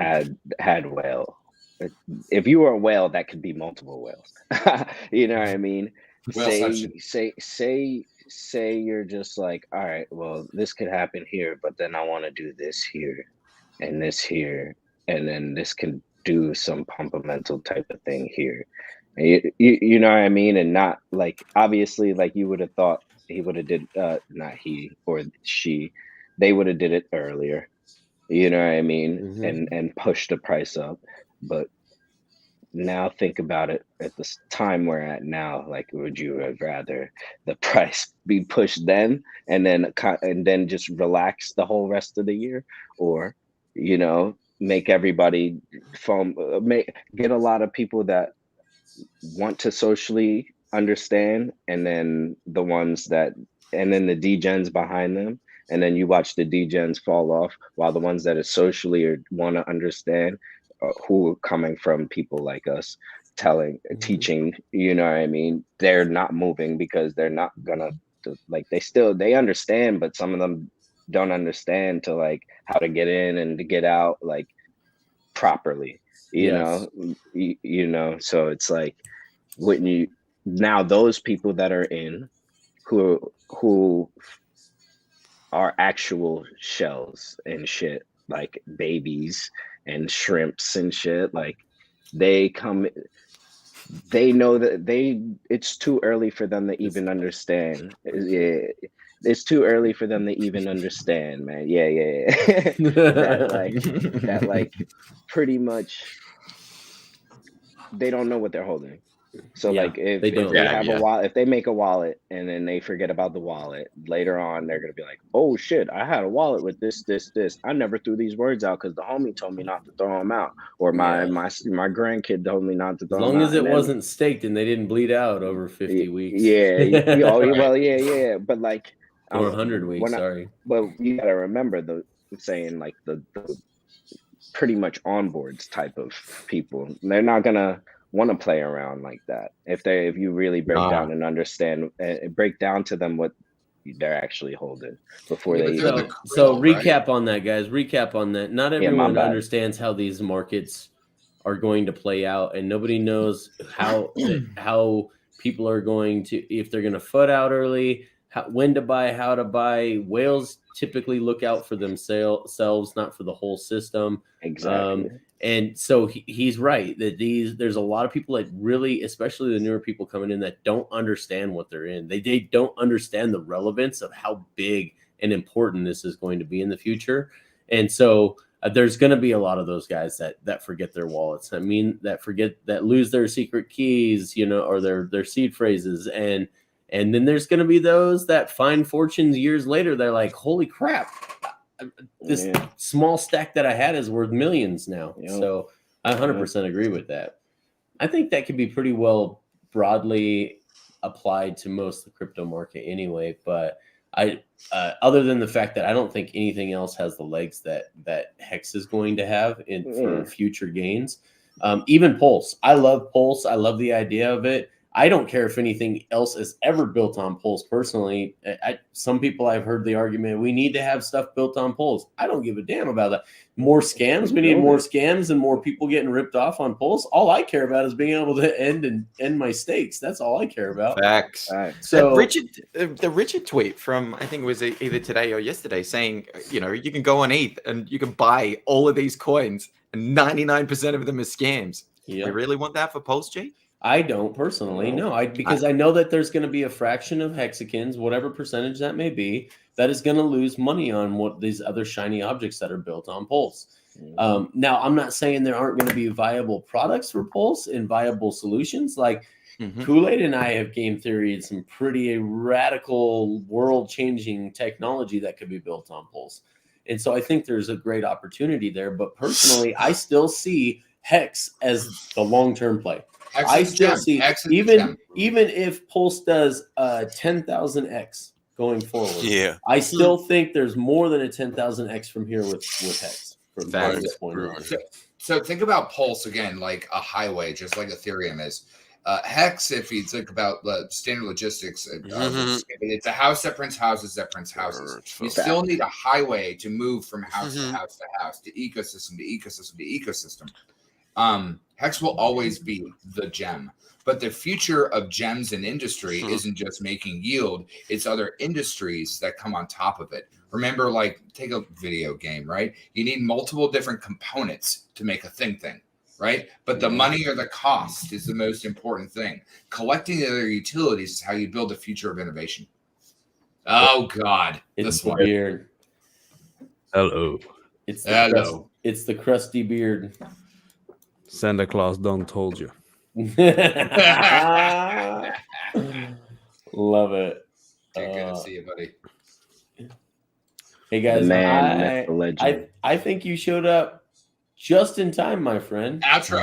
had whale. If you were a whale, that could be multiple whales. You know what I mean? Say you're just like, all right, well, this could happen here, but then I want to do this here and this here, and then this can do some pumpamental type of thing here. You know what I mean? And not like, obviously, like you would have thought he would have did, not he or she, they would have did it earlier. You know what I mean? And push the price up. But now think about it at this time we're at now. Like, would you have rather the price be pushed then and then just relax the whole rest of the year, or make everybody get a lot of people that want to socially understand, and then the degens behind them, and then you watch the degens fall off, while the ones that are socially or want to understand, who are coming from people like us teaching, you know what I mean, they're not moving because they're not gonna they understand, but some of them don't understand to like how to get in and to get out like properly, you know. So it's like, when you now those people that are in who are actual shells and shit, like babies and shrimps and shit, like they know that it's too early for them to even understand. It's too early for them to even understand, man. that like pretty much they don't know what they're holding. So like if they have a wallet, if they make a wallet and then they forget about the wallet, later on they're gonna be like, oh shit, I had a wallet with this. I never threw these words out because the homie told me not to throw them out, or my grandkid told me not to throw them out. As long as it wasn't staked and they didn't bleed out over 50 weeks. But like, or 100 weeks. But you gotta remember the pretty much onboards type of people. They're not gonna want to play around like that if you really break down and understand, break down to them what they're actually holding before they so recap on that, guys. Recap on that. Not everyone understands how these markets are going to play out, and nobody knows how people are going to, if they're going to foot out early, when to buy, how to buy. Whales typically look out for themselves, not for the whole system. Exactly. And so he's right that there's a lot of people that really, especially the newer people coming in, that don't understand what they're in. They don't understand the relevance of how big and important this is going to be in the future. And so there's going to be a lot of those guys that forget their wallets. I mean, that lose their secret keys, or their seed phrases. And then there's going to be those that find fortunes years later. They're like, holy crap. This small stack that I had is worth millions now. So I 100% agree with that. I think that could be pretty well broadly applied to most of the crypto market anyway. But other than the fact that I don't think anything else has the legs that Hex is going to have for future gains. Even Pulse. I love Pulse. I love the idea of it. I don't care if anything else is ever built on Pulse personally. Some people, I've heard the argument, we need to have stuff built on Pulse. I don't give a damn about that. More scams. We need more scams and more people getting ripped off on Pulse. All I care about is being able to end my stakes. That's all I care about. Facts. So the Richard tweet from, I think it was either today or yesterday, saying, you can go on ETH and you can buy all of these coins and 99% of them are scams. You really want that for Pulse, G? I don't personally, no. Because I know that there's going to be a fraction of Hexicans, whatever percentage that may be, that is going to lose money on what these other shiny objects that are built on Pulse. Now, I'm not saying there aren't going to be viable products for Pulse and viable solutions. Like Kool-Aid and I have game theoried some pretty radical, world-changing technology that could be built on Pulse. And so I think there's a great opportunity there. But personally, I still see Hex as the long-term play. I still see, even if Pulse does 10,000x going forward, I still think there's more than a 10,000x from here with Hex. From this point on. So think about Pulse again, like a highway, just like Ethereum is. Hex, if you think about standard logistics, it's a house that prints houses that prints houses. You still need a highway to move from house to house to house, to ecosystem to ecosystem to ecosystem. Hex will always be the gem. But the future of gems in industry isn't just making yield, it's other industries that come on top of it. Remember, like, take a video game, right? You need multiple different components to make a thing, right? But the money or the cost is the most important thing. Collecting the other utilities is how you build the future of innovation. Oh, God. It's the beard. Hello. It's the crusty beard. Santa Claus done told you. Love it. Good to see you, buddy. Hey guys, I think you showed up just in time, my friend. Outro.